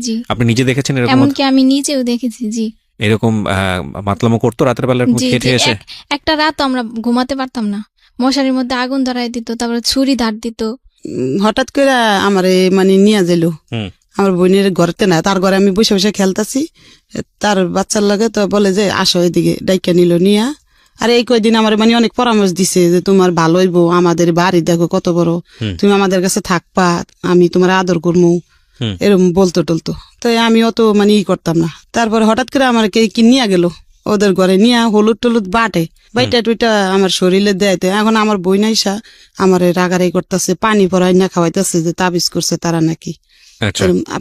জি। আপনি নিজে দেখেছেন এরকম? এমনকি আমি নিজেও দেখেছি। জি। এরকম মাতলামো করতো রাতের বেলা এরকম খেটে এসে? একটা রাত আমরা ঘুমাতে পারতাম না, মশারির মধ্যে আগুন ধরাই দিত, তারপরে ছুরি ধার দিত। হঠাৎ করে আমারে মানে নিয়ে যাইল আমার বোনের ঘরেতে না, তার ঘরে আমি বসে বসে খেলতাছি, তার বাচ্চার লাগে তো বলে যে আসো এদিকে, ডাইকা নিল নিয়া। আর এই কয়দিন আমার মানে অনেক পরামর্শ দিছে যে তোমার ভালো হইব, আমাদের বাড়ি দেখো কত বড়, তুমি আমাদের কাছে থাকবা, আমি তোমার আদর করবো, এরকম বলতো টলতো। তো আমি অত মানে ই করতাম না। তারপরে হঠাৎ করে আমার কি নিয়ে গেল ওদের ঘরে, নিয়ে হলুদ টলুদ বাটে বাইটা টুইটা আমার শরীরে দেয়তে। এখন আমার বই নাইসা আমার রাগারাই করতেছে, পানি পরাই না খাওয়াইতেছে যে তাবিজ করছে তারা নাকি।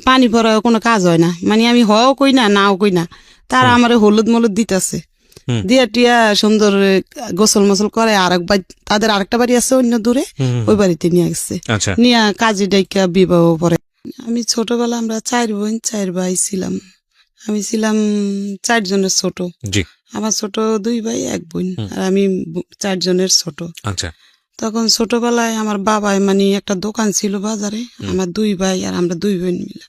পানি পরা কোনো কাজ হয় না, মানে আমি হও কই না নাও কই না, তারা আমার হলুদ মলুদ দিতেছে, দিয়া টিয়া সুন্দর গোসল মোসল করে। তাদের আরেকটা বাড়ি আছে অন্য দূরে, ওই বাড়িতে নিয়ে গেছে, নিয়ে কাজী ডাইকা বিবাহ পরে। আমি ছোটবেলা আমরা 4 বোন 4 ভাই ছিলাম, আমি ছিলাম 4 জনের ছোট। আমার ছোট 2 ভাই 1 বোন, আর আমি 4 জনের ছোট। তখন ছোটবেলায় আমার বাবাই মানে একটা দোকান ছিল বাজারে, আমার 2 ভাই আর আমরা 2 বোন মিলে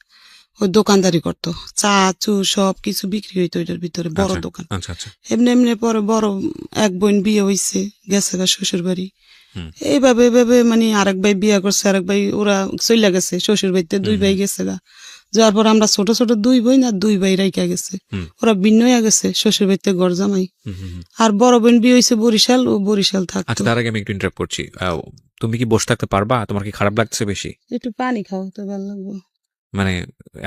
ওই দোকানদারি করতো, চা চু সব কিছু বিক্রি হইতো ওইটার ভিতরে, বড় দোকান। এমনি এমনি পরে বড় 1 বোন বিয়ে হয়েছে, গেছে গা শ্বশুর বাড়ি। এইভাবে এভাবে মানে আরেক ভাই বিয়ে করছে, আরেক ভাই ওরা চলে গেছে শ্বশুর বাড়িতে, 2 ভাই গেছে গা। যাওয়ার পর আমরা ছোট ছোট 2 বোন আর 2 ভাই রাইকা গেছে, ওরা ভিন্ন হয়ে গেছে শ্বশুর বাড়িতে ঘর জামাই। আর বড় বোন বিয়ে হয়েছে বরিশাল, ও বরিশাল থাকতো। আচ্ছা, তার আগে আমি একটু ইন্টারাপ্ট করছি, তুমি কি বসে থাকতে পারবা? তোমার কি খারাপ লাগছে বেশি? একটু পানি খাও তো ভালো লাগবে। মানে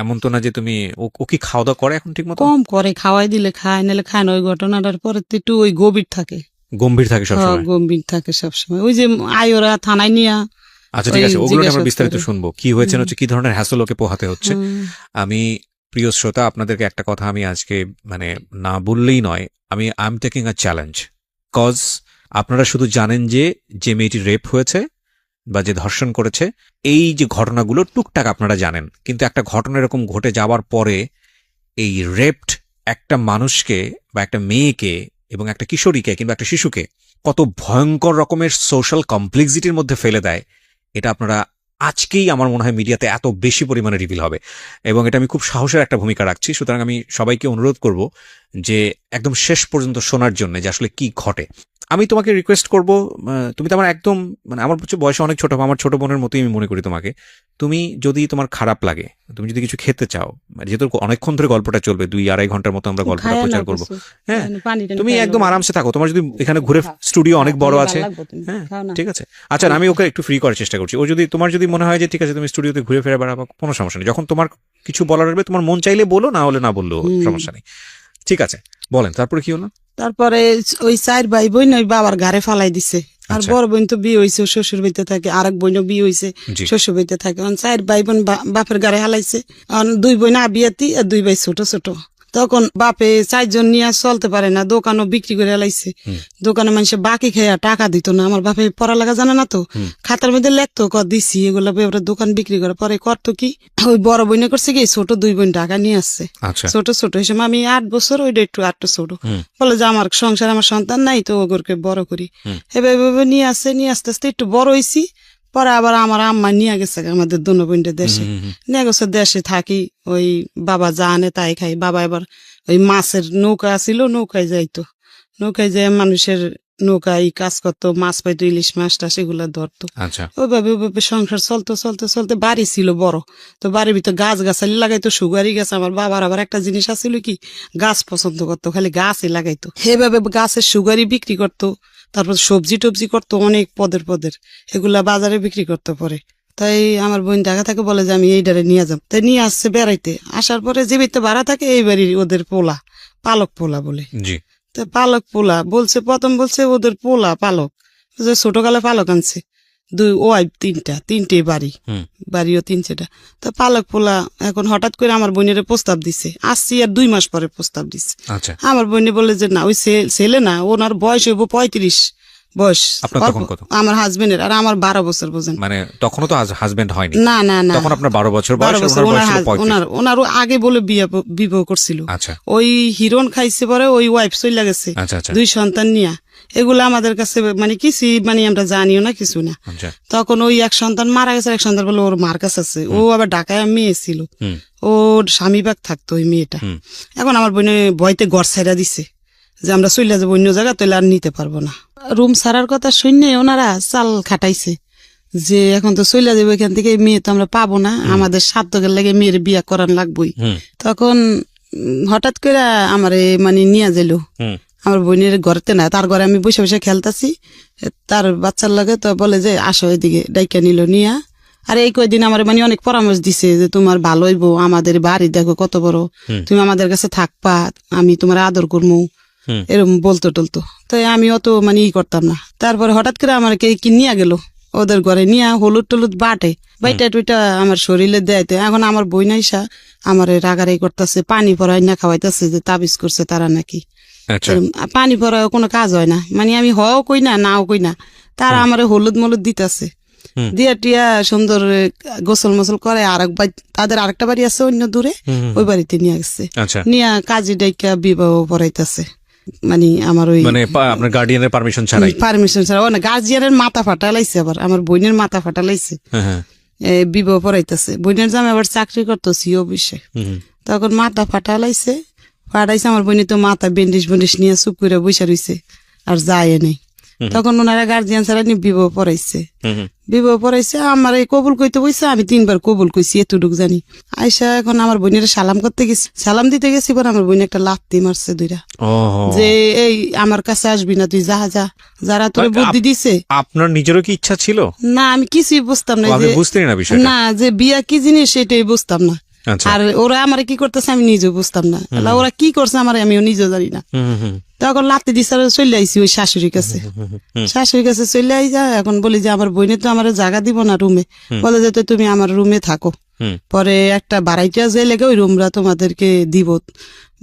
এমন তো না যে তুমি, ও কি খাওয়া দাওয়া করে এখন ঠিক মতো? কম করে, খাওয়াই দিলে খায়, নাহলে খায় না। ওই ঘটনাটার পরে একটু ওই গম্ভীর থাকে সবসময়, গম্ভীর থাকে সবসময়। ওই যে আয়োরা থানায় নিয়া। আচ্ছা ঠিক আছে, ওগুলো আমরা বিস্তারিত শুনবো, কি হয়েছে হচ্ছে কি ধরনের হ্যাসল ওকে পোহাতে হচ্ছে। আমি প্রিয় শ্রোতা, আপনাদেরকে একটা কথা আমি আজকে মানে না বললেই নয়, আমি I am taking a challenge, cause আপনারা শুধু জানেন যে মেয়েটি রেপ হয়েছে বা যে ধর্ষণ করেছে, এই যে ঘটনাগুলো টুকটাক আপনারা জানেন, কিন্তু একটা ঘটনা এরকম ঘটে যাওয়ার পরে এই রেপড একটা মানুষকে বা একটা মেয়েকে এবং একটা কিশোরীকে কিংবা একটা শিশুকে কত ভয়ঙ্কর রকমের সোশ্যাল কমপ্লেক্সিটির মধ্যে ফেলে দেয়, এটা আপনারা আজকেই আমার মনে হয় মিডিয়াতে এত বেশি পরিমাণে রিভিল হবে, এবং এটা আমি খুব সাহসের একটা ভূমিকা রাখছি। সুতরাং আমি সবাইকে অনুরোধ করব যে একদম শেষ পর্যন্ত শোনার জন্য যে আসলে কি ঘটে। আমি তোমাকে রিকোয়েস্ট করব, তুমি তো আমার একদম মানে আমার বয়সে অনেক ছোট, আমার ছোট বোনের মতোই আমি মনে করি তোমাকে। তুমি যদি তোমার খারাপ লাগে, তুমি যদি কিছু খেতে চাও, যেহেতু অনেকক্ষণ ধরে গল্পটা চলবে, 2-2.5 ঘন্টার মতো আমরা গল্পটা প্রচার করবো, হ্যাঁ, তুমি একদম আরামসে থাকো। তোমার যদি এখানে ঘুরে স্টুডিও অনেক বড় আছে, হ্যাঁ ঠিক আছে। আচ্ছা, আমি ওকে একটু ফ্রি করার চেষ্টা করছি। ও যদি তোমার যদি মনে হয় যে ঠিক আছে তুমি স্টুডিওতে ঘুরে ফিরে বেড়াবো, কোনো সমস্যা নেই। যখন তোমার কিছু বলার হবে, তোমার মন চাইলে বলো, না হলে না বললেও সমস্যা নেই। ঠিক আছে, বলেন তারপরে কি হলো? তারপরে ওই 4 ভাই বোন ওই বাবার ঘরে ফালাই দিছে। আর বড় বোন তো বিয়ে হয়েছে, শ্বশুর বাড়িতে থাকে, আরেক বোনও বিয়ে হয়েছে, শ্বশুর বাড়িতে থাকে। 4 ভাই বোন বাপের ঘরে হালাইছে, 2 বোন আবিয়াতি আর 2 ভাই ছোট ছোট। তখন বাপে 4 জন নিয়ে চলতে পারে না, দোকানও বিক্রি করে হালাইছে। দোকানে মানুষে বাকি খেয়ে টাকা দিত না। আমার বাপে পড়ালেখা জানে না তো, খাতার মধ্যে লেখতো দিছি এগুলা, দোকান বিক্রি করে। পরে করতো কি, ওই বড় বোনে করছে কি, ছোট 2 বোন টাকা নিয়ে আসছে, ছোট ছোট। এই সময় আমি 8 বছর, ওইটা একটু 8 ছোট। বলে যে আমার সংসার, আমার সন্তান নাই, তো ওগুলোকে বড় করি। এভাবে নিয়ে আসছে, নিয়ে আস্তে আস্তে একটু বড় হয়েছি। পরে আবার আমার আম্মা নিয়ে গেছে আমাদের দোনো বোনটা দেশে, নিয়ে গেছে। দেশে থাকি, ওই বাবা যা আনে তাই খাই। বাবা এবার ওই মাছের নৌকা ছিল, নৌকায় যাইতো, নৌকায় যায় মানুষের নৌকায় কাজ করতো, মাছ পাইতো, ইলিশ মাছটা সেগুলো ধরতো। ওইভাবে সংসার চলতে চলতে চলতে বাড়ি ছিল বড়, তো বাড়ির ভিতরে গাছ গাছালি লাগাইতো, সুগারি গাছ। আমার বাবার আবার একটা জিনিস আছিল কি, গাছ পছন্দ করতো, খালি গাছই লাগাইতো। সেভাবে গাছের সুগারি বিক্রি করতো, তারপর সবজি টবজি করতো, অনেক পদের এগুলা বাজারে বিক্রি করতে পারে। তাই আমার বোন দেখা থাকে, বলে যে আমি এইটারে নিয়ে যাব। তাই নিয়ে আসছে বেড়াইতে। আসার পরে যে বাড়িতে ভাড়া থাকে, এই বাড়ির ওদের পোলা, পালক পোলা বলে। তো পালক পোলা বলছে, প্রথম বলছে ওদের পোলা পালক, ছোটকালে পালক আনছে 2 ওয়াইফ, 3টে বাড়িও 3-4টা। তো পালক পোলা এখন হঠাৎ করে আমার বোনের প্রস্তাব দিছে, আসছি আর 2 মাস পরে প্রস্তাব দিছে। আমার বোনে বলে যে না, ওই ছেলে না, ওনার বয়স হইব 35 বয়স। আমার হাজবেন্ডের, আর আমার 12 বছর। বোঝেন, মানে তখনও তো হাজবেন্ড হয়নি? না না না, তখন আপনার 12 বছর বয়স। ওনারও আগে বলে বিবাহ করছিল। ওই হিরোন খাইছে, পরে ওই ওয়াইফ চলে গেছে 2 সন্তান নিয়ে। এগুলো আমাদের কাছে মানে কিছু মানে আমরা জানিও না কিছু না। আচ্ছা তখন ওই এক সন্তান মারা গেছে, এক সন্তান বলে ওর মার কাছে আছে, ও আবার ঢাকায় মেয়ে ছিল, ওর স্বামী বাগ থাকতো ওই মেয়েটা। এখন আমার বোনে ভয়তে ঘর ছাইড়া দিছে যে আমরা চলে যাবো অন্য জায়গা, তাহলে আর নিতে পারবো না। রুম ছাড়ার কথা শুনে ওনারা চাল খাটাইছে যে এখন তো চলে যাবো এখান থেকে, মেয়ে তো আমরা পাবো না, আমাদের সাধ্যকের লাগে মেয়ের বিয়া করান লাগবই। তখন হঠাৎ করে আমার মানে নিয়ে যাইলো আমার বোনের ঘরেতে না, তার ঘরে আমি বসে বসে খেলতেছি, তার বাচ্চার লাগে তো বলে যে আসো এদিকে, ডাইকা নিল নিয়া। আর এই কয়দিন আমার মানে অনেক পরামর্শ দিছে যে তোমার ভালো হইব, আমাদের বাড়ি দেখো কত বড়, তুমি আমাদের কাছে থাকবা, আমি তোমার আদর করবো, এরকম বলতো টলতো। তো আমি অত মানে করতাম না। তারপরে হঠাৎ করে আমার কি নিয়ে গেল ওদের ঘরে, নিয়ে হলুদ টলুদ বাটে বাইটা টুইটা আমার শরীরে দেয়তে। এখন আমার বই নাইসা আমার রাগারাই করতেছে, পানি পরাই না খাওয়াইতেছে যে তাবিজ করছে তারা নাকি। পানি পরায় কোনো কাজ হয় না, মানে আমি হও কই না নাও কই না, তারা আমার হলুদ মলুদ দিতেছে, দিয়া টিয়া সুন্দর গোসল মোসল করে। তাদের আরেকটা বাড়ি আছে অন্য দূরে, ওই বাড়িতে নিয়ে গেছে, নিয়ে কাজী ডাইকা বিবাহ পড়াইতেছে। মানে আমার ওই মানে আপনার গার্ডিয়ানের পারমিশন ছাড়া ও না, গার্জিয়ানের মাথা ফাটালাইছে, আবার আমার বোনের মাথা ফাটালাইছে, বিবাহ পড়াইতেছে। বোনের জামে আবার চাকরি করতো সিও অফিসে। তখন মাথা ফাটালাইছে, আমার বোনে তো মাথা বেন্ডিশ বেন্ডিশ নিয়ে চুপ করে বসে রয়েছে, আর যায় নেই। তখন ওনারা গার্জিয়ান ছাড়া নিয়ে বিবাহ পড়াইছে। আমার এই কবুল কইতে বইছে, আমি 3 বার কবুল কইছি, এতটুকু জানি। আইসা এখন আমার বোনের সালাম করতে গেছি, সালাম দিতে গেছি, পর আমার বোন একটা লাথি মারছে 2টা, যে এই আমার কাছে আসবি না, তুই যা যা, যারা তোর বুদ্ধি দিছে। আপনার নিজেরও কি ইচ্ছা ছিল? না, আমি কিছুই বুঝতাম না, না যে বিয়া কি জিনিস সেটাই বুঝতাম না। আর ওরা আমার কি করতেছে আমি নিজেও বুঝতাম না, ওরা কি করছে আমার আমিও নিজেও জানি না। তখন লাত্তি দিছে, চলে আইসি ওই শাশুড়ির কাছে চলে আইসা। এখন বলি যে আমার বোনে তো আমার জায়গা দিব না রুমে, বলে যে তুমি আমার রুমে থাকো, পরে একটা বাড়াইটা যে লেগে ওই রুমরা তোমাদেরকে দিব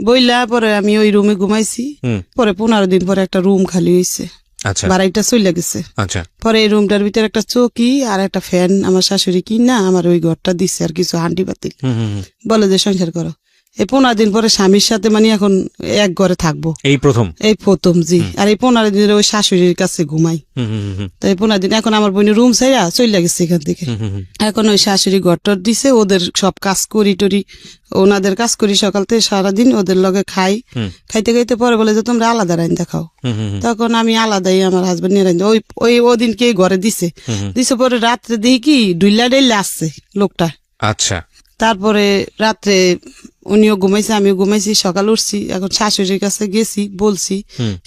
বইলা। পরে আমি ওই রুমে ঘুমাইছি, পরে 15 দিন পরে একটা রুম খালি হয়েছে, বাড়াইটা চলে গেছে। পরে এই রুমটার ভিতরে একটা চৌকি আর একটা ফ্যান আমার শাশুড়ি কিনা আমার ওই ঘরটা দিচ্ছে, আর কিছু হান্ডি পাতিল, বলে যে সংসার করো। এই 15 দিন পরে স্বামীর সাথে মানে এখন এক ঘরে থাকবো, এই প্রথম জি। আর এই 15 দিন ওই শাশুড়ির কাছে ঘুমাই। তো এই 15 দিন এখন আমার বোনের রুম ছাইয়া চলে গেছে এখান থেকে। এখন ওই শাশুড়ি ঘরটর দিছে, ওদের সব কাজ করি টরি, ওনাদের কাজ করি সকাল থেকে সারাদিন, ওদের লগে খাইতে খাইতে পরে বলে যে তোমরা আলাদা রাইন দেখাও। তখন আমি আলাদাই আমার হাজবেন্ড নিয়ে রাইন, ওদিন কে ঘরে দিছে পরে রাত্রে দেখি কি ডুইলা ডেলে আসছে লোকটা। আচ্ছা, তারপরে রাত্রে উনিও ঘুমাইছে, আমিও ঘুমাইছি, সকাল উঠছি। এখন শাশুড়ির কাছে গেছি, বলছি,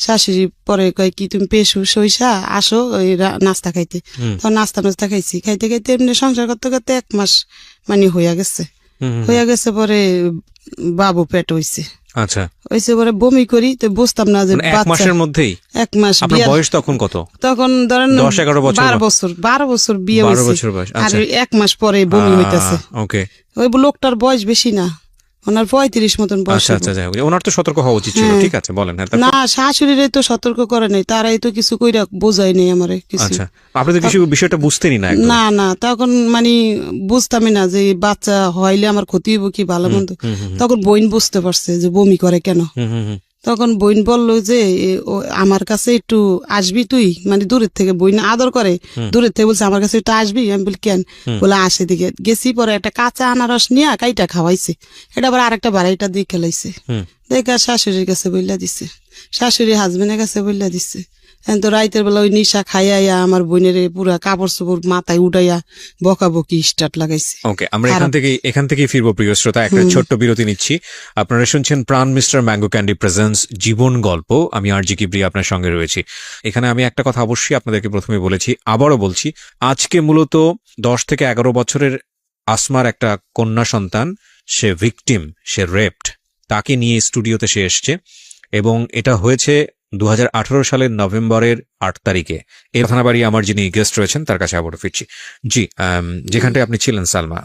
শাশুড়ি পরে কয় কি তুমি পেশু সইসা আসো ওই নাস্তা খাইতে। তখন নাস্তা খাইছি, খাইতে খাইতে এমনি সংসার করতে করতে 1 মাস মানে হইয়া গেছে। পরে বাবু পেট হইছে। আচ্ছা, হইছে পরে বমি করি, তো বুঝতাম না যে 1 মাসের মধ্যেই। 1 মাস। আপনার বয়স তখন কত? তখন ধরেন 10-11 বছর। 12 বছর বিয়ে হয়েছে। 12 বছর বয়স। আর 1 মাস পরে বমি হইতাছে। ওকে, ওই লোকটার বয়স বেশি না, ওনার 35 মতন বয়স। আচ্ছা, ওনার তো সতর্ক হওয়া উচিত ছিল। ঠিক আছে, বলেন। না, শাশুড়িরে তো সতর্ক করে নাই, তারাই তো কিছু কইরা বোঝাই নেই আমারে কিছু। আচ্ছা, আপনি তো কিছু বিষয়টা বুঝতেনই না। না, তখন মানে বুঝতামই না যে বাচ্চা হইলে আমার ক্ষতি হইব কি ভালো মন্দ। তখন বোন বুঝতে পারছে যে বমি করে কেন। তখন বোন বললো যে আমার কাছে একটু আসবি তুই, মানে দূরের থেকে বোন আদর করে, দূরের থেকে বলছে আমার কাছে একটু আসবি। আমি বলি কেন, বলে আসে দিকে গেছি। পরে একটা কাঁচা আনারস নিয়ে কাইটা খাওয়াইছে, এটা আবার আরেকটা বাড়াইটা দিয়ে খেলাইছে। দেখা শাশুড়ির কাছে বইলা দিছে, শাশুড়ি হাজবেন্ডের কাছে বইলা দিছে। তো রাইতের বেলা ওই নিশা খাইয়া আমার বোনের পুরা কাপড় চোপড় মাথায় উঠাইয়া বকাবকি স্টার্ট লাগাইছে। ওকে, আমরা এখান থেকে ফিরবো প্রিয় শ্রোতা, একটা ছোট্ট বিরতি নিচ্ছি। আপনারা শুনছেন প্রাণ মিস্টার ম্যাঙ্গো ক্যান্ডি প্রেজেন্টস জীবন গল্প। আমি আরজি কিবরিয়া আপনার সঙ্গে রয়েছি। এখানে আমি একটা কথা অবশ্যই আপনাদেরকে প্রথমে বলেছি, আবারও বলছি, আজকে মূলত 10 থেকে 11 বছরের আসমার একটা কন্যা সন্তান, সে ভিকটিম, সে রেপড, তাকে নিয়ে স্টুডিওতে সে এসছে, এবং এটা হয়েছে 2018 সালের নভেম্বরের 8 তারিখে। এই থানাবাড়ি আমার যিনি গেস্ট রয়েছেন তার কাছে আবারও ফিরছি। জি, যেখানটায় আপনি ছিলেন সালমা,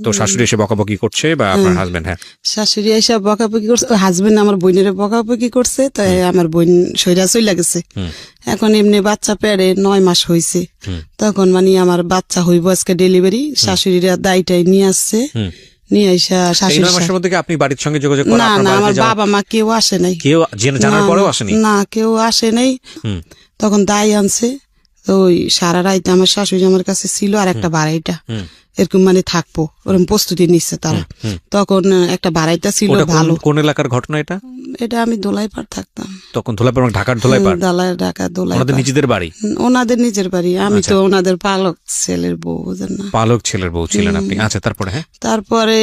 তো শাশুড়ি এসে বকাবকি করছে বা আপনার হাজবেন্ড? হ্যাঁ, শাশুড়ি এসে বকাবকি করছে, হাজবেন্ড আমার বোনের বকাবকি করছে, তাই আমার বোন সইরা চইলা গেছে। এখন এমনি বাচ্চা পেড়ে 9 মাস হয়েছে। তখন মানে আমার বাচ্চা হইব আজকে ডেলিভারি, শাশুড়িরা দায়টাই নিয়ে আসছে, নিয়ে আইসা এই শাশুড়ি 9 মাসের মধ্যে কি আপনি বাড়ির সঙ্গে যোগাযোগ করা, না আপনার না আমার বাড়িতে যাওয়া, বাবা মা কেউ আসে নাই, কেউ জানার পরেও আসেনি? না কেউ আসে নাই। হুম। তখন দায় আনছে, তো ওই সারা রাইতে আমার শাশুড়ি আমার কাছে ছিল, আর একটা বাড়াইটা হুম। এরকম মানে থাকবো ওরকম প্রস্তুতি নিচ্ছে তারা। তখন একটা বাড়াইটা ছিল ওটা ভালো। কোন এলাকার ঘটনা এটা? এটা আমি দোলাইপাড় থাকতাম তখন ধোলাইপাড়, ঢাকার ধোলাইপাড়, ঢাকা ওনাদের দোলাইপাড়, নিজেদের বাড়ি? ওনাদের নিজের বাড়ি। আমি তো ওনাদের পালক ছেলের বউ, বুঝেন না? পালক ছেলের বউ ছিলেন আপনি। আচ্ছা, তারপরে? হ্যাঁ, তারপরে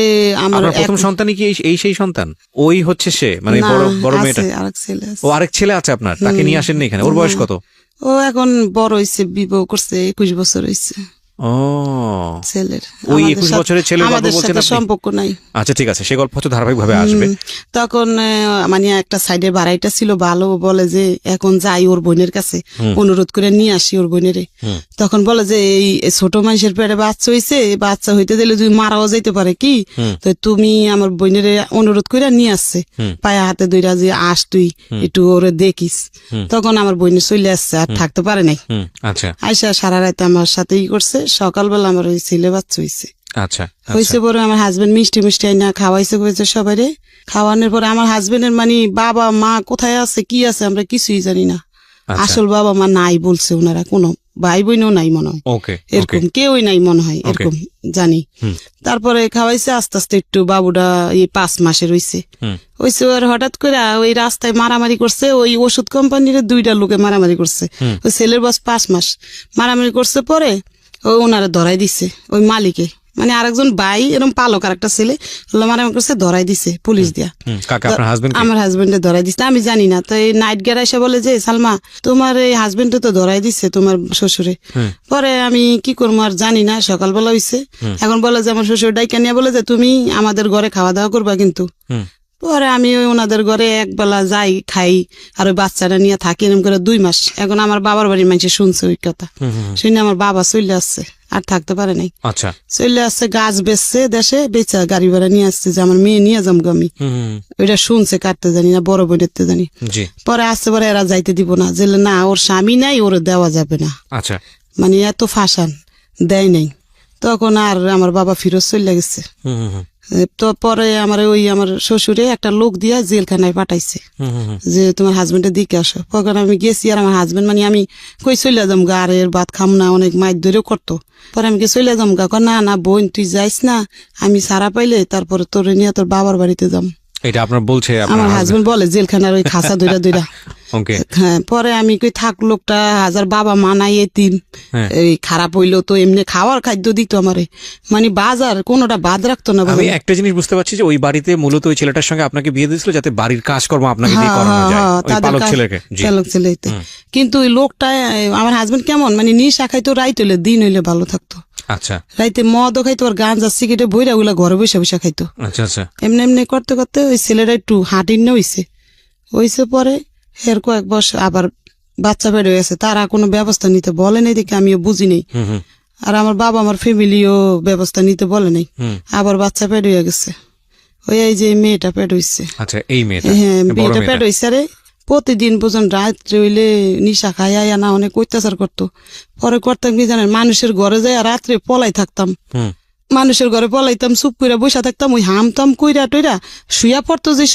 আমার আপনার প্রথম সন্তানই কি এই সেই সন্তান? ওই হচ্ছে সে, মানে বড় মেয়েটা? আরেক ছেলে আছে। ও আরেক ছেলে আছে আপনার, তাকে নিয়ে আসেননি এখানে? ওর বয়স কত? ও এখন বড় হইছে, বিবাহ করছে, 21 বছর হইছে ও, ছেলের। ওই 21 বছরের ছেলের গল্প আমাদের বলছেন সাথে আপনি? সম্পর্ক নাই। আচ্ছা, ঠিক আছে, সে গল্প হচ্ছে ধারাবাহিক ভাবে আসবে। তখন মানে একটা সাইডে বাড়াইটা ছিল ভালো, বলে যে এখন যাই ওর বোনের কাছে, অনুরোধ করে নিয়ে আসি ওর বোনেরে। তখন বলে যে এই ছোট মানুষের পেটে বাচ্চা হইছে, বাচ্চা হইতে দিলে তুই মারাও যাইতে পারে কি, তো তুমি আমার বোনেরে অনুরোধ করে নিয়ে আসছে, পায়ে হাতে দুইটা যে আস তুই একটু ওরে দেখিস। তখন আমার বোনের চলে আসছে, আর থাকতে পারে নাই। আচ্ছা আইসা সারা রাতে আমার সাথে করছে, সকালবেলা আমার ওই ছেলে বাচ্চা হইছে। আচ্ছা হয়েছে পরে আমার হাজবেন্ড মিষ্টি মিষ্টি আইনা খাওয়াইছে সবাই রে। খাওয়ানোর পরে আমার হাজবেন্ডের মানে বাবা মা কোথায় আছে কি আছে আমরা কিছুই জানি না। আসল বাবা মা নাই বলছে ওনারা, কোনো ভাই বোনও নাই মনে হয়, এরকম কেউই নাই মনে হয়, এরকম জানি। তারপরে খাওয়াইছে, আস্তে আস্তে একটু বাবুটা 5 মাসের হইছে। আর হঠাৎ করে ওই রাস্তায় মারামারি করছে, ওই ওষুধ কোম্পানির 2টা লোকে মারামারি করছে। ওই ছেলের বয়স 5 মাস, মারামারি করছে। পরে ওনারা ধরাই দিছে ওই মালিকে, মানে আরেকজন ভাই এরকম পালক আর একটা ছেলে মারামারি করছে, ধরাই দিছে পুলিশ দিয়া। আমার হাজবেন্ডে ধরাই দিছে, আমি জানি না। তো এই নাইট গেট এসে বলে যে সালমা তোমার এই হাজবেন্ডে তো ধরাই দিছে তোমার শ্বশুরে। পরে আমি কি করবো আর জানি না, সকালবেলা হইছে। এখন বলে যে আমার শ্বশুর ডাইকা নিয়ে বলে যে তুমি আমাদের ঘরে খাওয়া দাওয়া করবা কিন্তু। পরে আমি ওই ওনাদের ঘরে একবেলা যাই, খাই, আর ওই বাচ্চাটা নিয়ে থাকি এরকম করে 2 মাস। এখন আমার বাবার বাড়ির মানুষ শুনছে ওই কথা, শুনে আমার বাবা চলে আসছে, আর থাকতে পারে নাই। আচ্ছা, চলে আসছে, গাছ বেচছে দেশে, বেচা গাড়ি ভাড়া নিয়ে আসছে যে আমার মেয়ে নিয়ে যাম আমি। ওইটা শুনছে, কাটতে জানি না, বড় বই দেখতে জানি। পরে আসছে, পরে এরা যাইতে দিব না, যে না ওর স্বামী নাই, ওর দেওয়া যাবে না। আচ্ছা, মানে এত ফাঁসান দেয় নাই। তখন আর আমার বাবা ফিরত চলে গেছে। তো পরে আমার শ্বশুরে একটা লোক দিয়া জেলখানায় পাঠাইছে, যে তোমার হাজবেন্ডের দিকে আসো। তখন আমি গেছি, আর আমার হাজবেন্ড মানে আমি কই চলে যাম গা, আর এর ভাত খাম না, অনেক মাইর ধরেও করতো। পরে আমি চলে যাম গা, না না বোন তুই যাইস না, আমি সারা পাইলে তারপরে তোর নিয়ে তোর বাবার বাড়িতে যাম। এটা আপনার বলছে? আমার হাজবেন্ড বলে জেলখানার ওই খাসা দুইটা। হ্যাঁ, পরে আমি কই থাক, লোকটা হাজার বাবা মা নাই, এতিম, এই খারাপ হইলো তো এমনি খাওয়ার খাদ্য দিত আমারে, মানে বাজার কোনোটা বাদ রাখতো না। আমি একটা জিনিস বুঝতে পারছি যে ওই বাড়িতে মূলত ওই ছেলেটার সঙ্গে আপনাকে বিয়ে দিয়েছিল যাতে বাড়ির কাজকর্ম আপনাকে দিয়ে করানো যায়, ওই পালক ছেলেকে। কিন্তু ওই লোকটা আমার হাজবেন্ড কেমন মানে নিশা খাইতো, রাইত হইলে, দিন হইলে ভালো থাকতো। আচ্ছা, রাইতে মদও খাইতো, আর গাঁজা সিগারেটে বইরা ওগুলা ঘরে বসে বসে খাইতো। আচ্ছা আচ্ছা, এমনি এমনি করতে করতে ওই ছেলেটা একটু হাঁটিন্ন হইছে। পরে এর কয়েক বছর আবার বাচ্চা বেড়ে গেছে, তারা কোনো ব্যবস্থা নিতে বলে নাই দেখে আমিও বুঝি নেই। আর আমার বাবা আমার ফ্যামিলিও ব্যবস্থা নিতে বলে নাই। আবার বাচ্চা পেট হয়ে গেছে, ওই এই যে মেয়েটা পেট হইছে। আচ্ছা, এই মেয়েটা? হ্যাঁ, মেয়েটা পেট হইছে। আরে প্রতিদিন পর্যন্ত রাত্রে হইলে নিশা খাইয়া না অনেক অত্যাচার করতো। পরে করতাম কি জানেন, মানুষের ঘরে যাই রাত্রে পলাই থাকতাম, মানুষের ঘরে পলাইতাম, চুপ করে বসে থাকতাম, ওই হামতাম কইরা টইরা শুয়া পড়তো যে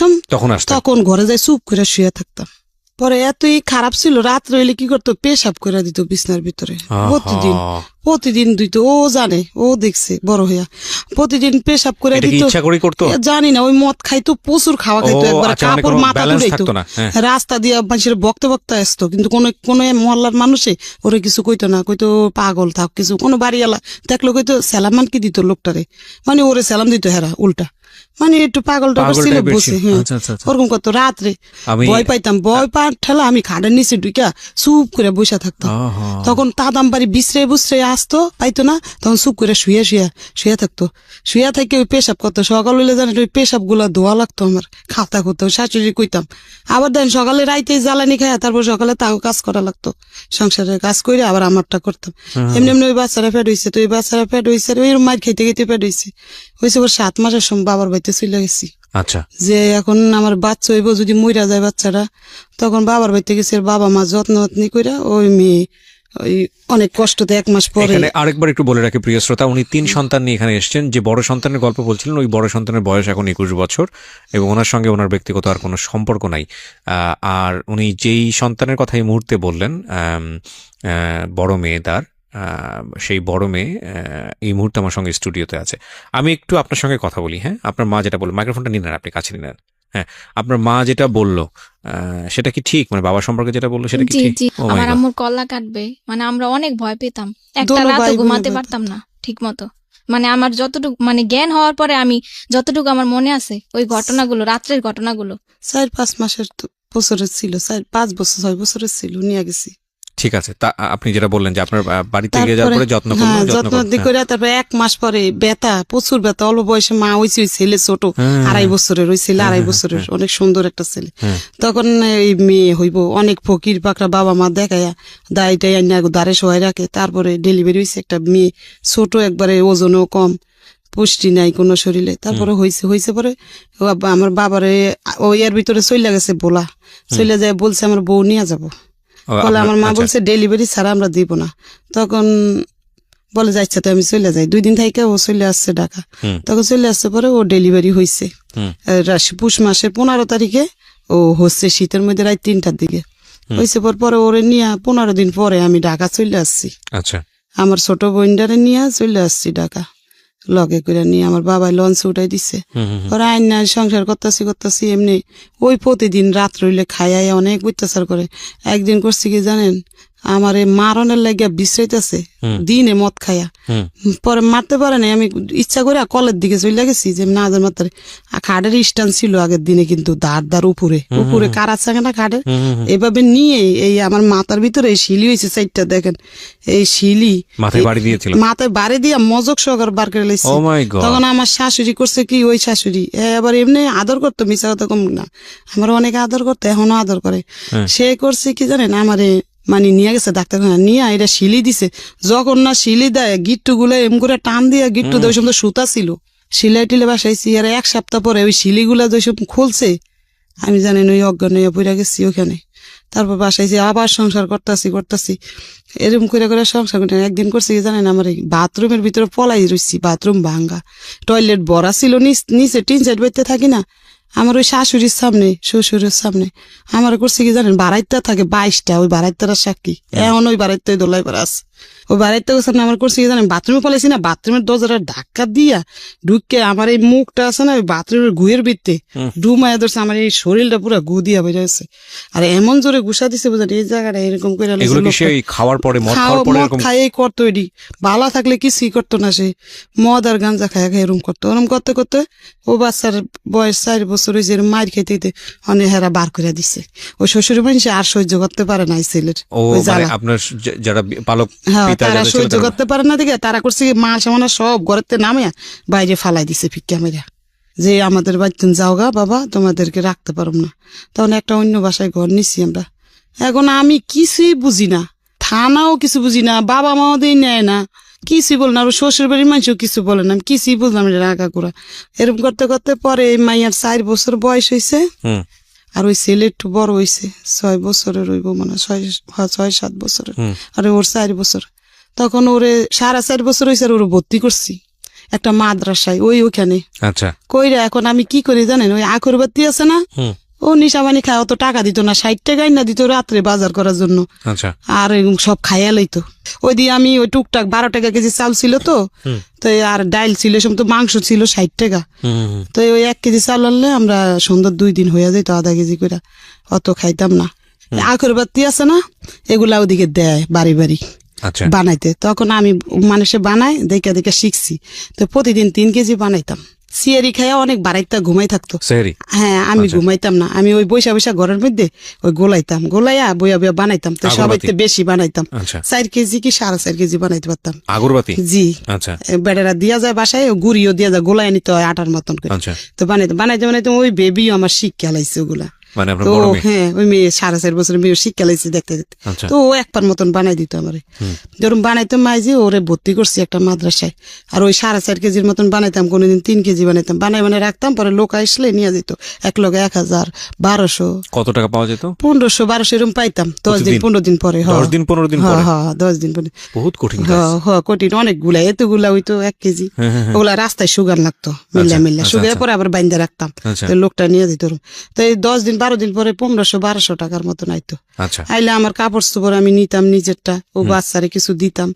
তখন ঘরে যাই চুপ করে শুয়া থাকতাম। পরে এতই খারাপ ছিল, রাত্রে হইলে কি করতো, পেশাব করে দিত বিছনার ভিতরে। প্রতিদিন দিত, ও জানে, ও দেখছে বড় হইয়া, প্রতিদিন পেশাব করে দিত। জানি না, ওই মদ খাইতো, প্রচুর খাওয়া খাইতো, একবার কাপড় মাথা ঘুরাইতো, রাস্তা দিয়ে মানুষের বক্তে বক্তে আসতো। কিন্তু কোন মহল্লার মানুষে ওরে কিছু কইতো না, কইতো পাগল থাক কিছু। কোনো বাড়িওয়ালা দেখলো কইতো সালামান কি দিত লোকটারে, মানে ওরে সালাম দিত হেরা উল্টা, মানে একটু পাগল টাগল ছিল বসে। ওরকম করতো। রাত্রে ভয় পাইতাম, ভয় পা ঠেলা আমি খাটের নিচে ঢুকা চুপ করে বসে থাকতাম। তখন তাদাম বাড়ি বিশ্রে বুসরে আসতো, পাইতো না, তখন চুপ করে শুয়ে থাকতো। শুয়ে থেকে ওই পেশাব করতো। সকাল হইলে জানি ওই পেশাব গুলা ধোয়া লাগতো আমার, খাতা করতো, শাশুড়ি কইতাম। আবার দেন সকালে রাইতে জ্বালানি খায়, তারপর সকালে তাও কাজ করা লাগতো, সংসারের কাজ করে আবার আমারটা করতাম। এমনি এমনি ওই বাচ্চারা পেট হয়েছে, তো ওই বাচ্চারা পেট হয়েছে, ওই মার খেতে খেতে পেট হয়েছে। হয়েছে ওর 7 মাসের সময় বাবার বাড়িতে চলে গেছি। আচ্ছা, যে এখন আমার বাচ্চা হইব, যদি মইরা যায় বাচ্চারা, তখন বাবার বাড়িতে গেছে, বাবা মা যত্ন করে ওই মেয়ে ওই অনেক কষ্টতে 1 মাস পরে। এখানে আরেকবার একটু বলে রাখি প্রিয় শ্রোতা, উনি 3 সন্তান নিয়ে এখানে এসেছেন। যে বড় সন্তানের গল্প বলছিলেন, ওই বড় সন্তানের বয়স এখন 21 বছর এবং ওনার সঙ্গে ওনার ব্যক্তিগত আর কোনো সম্পর্ক নাই। আর উনি যেই সন্তানের কথা এই মুহূর্তে বললেন, বড় মেয়ে তার, সেই বড় মেয়ে এই মুহূর্তে আমার সঙ্গে স্টুডিওতে আছে। আমি একটু আপনার সঙ্গে কথা বলি। হ্যাঁ, আপনার মা যেটা বলল, মাইক্রোফোনটা নিন, আপনি কাছে নিন। হ্যাঁ, আপনার মা যেটা বললো সেটা কি ঠিক? মানে বাবা সম্পর্কে যেটা বললো সেটা কি জি ঠিক? জি, Oh my আমার God! আম্মুর কল্লা কাটবে, মানে আমরা অনেক ভয় পেতাম, একটা দোনো রাত ভাই বোনে ঘুমাতে ভয় পারতাম না ঠিক মতো। মানে আমার যতটুকু মানে জ্ঞান হওয়ার পরে আমি যতটুকু আমার মনে আছে ওই ঘটনাগুলো, রাত্রের ঘটনাগুলো। 4-5 মাসের বছরের ছিল, 5 বছর 6 বছরের ছিল, নিয়ে গেছি। ঠিক আছে, তা আপনি যেটা বললেন যে আপনার বাড়িতে গিয়ে যাওয়ার পরে যত্ন করলো, হ্যাঁ, যত্ন যত্ন করে তারপরে 1 মাস পরে ব্যথা, প্রচুর ব্যথা, অল্প বয়সে মা হয়েছে, ওই ছেলে ছোট 2.5 বছরের, ওই ছেলে 2.5 বছরের, অনেক সুন্দর একটা ছেলে। তখন এই মেয়ে হইব, অনেক ফকির পাকড়া বাবা মা দেখায়া দায়টাই আইনা দাঁড়ে সবাই রাখে। তারপরে ডেলিভারি হয়েছে একটা মেয়ে, ছোট একবারে, ওজনও কম, পুষ্টি নাই কোনো শরীরে। তারপরে হয়েছে পরে আমার বাবারে ওই এর ভিতরে চলে গেছে, বলা চলে যায়, বলছে আমার বউ নিয়ে যাবো। বলে আমার মা বলছে ডেলিভারি ছাড়া আমরা দিব না। তখন বলে যাচ্ছে, তো আমি চলে যাই। 2 দিন থেকে ও চলে আসছে ঢাকা। তখন চলে আসছে পরে ও ডেলিভারি হয়েছে পুষ মাসের 15 তারিখে। ও হচ্ছে শীতের মধ্যে রাত 3টার দিকে হয়েছে। পরে ওরে নিয়ে 15 দিন পরে আমি ঢাকা চলে আসছি। আচ্ছা, আমার ছোট বোনটারে নিয়ে চলে আসছি ঢাকা, লগে করে নিয়ে আমার বাবাই লঞ্চ উঠাই দিছে। ওরা আইন না সংসার করতেছি এমনি। ওই প্রতিদিন রাত রইলে খাইয়াই অনেক অত্যাচার করে। একদিন করছি কি জানেন, আমার মারণের লাগিয়া বিশ্রাইতেছে দিনে মদ খাইয়া, পরে মারতে পারে না। আমি ইচ্ছা করে কলের দিকে চলে গেছি যে না মারতে। খাটের স্ট্যান্ড ছিল আগের দিনে, কিন্তু দাঁড় উপরে কারা চাঙে না খাটের, এভাবে নিয়ে এই আমার মাথার ভিতরে এই শিলি হয়েছে 4টা, দেখেন এই শিলি মাথায় বাড়ি দিয়েছিল, মাথায় বাড়ি দিয়া মজক সহকার বার করে লাইছে। Oh my God! তখন আমার শাশুড়ি করছে কি, ওই শাশুড়ি আবার এমনি আদর করতো, মিশা কথা কম না, আমার অনেক আদর করতো, এখনো আদর করে। সে করছে কি জানেন, আমারে মানে নিয়ে গেছে ডাক্তারখানা, নিয়ে এটা শিলি দিছে। যখন না শিলি দেয়, গিট্টু গুলো এম করে টান দিয়ে, গিট্টু ওই সময় সুতা ছিল, সিলাই টিলে বাসাইছি। আর 1 সপ্তাহ পরে ওই শিলিগুলা যেসব খুলছে, আমি জানেন ওই অজ্ঞান হয়ে পড়ে গেছি ওখানে। তারপর বাসাইছি, আবার সংসার করতেছি এরকম করে সংসার করতে। একদিন করছি কি জানেন, আমার এই বাথরুমের ভিতরে পলাই রয়েছি, বাথরুম ভাঙ্গা, টয়লেট ভরা ছিল, নিচে টিন সাইড বাইতে থাকি না, আমার ওই শাশুড়ির সামনে, শ্বশুরের সামনে আমার করছে কি জানেন, বাড়াইতে থাকে 22টা, ওই বাড়াইতারা সাক্ষী, এখন ওই বাড়াইতে দোলাই পারা আছে। ওই বাড়াইতে সামনে আমার করছে কি জানেন, বাথরুমে পালাইছি না, বাথরুমের দরজাটা ধাক্কা দিয়া ঢুকে আমার এই মুখটা আছে না, ওই বাথরুমের গুয়ের ভিতরে ডুমায়া ধরছে, আমার এই শরীরটা পুরো গু দিয়া বেড়ে গেছে। আর এমন জোরে ঘুষা দিছে, বুঝলেন, এই জায়গাটা এরকম করে খাওয়ার পরে খাইয়ে করতো। এটি ভালো থাকলে কিছুই করতো না, সে মদ আর গাঞ্জা খায়া এরকম করতো। ওরম করতে ও বাচ্চার বয়স 4 বছর হয়েছে, মার খেতে অনেক হেরা বার করে দিছে। ওই শ্বশুর মানুষ আর সহ্য করতে পারে না এই ছেলের আপনার যারা পালক, তারা সহ্য করতে পারে না দিকে তারা করছে মা সামানা সব ঘরেতে নামে বাইরে ফালাই দিছে ফিক্কা মেরা, যে আমাদের বাড়িতে যাও গা বাবা, তোমাদেরকে রাখতে পারব না। তখন একটা অন্য বাসায় ঘর নিছি আমরা। এখন আমি কিছুই বুঝি না, থানাও কিছু বুঝি না, বাবা মাও দিয়ে নেয় না, কিছুই বলে না, আর শ্বশুর বাড়ির মানুষও কিছু বলে না, আমি কিছুই বুঝলাম রাগা করা। এরকম করতে পরে এই মাইয়ার 4 বছর বয়স হয়েছে, আর ওই ছেলে একটু বড় হয়েছে, 6 বছরের হইব, মানে 6-7 বছরের, আর ওর 4 বছর। তখন ওরে 4.5 বছর হয়েছে, আর ওর ভর্তি করছি একটা মাদ্রাসায় ওইখানে। আচ্ছা, কইরা এখন আমি কি করি জানেন, ওই আখর বাতি আছে না, ও নিশাবানি খায়, অত টাকা দিত না, 60 টাকাই না দিত রাত্রে বাজার করার জন্য। আচ্ছা, আর সব খাইয়া লইতো। ওই দিয়ে আমি ওই টুকটাক 12 টাকা কেজি চাল ছিল তো, আর ডাইল ছিল, সব তো মাংস ছিল 60 টাকা। তো ওই 1 কেজি চাল আনলে আমরা সুন্দর 2 দিন হইয়া যেত, আধা কেজি করে, অত খাইতাম না। আখর বাতি আছে না, এগুলা ওদিকে দেয় বাড়ি বানাইতে। তখন আমি মানুষে বানাই দেখে শিখছি। তো প্রতিদিন 3 কেজি বানাইতাম। সিয়ারি খাইয়া অনেক বাড়াইতা ঘুমাই থাকতো। হ্যাঁ, আমি ঘুমাইতাম না, আমি ওই বৈশা ঘরের মধ্যে ওই গোলাইয়া বইয়া বানাইতাম। তো সবাই বেশি বানাইতাম, 4 কেজি কি 4.5 কেজি বানাইতে পারতাম আগরবাতি। জি, বেড়ারা দিয়া যায় বাসায়, গুড়িও দিয়া যায়, গোলাই নিতে হয় আটার মতন করে। তো বানাইতে ওই বেবিও আমার শিক্ষা লাইছে ওগুলা। মানে আপনার তো বড় মেয়ে? হ্যাঁ ওই মেয়ে 4.5 বছরের মেয়ে শিক্ষা লাইছে দেখতে দেখতে। আচ্ছা। তো ও একবার মতন বানাই দিত আমারে, যেরকম বানাইতো মাইজি ওরে ভর্তি করছি একটা মাদ্রাসায়। আর ওই 4.5 কেজির মতন বানাইতাম, কোনোদিন 3 কেজি বানাইতাম, বানাই রাখতাম, পরে লোক আসলে নিয়ে যেত এক লগে 1000 1200 কত টাকা পাওয়া যেত? 1500 1200 এরকম পাইতাম 10 দিন প্রতিদিন? 15 দিন পরে। 10 দিন 15 দিন পরে? হ্যাঁ 10 দিন পরে। বহুত কঠিন কাজ। কঠিন অনেকগুলা, এতগুলা হইতো 1 কেজি। ওগুলা রাস্তায় সুগার লাগতো মিল্লা মিল্লা, সুগার পরে আবার বাইন্দা রাখতাম, আচ্ছা। তো লোকটা নিয়ে যেত। তো এই 10 দিন 12 দিন পরে 1500 1200 টাকার মতন আইতো। আচ্ছা। আইলে আমার কাপড় চোপড় আমি নিতাম নিজেরটা, ও বাচ্চারে কিছু দিতাম,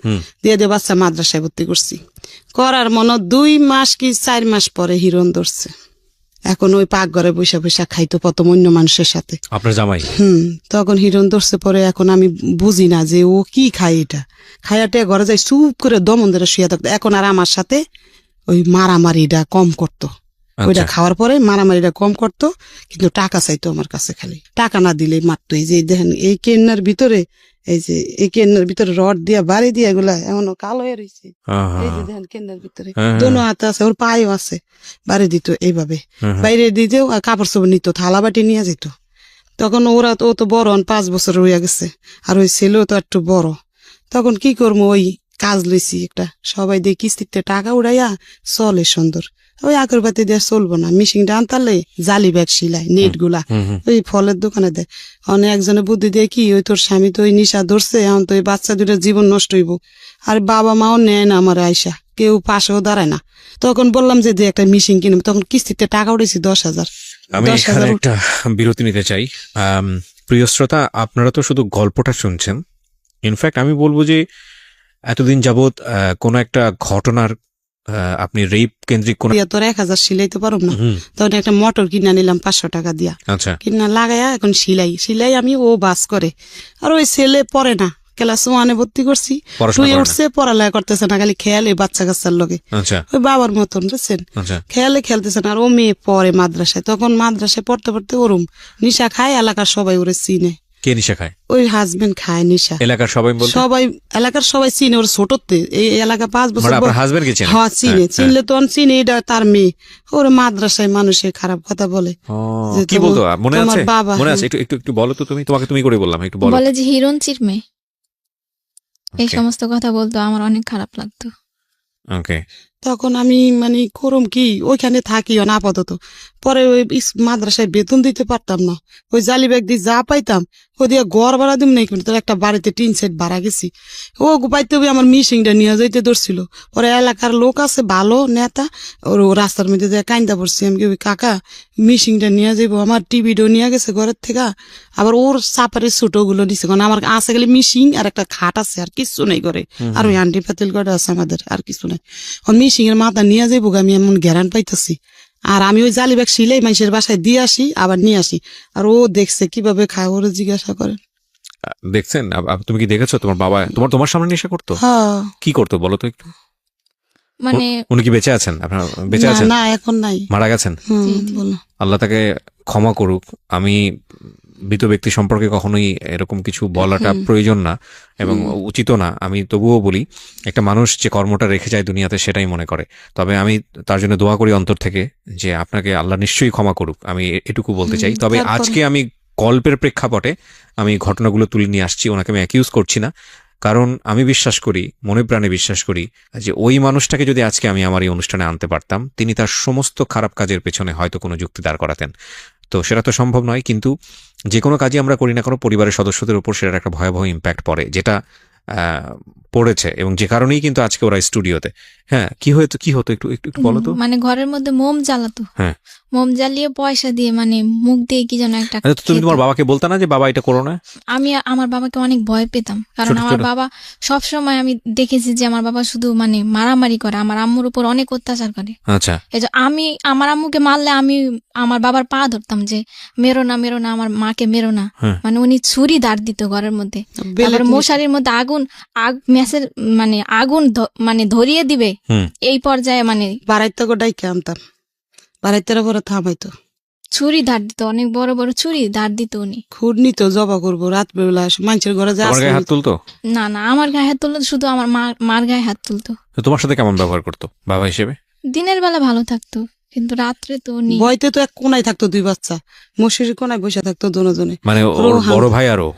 দিয়ে বাচ্চা মাদ্রাসায় ভর্তি করছি। করার মনে 2 মাস কি 4 মাস পরে হিরণ ধরছে। এখন ওই পাক ঘরে বৈশা বৈশা খাইতো প্রথম অন্য মানুষের সাথে। আপনার জামাই? তখন হিরণ ধরছে পরে এখন আমি বুঝি না যে ও কি খায়, এটা খায়াটে ঘরে যাই চুপ করে দমন ধরে শুয়ে থাকতো। এখন আর আমার সাথে ওই মারামারিটা কম করতো, ওইটা খাওয়ার পরে মারামারিটা কম করতো, কিন্তু টাকা চাইতো আমার কাছে, খালি টাকা না দিলে মারতো। এই যে দেখেন এই কেন্নার ভিতরে, এই যে এই কেন্নার ভিতরে রড দিয়া বাড়ি দিয়া এগুলা এমন কালো হয়ে রয়েছে, এই যে দেখেন কেন্নার ভিতরে দোনো হাতে আছে, ওর পায়েও আছে, বাড়ি দিত এইভাবে। বাইরে দিতেও কাপড় চোপড় নিত, থালা বাটি নিয়ে যেত। তখন ও তো বড় 5 বছর হইয়া গেছে, আর ওই ছেলেও তো একটু বড়। তখন কি করবো, ওই কাজ লইছি একটা, সবাই দিয়ে কিস্তিতে টাকা উড়াইয়া চলে সুন্দর। ওই আগরবাতি দিয়ে চলবো না, মিশিংটা আনতালে জালি ব্যাগ সিলাই নেট গুলা ওই ফলের দোকানে দেয়। অনেক একজনে বুদ্ধি দিয়ে কি, ওই তোর স্বামী তো ওই নিশা ধরছে, এখন তো ওই বাচ্চা দুটার জীবন নষ্ট হইব, আর বাবা মাও নেয় না আমার আয়সা, কেউ পাশেও দাঁড়ায় না। তখন বললাম যে একটা মিশিং কিনবো, তখন কিস্তিতে টাকা উঠেছি 10,000। আমি এখানে একটা বিরতি নিতে চাই। প্রিয় শ্রোতা, আপনারা তো শুধু গল্পটা শুনছেন, ইনফ্যাক্ট আমি বলবো যে এতদিন যাবৎ কোন একটা ঘটনার আপনি রেপ কেন্দ্রিক কোন তোর 1000 সিলাইতে পারব না, তখন একটা মোটর কিনা নিলাম 500 টাকা দিয়া। আচ্ছা। কিনা লাগাইয়া এখন সিলাই আমি, ও বাস করে। আর ওই ছেলে পড়ে না, ক্লাস 1-এ ভর্তি করছি, তুই উঠছে, পড়ালেখা করতেছে না, খালি খেয়ালে বাচ্চা কাচ্চার লগে, ওই বাবার মতন বুঝছেন, খেয়ালে খেলতেছে না। আর ও মেয়ে পড়ে মাদ্রাসায়, তখন মাদ্রাসায় পড়তে পড়তে ওরম নিশা খায়, এলাকার সবাই ওরে চিনে। কে নিশা খায়? ওই হাজবেন্ড খায় নিশা। এলাকার সবাই সবাই এলাকার সবাই চিনে, ওর ছোটতে এই এলাকা 5 বছর। হ্যাঁ চিনে, চিনলে তো চিনে, এটা তার মেয়ে। ওর মাদ্রাসায় মানুষে খারাপ কথা বলে। কি বলতো মনে আছে? বাবা মনে আছে? একটু বলো তো, তোমাকে তুমি করে বললাম, একটু বলো। বলে যে হিরণ চিরমে, এই সমস্ত কথা বলতো, আমার অনেক খারাপ লাগতো। ওকে। তখন আমি মানে করম কি, ওইখানে থাকি না আপাতত। পরে ওই মাদ্রাসায় বেতন দিতে পারতাম না, ওই জালি ব্যাগ দিয়ে যা পাইতাম ও দিয়ে ঘর ভাড়া দিম নাই, কিন্তু একটা বাড়িতে 3 সেট ভাড়া গেছি। ও পাইতে আমার মিশিংটা নিয়ে যাইতে ধরছিল। পরে এলাকার লোক আছে ভালো নেতা, ওর রাস্তার মধ্যে দিয়ে কাইন্দা পড়ছি আমি, ওই কাকা মিশিংটা নিয়ে যাইবো, আমার টিভিটাও নিয়ে গেছে ঘরের থেকে, আবার ওর চাপারের ছোট গুলো নিছে, কারণ আমার আছে গেলে মিশিং আর একটা খাট আছে, আর কিছু নেই ঘরে, আর ওই আন্টি পাতিল ঘরে আছে আমাদের, আর কিছু নাই। মিশিং এর মাথা নিয়ে যাইবো, আমি এমন ঘেরান পাইতেছি। আর আমি ওই জালি ব্যাগ সিলাই মানুষের বাসায় দিয়ে আসি, আবার নিয়ে আসি। আর ও দেখছে কিভাবে খায়, ওরে জিজ্ঞাসা করেন। দেখছেন? তুমি কি দেখেছো তোমার বাবা তোমার সামনে নেশা করতো? কি করতো বলো তো একটু। মানে উনি কি বেঁচে আছেন? আপনার বেঁচে আছেন? না, এখন নাই, মারা গেছেন। আল্লাহ তাকে ক্ষমা করুক। আমি মৃত ব্যক্তি সম্পর্কে কখনোই এরকম কিছু বলাটা প্রয়োজন না এবং উচিত না। আমি তবুও বলি, একটা মানুষ যে কর্মটা রেখে যায় দুনিয়াতে, সেটাই মনে করে। তবে আমি তার জন্য দোয়া করি অন্তর থেকে যে আপনাকে আল্লাহ নিশ্চয়ই ক্ষমা করুক, আমি এটুকু বলতে চাই। তবে আজকে আমি গল্পের প্রেক্ষাপটে আমি ঘটনাগুলো তুলে নিয়ে আসছি, ওনাকে আমি অ্যাকিউজ করছি না, কারণ আমি বিশ্বাস করি, মনে প্রাণে বিশ্বাস করি যে ওই মানুষটাকে যদি আজকে আমি আমার এই অনুষ্ঠানে আনতে পারতাম, তিনি তার সমস্ত খারাপ কাজের পেছনে হয়তো কোনো যুক্তি দাঁড় করাতেন। তো সেটা তো সম্ভব নয়, কিন্তু যে কোনো কাজই আমরা করি না কোনো, পরিবারের সদস্যদের উপর সেটার একটা ভয়াবহ ইম্প্যাক্ট পড়ে, যেটা পড়েছে, এবং যে কারণেই কিন্তু আজকে ওরা স্টুডিওতে। হ্যাঁ, কি হতো একটু বলো তো। মানে ঘরের মধ্যে মোম জ্বালাতো, হ্যাঁ, মোম জ্বালিয়ে পয়সা দিয়ে, মানে মুখ দিয়ে কি যেন একটা। তুমি তোমার বাবাকে বলতা না যে বাবা এটা করো না? আমি আমার বাবাকে অনেক ভয় পেতাম, কারণ আমার বাবা সব সময়, আমি দেখেছি যে আমার বাবা শুধু মানে মারামারি করে, আমার আম্মুর উপর অনেক অত্যাচার করে। আচ্ছা। এই যে আমি আমার আম্মুকে মারলে আমি আমার বাবার পা ধরতাম যে মেরো না, আমার মাকে মেরো না। মানে উনি ছুরি দাঁড় দিত ঘরের মধ্যে, তারপরে মশারির মধ্যে ম্যাচের মানে আগুন মানে ধরিয়ে দিবে, এই পর্যায়ে মানে বাড়াইতে ডাইকে আনতাম, বাড়াইতে পরে থামাইতো, ছুরি ধার দিত, অনেক বড় বড় ছুরি ধার দিত উনি। খুর নিত, জবা করবো রাত বেলা মানুষের ঘরে হাত তুলতো? না, আমার গায়ে হাত তুলতো, শুধু আমার মার গায়ে হাত তুলতো। তোমার সাথে কেমন ব্যবহার করতো বাবা হিসেবে? দিনের বেলা ভালো থাকতো, কিন্তু রাত্রে তো উনি বইতে তো এক কোনায় থাকতো দুই বাচ্চা, মশারির কোনায় বসে থাকতো দুজনে। মানে ওর বড় ভাই আরো?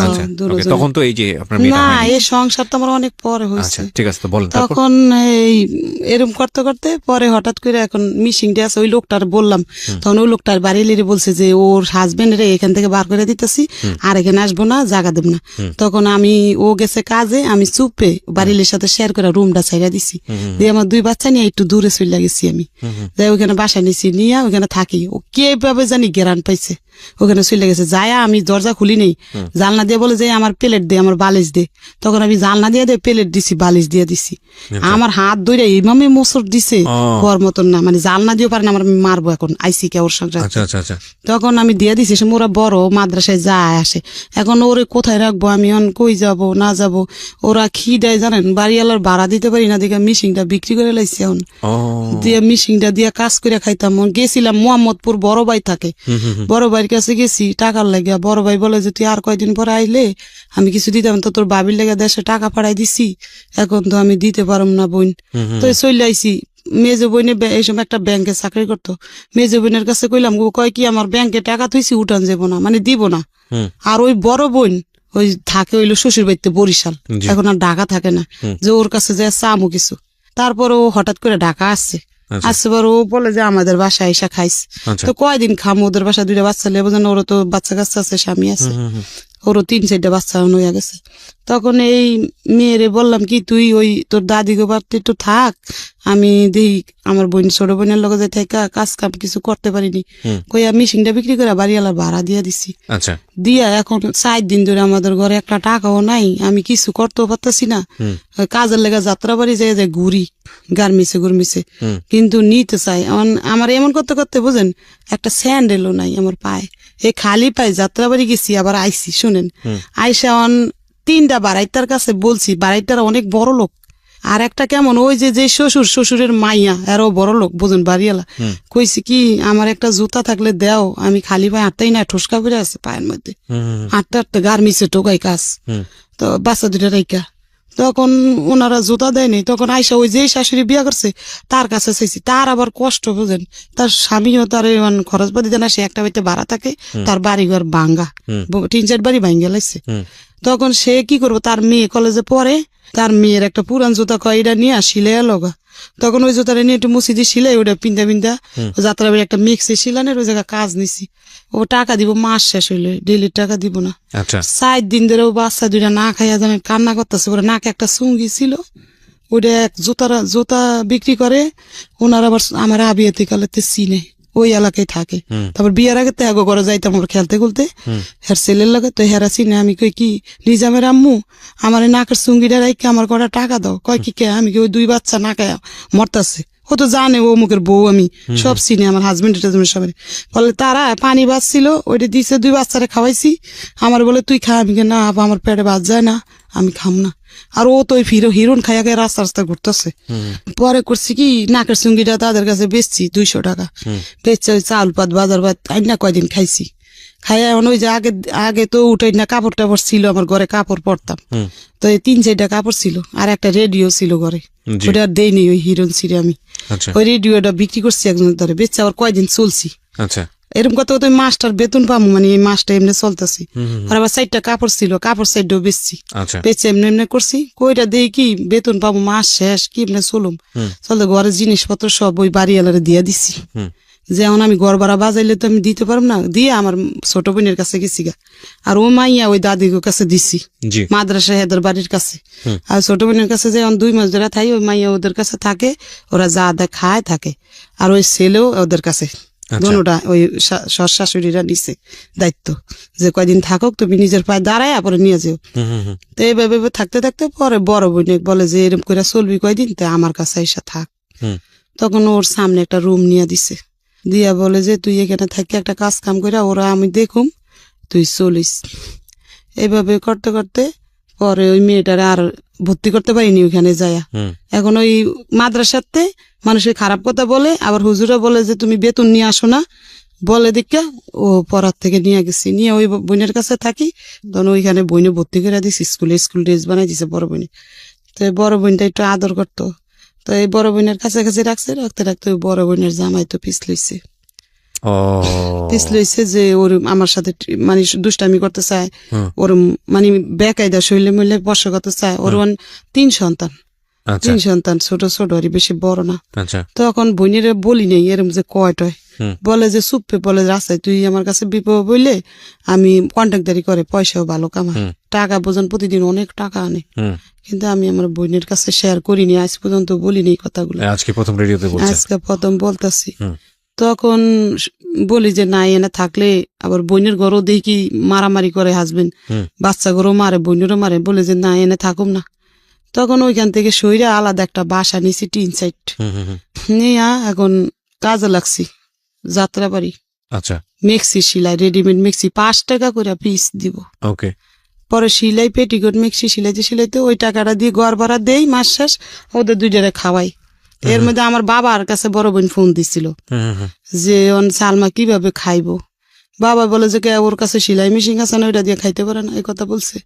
আচ্ছা, দুজনে। তখন তো এই যে আপনার মেয়েটা না, হয়নি। এই সংসার তো আমার অনেক পরে আচ্ছা হয়েছে। ঠিক আছে, তো বলেন। তারপর? তখন এই এরকম করতে করতে পরে হঠাৎ করে এখন মিশিংটা আছে, ওই লোকটার বললাম, তখন ওই লোকটার বাড়ি লিরে বলছে যে ওর হাজবেন্ড রে এখান থেকে বার করে দিতেছি, আর এখানে আসবো না, জায়গা দেব না। তখন আমি, ও গেছে কাজে, আমি চুপে বাড়ির সাথে শেয়ার করে রুমটা ছাইড়া দিছি, দিয়ে আমার দুই বাচ্চা নিয়ে একটু দূরে চলে গেছি আমি, যাই ওখানে বাসা নিছি, নিয়ে ওখানে থাকি। ও কিভাবে জানি গেরান পাইছে, ওখানে চলে গেছে। যায় আমি দরজা খুলি নেই, জালনা দিয়ে বলে যে আমার প্লেট দে, আমার বালিশ দে। তখন আমি জালনা দিয়ে প্লেট দিছি, বালিশ দিয়ে দিছি। আমার হাত ধরে ইমামে মোসর দিছে, হওয়ার মতন না, মানে জালনা দিয়ে পারে না, আমার মারবো এখন আইসি কে ওর সংসার। তখন আমি দিয়ে দিছি, সে ওরা বড় মাদ্রাসায় যায় আসে, এখন ওরে কোথায় রাখবো আমি, কই যাব না যাব। ওরা খিদায় জানেন, বাড়িওয়ালার ভাড়া দিতে পারি না, দেখে মিশিংটা বিক্রি করে লাইছি। এখন দিয়ে মিশিংটা দিয়ে কাজ করে খাইতাম। গেছিলাম মোহাম্মদপুর, বড় ভাই থাকে, বড় ভাইয়ের কাছে গেছি টাকার লাগিয়া। বড় ভাই বলে যে তুই আর কয়দিন পরে আইলে আমি কিছু দিতাম, তো তোর বাবির লেগে দেশে টাকা পাঠাই দিছি, এখন তো আমি দিতে পারম না বোন। তো চলে আইছি। মেজো বোনে এই সময় একটা ব্যাংকে চাকরি করতো, মেজো বোনের কাছে কইলাম, ও কয় কি আমার ব্যাংকে টাকা থইছি, উঠান যাবো না, মানে দিব না। আর ওই বড় বোন ওই থাকে হইলো শ্বশুর বাড়িতে বরিশাল, এখন আর ঢাকা থাকে না, যে ওর কাছে যে চামু কিছু। তারপর ও হঠাৎ করে ঢাকা আসছে, আসছে পর ও বলে যে আমাদের বাসায় এসে খাইছে। তো কয়দিন খামো, ওদের বাসায় দুইটা বাচ্চা লেবো, যেন ওরও তো বাচ্চা কাচ্চা আছে, স্বামী আছে, ওরও 3-4টা বাচ্চা হয়ে গেছে। তখন এই মেয়েরে বললাম কি তুই ওই তোর দাদি গো বাড়তে একটু থাক, আমি দেখি আমার বোন ছোট বোনের লগে যাই থাকা, কাজ কাম কিছু করতে পারিনি, কইয়া মিশিংটা বিক্রি করে বাড়িওয়ালার ভাড়া দিয়ে দিছি। দিয়া এখন 4 দিন ধরে আমাদের ঘরে একটা টাকাও নাই, আমি কিছু করতেও পারতেছি না। কাজের লেগে যাত্রা বাড়ি যাই যায় ঘুরি, গার্মিছে কিন্তু নিতে চাই। আমার এমন করতে করতে বুঝেন একটা স্যান্ডেলও নাই আমার পায়ে, এই খালি পায়ে যাত্রা বাড়ি গেছি, আবার আইসি। শুনেন, আইসা 3টা বাড়াইটার কাছে বলছি, বাড়াইটার অনেক বড় লোক, আর একটা কেমন ওই যে শ্বশুরের মাইয়া, এরও বড় লোক, বুঝুন বাড়িওয়ালা। কইছি কি আমার একটা জুতা থাকলে দেও, আমি খালি পায়ে হাঁটতেই না, ঠোসকা করে আছে পায়ের মধ্যে, হাঁটতে হাঁটতে গার্মিছে টোকাই কাজ। তো বাচ্চা দুটা রাইকা, তখন ওনারা জুতা দেয়নি। তখন আইসা ওই যে শাশুড়ি বিয়া করছে তার কাছে চাইছি, তার আবার কষ্ট বুঝেন, তার স্বামীও তার খরচ পাতি দেয় না, সে একটা বাড়িতে ভাড়া থাকে, তার বাড়ি ঘর ভাঙ্গা, 3-4 বাড়ি ভাঙ্গা লাগছে। তখন সে কি করবো, তার মেয়ে কলেজে পড়ে, তার মেয়ের একটা পুরান জুতা কয় এটা নিয়ে সিলাই লগা, তখন ওই জুতাটা নিয়ে একটু মুছি দিয়ে সিলাই, ওটা পিন্দা যাত্রা বাড়ি একটা মিক্সি সিলানের ওই জায়গায় কাজ নিছি। ও টাকা দিব, মাস শেষ হইলে ডেইলি টাকা দিব না। 4 দিন ধরে ও বাচ্চা দুইটা না খাইয়া জানেন কান্না করতেছে, ওরা নাকে একটা চুঙ্গি ছিল, ওইটা জুতা বিক্রি করে। ওনার আবার আমার আবিয়াতে কালেতে চিনে, ওই এলাকায় থাকে। তারপর বিয়ার আগে তো ঘরে যাইতাম আমরা খেলতে খুলতে, হের ছেলের লাগে তো হেরা চিনে। আমি কই কি নিজামের আম্মু আমার নাকের চুঙ্গিটা রাইকে আমার কটা টাকা দাও, কয় কি কে, আমি কি ওই 2 বাচ্চা না খায় মরতাছে, ও তো জানে ও মুখের বউ, আমি সব চিনি, আমার হাজবেন্ড সবাই বলে। তারা পানি বাঁচছিল, ওইটা দিছে, 2 বাচ্চারে খাওয়াইছি। আমার বলে তুই খা, আমি না আপা আমার পেটে বাদ যায় না, আমি খাম না। আর ও তো হিরোন খাইয়া খাই রাস্তা ঘুরতেছে। পরে করছি কি নাকের চুঙ্গিটা তাদের কাছে বেচছি 200 টাকা, বেচছে ওই চাউল পাত বাজার ভাত আইনা কয়দিন খাইছি। খাইয়া এখন ওই যে আগে তো উঠাই না, কাপড় টাপড় ছিল আমার ঘরে, কাপড় পরতাম, তো এই 3-4টা কাপড় ছিল, আর একটা রেডিও ছিল ঘরে, ওটা আর দেয়নি ওই হিরোন ছিল। আমি ওই রেডিওটা বিক্রি করছি একজনের ধরে, বেচছে আবার কয়দিন চলছি। এরকম কত তো মাসটার বেতন পাবো, মানে এই মাসটা এমনি চলতেছি। আর আবার 4টা কাপড় ছিল, কাপড় 4টাও বেচছি, বেচে এমনি করছি। কইটা দেই কি বেতন পাবো, মাস শেষ কি এমনি চলতে ঘরের জিনিসপত্র সব ওই বাড়িওয়ালারে দিয়ে দিছি। যেমন আমি ঘর ভাড়া বাজাইলে তো আমি দিতে পারবো না, দিয়ে আমার ছোট বোনের কাছে গেছি গা, আর ও মাইয়া ওই দাদির কাছে দিছি মাদ্রাসা হেদের বাড়ির কাছে। আর ছোট বোনের কাছে যে 2 মাস ধরে থাই, ওই মাইয়া ওদের কাছে থাকে, ওরা যা দেয় খায় থাকে, আর ওই ছেলেও ওদের কাছে। দোনোটা ওই শাশুড়িরা নিছে দায়িত্ব যে কয়দিন থাকুক, তুমি নিজের পায়ে দাঁড়ায় পরে নিয়ে যাও। তো এইভাবে থাকতে থাকতে পরে বড় বোন বলে যে এরকম করে চলবি কয়দিন, তো আমার কাছে এসে থাক। তখন ওর সামনে একটা রুম নিয়ে দিছে, দিয়া বলে যে তুই এখানে থাকি একটা কাজ কাম করে ওরা আমি দেখুম, তুই চলিস। এইভাবে করতে করতে পরে ওই মেয়েটারে আর ভর্তি করতে পারিনি ওইখানে যায়া। এখন ওই মাদ্রাসাতে মানুষের খারাপ কথা বলে, আবার হুজুরা বলে যে তুমি বেতন নিয়ে আসো না, বলে দিকা ও পড়ার থেকে নিয়ে গেছি, নিয়ে ওই বোনের কাছে থাকি। তখন ওইখানে বইনে ভর্তি করে দিছি, স্কুল ড্রেস বানাই দিছে বড় বোনে। তো বড় বোনটা একটু আদর করতো, তো এই বড় বোনের কাছাকাছি রাখছে, রাখতে রাখতে ওই বড় বোনের জামাই তো পিছলইছে, পিছলইছে যে ওর আমার সাথে মানে দুষ্টামি করতে চায়, ওর মানে বেকায়দা শৈলে মূল্যে বর্ষ করতে চায়। ওর 3 সন্তান, 3 সন্তান, ছোট ছোট আর বেশি বড় না। তখন বোনের বলি নেই এরম যে কয়টয়, বলে যে চুপে, বলে রাস্তায় তুই আমার কাছে বিপদ বললে আমি কন্ট্রাক্টদারি করে পয়সাও ভালো কামা, টাকা বোঝান প্রতিদিন অনেক টাকা আনে, কিন্তু আমি আমার বোনের কাছে শেয়ার করিনি, আজ পর্যন্ত বলিনি কথাগুলো, আজকে প্রথম রেডিওতে বলছেন, আজকে প্রথম বলতাছি। তখন বলি যে না এনে থাকলে আবার বোনের ঘরও দেখি মারামারি করে হাসবেন, বাচ্চা ঘরও মারে, বোনেরও মারে, বলে যে না এনে থাকুম না। তখন ওইখান থেকে সইরা আলাদা একটা বাসা নিছি, টিন সাইড নিয়া এখন কাজে লাগছি যাত্রাবাড়ি। আচ্ছা, মেক্সি সিলাই, রেডিমেড মেক্সি 5 টাকা করে পিস দিব। ওকে, পরে সিলাই পেটিকোট মেক্সি সিলাইতে সিলাইতে ওই টাকাটা দিয়ে ঘর ভাড়া দেই, মাস শেষ ওদের 2 খাওয়াই। এর মধ্যে আমার বাবার কাছে বড় বোন ফোন দিছিল যে সালমা কিভাবে খাইবো, বাবা বলে যে ওর কাছে সিলাই মেশিন আছে না, ওইটা দিয়ে খাইতে পারে না, এই কথা বলছে।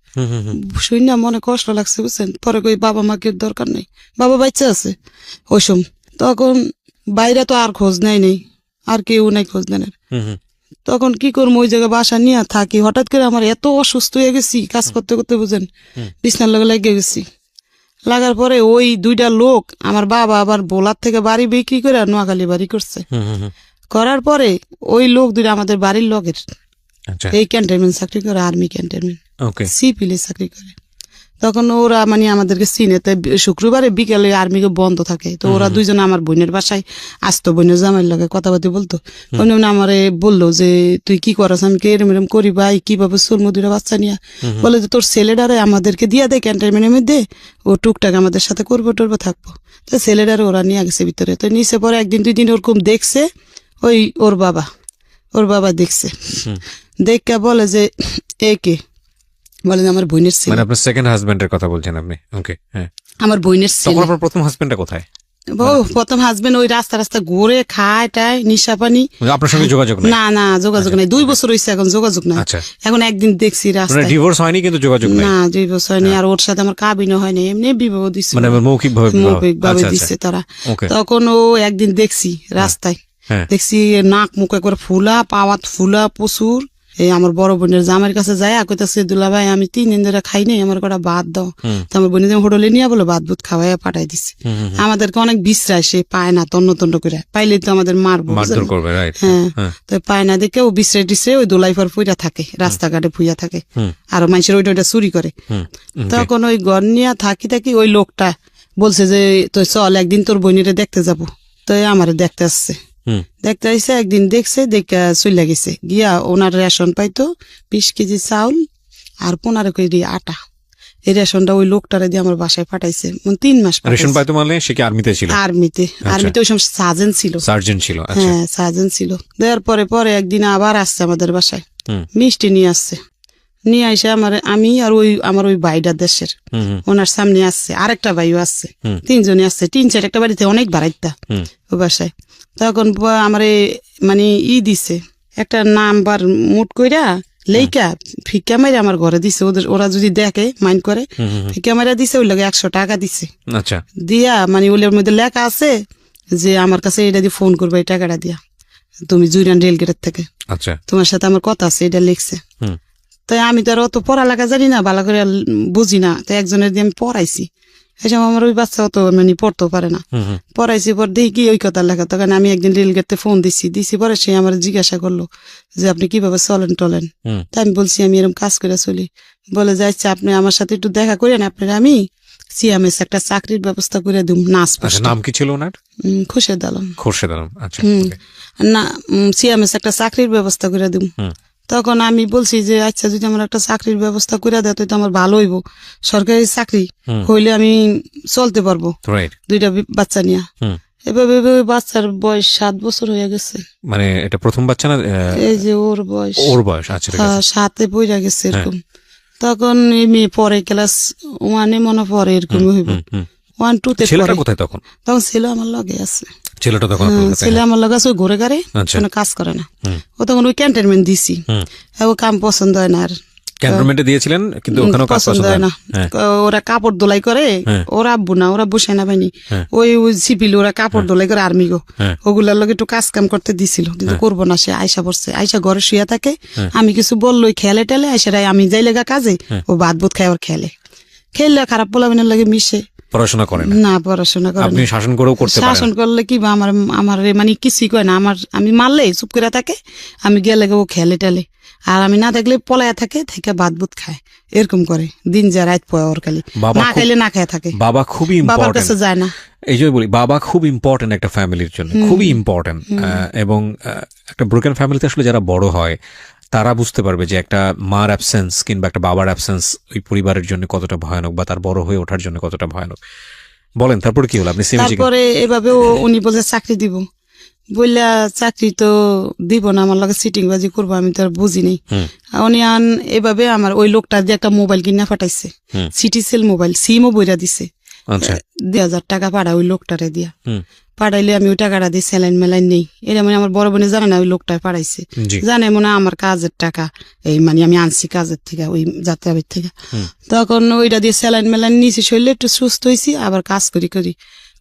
শুনি না মনে কষ্ট লাগছে বুঝছেন। পরে কই বাবা মাকে দরকার নেই, বাবা বাচ্চা আছে ওই সময়। তখন বাইরে তো আর খোঁজ নেই, আর কেউ নাই খোঁজ নেন। তখন কি করবো, ওই জায়গায় বাসা নিয়ে থাকি। হঠাৎ করে আমার এত অসুস্থ হয়ে গেছি, কাজ করতে করতে বুঝেন, বিছনার লগে লেগে গেছি। লাগার পরে ওই 2টা লোক, আমার বাবা আবার বোলার থেকে বাড়ি বিক্রি করে নোয়াখালী বাড়ি করছে, করার পরে ওই লোক 2টা আমাদের বাড়ির লোকের এই ক্যান্টনমেন্ট চাকরি করে, আর্মি ক্যান্টনমেন্ট সিপিলে চাকরি করে। তখন ওরা মানে আমাদেরকে চিনে, তাই শুক্রবারে বিকেলে আর্মিকে বন্ধ থাকে, তো ওরা 2জন আমার বোনের বাসায় আসতো, বোনের জামাইয়ের লগে কথাবার্তা বলতো। আমারে বললো যে তুই কি করাস, আমি এরম এরম করি ভাই, কিভাবে চলবো 2টা বাচ্চা নিয়ে। বলে যে তোর ছেলেটারে আমাদেরকে দিয়া দেয় ক্যান্টনমেন্টের মধ্যে, ও টুকটাক আমাদের সাথে করবো টরবো থাকবো। তো ছেলেটারে ওরা নিয়ে গেছে ভিতরে। তো নিচে পরে 1 দিন 2 দিন ওরকম দেখছে, ওই ওর বাবা দেখছে, দেখে বলে যে একে বলে আমার বোনের ছেলে। মানে আপনার সেকেন্ড হাজবেন্ডের কথা বলছেন আপনি? ওকে, হ্যাঁ, আমার বোনের ছেলে। তখন আপনার প্রথম হাজবেন্ডটা কোথায়? প্রথম হাজবেন্ড ওই রাস্তা ঘুরে খায় টায়, নিশা পানি। আপনার সঙ্গে যোগাযোগ নাই? না যোগাযোগ নাই, 2 বছর হয়েছে এখন যোগাযোগ নাই। এখন একদিন দেখছি রাস্তায়, ডিভোর্স হয়নি কিন্তু যোগাযোগ নাই? না, ডিভোর্স হয়নি। আর ওর সাথে আমার কাবিনও হয়নি, এমনি বিবাহ দিচ্ছে, মানে মৌখিক ভাবে দিচ্ছে তারা। তখন ও একদিন দেখছি রাস্তায়, দেখছি নাক মুখে করে ফুলা, পাওয়াত ফুলা প্রচুর। এই আমার বড় বোনের জামাইয়ের কাছে যায়, কইতাছে দুলা ভাই আমি 3 দিন ধরে খাই নাই, আমার কটা ভাত দাও। তো আমার বোনের হোটেলে নিয়ে বলে ভাত বুত খাওয়াই পাঠাই দিচ্ছে। আমাদেরকে অনেক বিশ্রায়, সে পায় না, তন্ন করে পাইলে তো আমাদের মারবো, হ্যাঁ। তো পায় না দেখে ও বিশ্রায় টিশ্রে ওই দোলাইফার ফুইরা থাকে, রাস্তাঘাটে ফুইয়া থাকে, আর মানুষের ওইটা চুরি করে। তখন ওই ঘর নিয়ে থাকি ওই লোকটা বলছে যে তুই চল একদিন তোর বোনেরে দেখতে যাবো। তো আমারে দেখতে আসছে, দেখতে আইসে, একদিন দেখছে, দেখে চলে গেছে। গিয়া ওনার রেশন পাইতো 20 কেজি চাউল আর 15 কেজি আটা। এই রেশনটা ওই লোকটারে দিয়ে আমার বাসায় পাঠাইছে। 3 মাস রেশন পাইতো। মানে সে কি আর্মিতে ছিল? আর্মিতে ওই সময় সার্জেন্ট ছিল। হ্যাঁ, সার্জেন্ট ছিল। দেওয়ার পরে একদিন আবার আসছে আমাদের বাসায়, মিষ্টি নিয়ে আসছে। নিয়ে আসে আমি আর আমার ওই ভাইটা দেশের, ওনার সামনে আসছে, আরেকটা ভাইও আসছে, 3 জনই আসছে। 3-4 একটা বাড়িতে অনেক বাড়াইতা ও বাসায়। তখন আমার মানে দিছে একটা নাম্বার মুট কইরা লেখা ফিকা মাইরা আমার ঘরে দিছে। ওরা যদি দেখে মাইন্ড করে, ফিকা মাইরা দিছে, ওই লাগে 100 টাকা দিছে। আচ্ছা, দিয়া মানে ওইটার মধ্যে লেখা আছে যে আমার কাছে এটা দিয়ে ফোন করবে, এই টাকাটা দিয়া, তুমি জুরিয়ান রেলগেটের থেকে, আচ্ছা তোমার সাথে আমার কথা আছে, এটা লিখছে। তাই আমি তো আর অত পড়ালেখা জানি না, ভালো করে বুঝি না। তো একজনের দিয়ে আমি পড়াইছি, এসব আমার ওই বাচ্চা অত মানে পড়তেও পারে না। পড়াইছি, পর দেখি ওই কথা লেখা। তখন আমি একদিন রেলগেটে ফোন দিছি পরে সে আমার জিজ্ঞাসা করলো যে আপনি কিভাবে চলেন টলেন। তাই আমি বলছি আমি এরকম কাজ করে চলি। বলে যাচ্ছে আপনি আমার সাথে একটু দেখা করেন, আপনার আমি সিএমএস একটা চাকরির ব্যবস্থা করে দিম। নাম কি ছিল ওনার? খোরশেদ আলম। আচ্ছা, না সিএমএস একটা চাকরির ব্যবস্থা করে দিম। তখন আমি বলছি যে আচ্ছা যদি আমার একটা চাকরির ব্যবস্থা করে দেয় তো আমার ভালো হইব, সরকারি চাকরি হইলে আমি চলতে পারবো 2টা বাচ্চা নিয়ে। এভাবে বাচ্চার বয়স 7 বছর হয়ে গেছে। মানে এটা প্রথম বাচ্চা না? এই যে ওর বয়স আচ্ছা 7-এ পড়ে গেছে এরকম। তখন মেয়ে পরে ক্লাস 1-এ মনে পড়ে এরকম হইব, 1-2-তে পড়ে। কোথায় তখন? ছেলে আমার লগে আছে। ছেলে আমার লগে আছে, ঘুরে ঘরে কাজ করে না। ও তখন ওই ক্যান্টনমেন্ট দিছি, ও কাম পছন্দ হয় না আর। ক্যান্টনমেন্টে দিয়েছিলেন কিন্তু ওখানেও কাজ পছন্দ হয় না। ওরা কাপড় দোলাই করে, ওরা আব্বু না, ওরা বসে না পাইনি, ওই সিপিল ওরা কাপড় দোলাই করে আর্মি গো, ওগুলার লোক একটু কাজ কাম করতে দিছিল, কিন্তু করবো না। সে আয়সা পড়ছে, আয়সা ঘরে শুয়ে থাকে, আমি কিছু বললোই খেলে টেলে আয়সারাই, আমি যাই লেগা কাজে, ও ভাত বুত খাই, ওর খেলে খারাপ পোলাবেনের লাগে মিশে। পড়াশোনা করেন না, পড়াশোনা করে আপনি শাসন করেও করতে পারেন। শাসন করলে কি বা আমার মানে কিছুই কয় না, আমি মারলে চুপ করে থাকে, আমি গেলে ও খেলে টেলে, আর আমি না থাকলে পলায়া থাকে, থেকে ভাত বুত খায়, এরকম করে দিন যা রাত পয় ওর খালি, না খাইলে না খায় থাকে। বাবা খুবই বাবার কাছে যায় না, এই যে বলি বাবা খুব ইম্পর্টেন্ট একটা ফ্যামিলির জন্য, খুবই ইম্পর্টেন্ট। এবং একটা ব্রোকেন ফ্যামিলিতে আসলে যারা বড় হয় তারা বুঝতে পারবে যে একটা মার অ্যাবসেন্স কিংবা একটা বাবার অ্যাবসেন্স ওই পরিবারের জন্য কতটা ভয়ানক, বা তার বড় হয়ে ওঠার জন্য কতটা ভয়ানক। বলেন তারপরে কি হলো? আপনি তারপরে এভাবে উনি বলছে চাকরি দিব, বললা চাকরি তো দিব না, আমার লাগে সিটিং বাজি করবো, আমি তো আর বুঝিনি। উনি এভাবে আমার ওই লোকটা দিয়ে একটা মোবাইল কিনা পাঠাইছে, সিটি সেল মোবাইল, সিমও বইরা দিছে, 2,000 টাকা পাঠা ওই লোকটারে দিয়া পাঠাইলে আমি ওই টাকাটা দিয়ে স্যালাইন মেলাইন নেই, এটা মানে আমার বড় বোনে জানে না, ওই লোকটা পাঠাইছে, জানে মনে আমার কাজের টাকা, এই মানে আমি আনছি কাজের থেকে, ওই যাত্রাবাড়ির থেকে। তখন ওইটা দিয়ে স্যালাইন মেলাইন নিয়েছি, শরীরে একটু সুস্থ হয়েছি, আবার কাজ করি।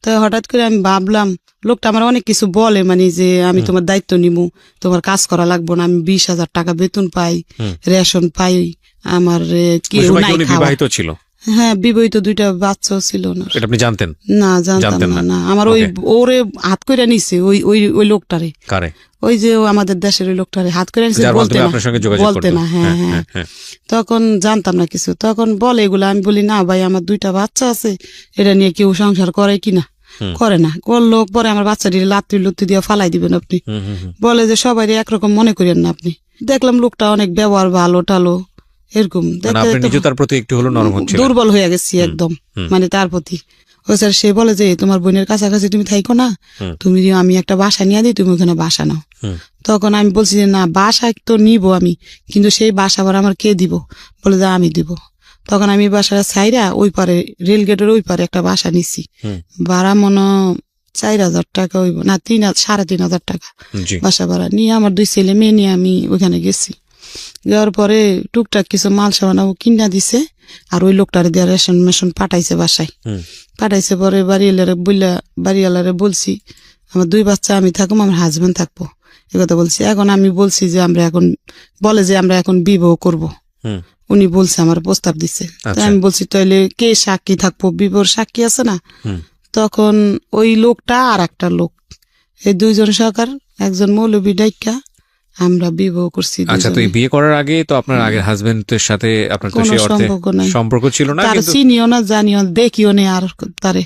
তো হঠাৎ করে আমি ভাবলাম, লোকটা আমার অনেক কিছু বলে, মানে যে আমি তোমার দায়িত্ব নিবো, তোমার কাজ করা লাগবো না, আমি 20,000 টাকা বেতন পাই, রেশন পাই, আমার কেউ নাই খাওয়া। ছিল? হ্যাঁ, বিবাহিত, 2টা বাচ্চাও ছিল না। আপনি জানতেন? না, জানতাম না। আমার ওই ওরে হাত করে নিছে, ওই লোকটারে, ওই যে আমাদের দেশের ওই লোকটারে হাত করে নিছে, বলতে না। হ্যাঁ। তখন জানতাম না কিছু, তখন বলে এগুলা, আমি বলি না ভাই, আমার 2টা বাচ্চা আছে, এটা নিয়ে কেউ সংসার করে কিনা? করে না। করলো, পরে আমার বাচ্চাটি লাত্তি লুত্তি দিয়ে ফালাই দিবেন আপনি, বলে যে সবাই একরকম মনে করেন না আপনি। দেখলাম লোকটা অনেক ব্যবহার ভালো টালো, এরকম দুর্বল হয়ে গেছি একদম, মানে তার প্রতি। ও স্যার, সে বলে যে তোমার বোনের কাছাকাছি তুমি থাইকো না, তুমি আমি একটা বাসা নিয়ে দিই, তুমি ওখানে বাসা নাও। তখন আমি বলছি যে না, বাসা তো নিবো আমি, কিন্তু সেই বাসা ভাড়া আমার কে দিব? বলে যে আমি দিব। তখন আমি বাসাটা ছাইরা ওই পারে, রেল গেটের ওই পারে একটা বাসা নিছি, ভাড়া মনে 4,000 টাকা হইব না, 3,500 টাকা বাসা ভাড়া নিয়ে, আমার 2 ছেলে মেয়ে নিয়ে আমি ওইখানে গেছি। যাওয়ার পরে টুকটাক কিছু মাল সামানা কিনা দিছে, আর ওই লোকটারে দিয়ে রেশন মেশন পাঠাইছে বাসায়। পাঠাইছে পরে বাড়িওয়ালারে বলছি আমার 2 বাচ্চা আমি থাকবো, আমার হাজবেন্ড থাকবো, এ কথা বলছি। এখন আমি বলছি যে আমরা এখন, বলে যে আমরা এখন বিবাহ করব। উনি বলছে, আমার প্রস্তাব দিছে। আমি বলছি তাইলে কে সাক্ষী থাকবো? বিবাহর সাক্ষী আছে না? তখন ওই লোকটা আর একটা লোক, এই 2 জন সরকার, একজন মৌলবী ডাইকা আমরা বিবাহ করছি। আচ্ছা, তো বিয়ে করার আগে তো আপনার আগের হাজবেন্ডের সাথে আপনার তো সেই অর্থে সম্পর্ক ছিল না, কিন্তু চিনিও না, জানিও, দেখিও না, আর তারে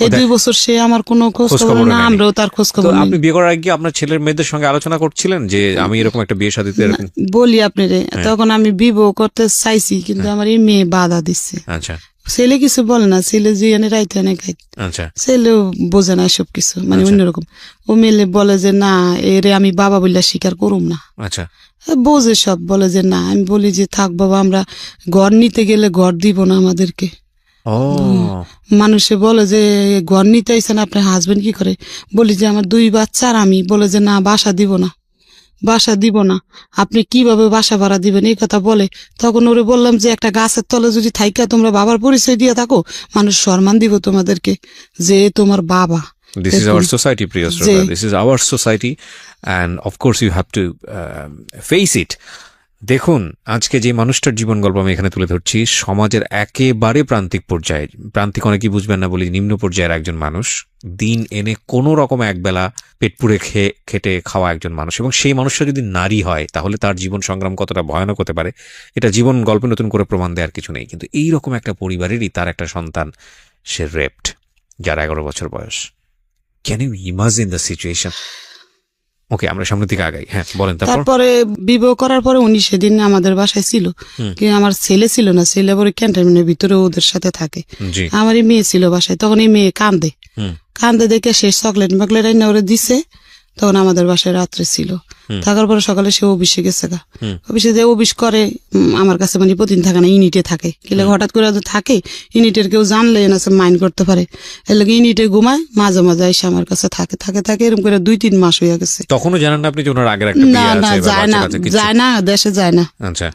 এই 2 বছর সে আমার কোনো খোঁজ খবর না, আমরাও তার খোঁজ খবর। আপনি বিয়ে করার আগে আপনার ছেলের মেয়েদের সঙ্গে আলোচনা করছিলেন যে আমি এরকম একটা বিয়ে শাদীতে এরকম? বলি আপনারে, তখন আমি বিবাহ করতে চাইছি, কিন্তু আমার এই মেয়ে বাধা দিচ্ছে। আচ্ছা, ছেলে কিছু বলে না, ছেলে যে এনে রাইতে এনে খাই, ছেলেও বোঝে না সব কিছু, মানে অন্যরকম। ও মেলে বলে যে না, এরে আমি বাবা বললে স্বীকার করুম না। আচ্ছা, বোঝে সব, বলে যে না। আমি বলি যে থাক বাবা, আমরা ঘর নিতে গেলে ঘর দিব না আমাদেরকে। মানুষে বলে যে ঘর নিতে আইসেন, আপনার হাজবেন্ড কি করে? বলি যে আমার 2 বাচ্চা আর আমি। বলে যে না, বাসা দিব না, বাসা দিব না। আপনি কিভাবে বাসা ভাড়া দিবেন, এই কথা বলে। তখন ওরে বললাম যে একটা গাছের তলে যদি থাইকা তোমরা বাবার পরিচয় দিয়ে থাকো, মানুষ সম্মান দিব তোমাদেরকে, যে তোমার বাবা। This is our society, Priya Shroda. This is our society, and of course you have to face it. দেখুন, আজকে যে মানুষটার জীবন গল্প আমি এখানে তুলে ধরছি, সমাজের একেবারে প্রান্তিক পর্যায়ে, প্রান্তিক অনেকেই বুঝবেন না বলি, নিম্ন পর্যায়ের একজন মানুষ, দিন এনে কোনো রকম একবেলা পেট পুড়ে খেটে খাওয়া একজন মানুষ, এবং সেই মানুষটা যদি নারী হয় তাহলে তার জীবন সংগ্রাম কতটা ভয়ানক হতে পারে, এটা জীবন গল্পে নতুন করে প্রমাণ দেওয়ার কিছু নেই। কিন্তু এইরকম একটা পরিবারেরই তার একটা সন্তান, সে রেপড, যার 11 বছর বয়স। Can you imagine the situation? Okay, আমরা সামনের দিকে আগাই। হ্যাঁ, বলেন। তারপরে বিবাহ করার পরে উনি সেদিন আমাদের বাসায় ছিল, কিন্তু আমার ছেলে ছিল না। ছেলে পরে ক্যান্টনমেন্টের ভিতরে ওদের সাথে থাকে। আমার এই মেয়ে ছিল বাসায়। তখন এই মেয়ে কান্দে দেখে সে চকলেট মকলেট এনে ওরে দিছে। তখন আমাদের বাসায় রাত্রে ছিল। থাকার পরে সকালে সে অফিসে গেছে, অফিসে যে অফিস করে আমার কাছে, মানে প্রতিদিন থাকে না, ইউনিটে থাকে। কিলে হঠাৎ করে থাকে, ইউনিটের কেউ জানলে না মাইন্ড করতে পারে, এর লাগে ইউনিটে ঘুমায়, মাঝে মাঝে এসে আমার কাছে থাকে এরকম করে 2-3 মাস হয়ে গেছে। তখনও জানেন না আপনি যে ওনার আগের একটা বিয়ে আছে? না, যায় না, দেশে যায় না। আচ্ছা,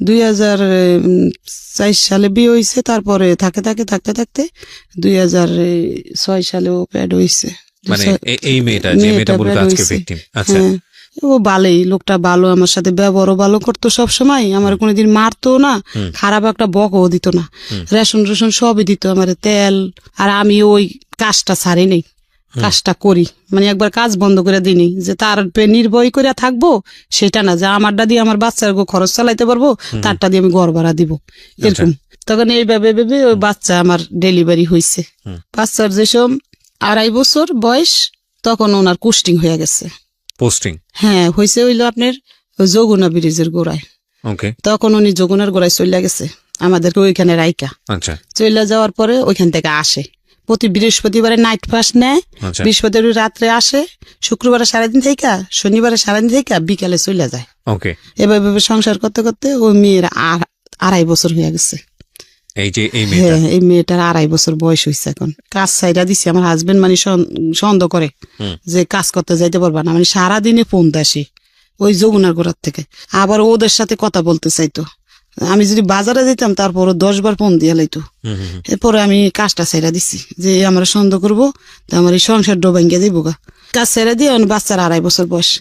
2004 সালে বিয়ে হয়েছে, তারপরে থাকতে 2006 সালে ও প্যাড হয়েছে। মানে এই মেয়েটা যে মেয়েটা বলতে আজকে ভিকটিম। আচ্ছা, ও ভালোই, লোকটা ভালো, আমার সাথে ব্যবহারও ভালো করতো সব সময়, আমার কোনোদিন মারতো না, খারাপ একটা বকও দিত না, রেশন সবই দিত আমার, তেল। আর আমি ওই কাজটা ছাড়ি নেই, কাজটা করি, মানে একবার কাজ বন্ধ করে দিইনি, যে তার নির্ভয় করে থাকবো সেটা না, যে আমারটা দিয়ে আমার বাচ্চার খরচ চালাইতে পারবো, তারটা দিয়ে আমি ঘর ভাড়া দিব, এরকম। তখন এইভাবে ভেবে ওই বাচ্চা আমার ডেলিভারি হয়েছে। বাচ্চার যেসব 2.5 বছর বয়স, তখন ওনার কুস্টিং হয়ে গেছে। পোস্টিং? হ্যাঁ, হয়েছে হইলো আপনার যমুনা ব্রিজের গোড়ায়। তখন উনি যমুনার গোড়ায় চলে গেছে আমাদেরকে ওইখানে রাইকা। আচ্ছা, চলে যাওয়ার পরে ওইখান থেকে আসে, প্রতি বৃহস্পতিবারে নাইট ফাস্ট নেয়, বৃহস্পতিবার রাত্রে আসে, শুক্রবারে সারাদিন থেকে, শনিবারে সারাদিন থেকে বিকালে চলে যায়। এভাবে সংসার করতে করতে ওই মেয়ের 2.5 বছর হয়ে গেছে। এই মেয়েটার 2.5 বছর বয়স হয়েছে। এখন কাজ সাইডা দিছে, আমার হাজবেন্ড মানে সন্দেহ করে যে কাজ করতে যাইতে পারবা না, মানে সারাদিনে ফোন দেয় ওই যমুনার গোড়ার থেকে, আবার ওদের সাথে কথা বলতে চাইতো। আমি যদি বাজারে যেতাম তারপর 10 বার ফোন দিয়ে লাইতো। এরপরে আমি কাজটা সাইডা দিছি, যে আমার সন্দেহ করবো, তো আমার এই সংসার ডোবাঙ্গে দিব গা, কাজ সাইডা দিয়ে বাচ্চার 2.5 বছর বয়স।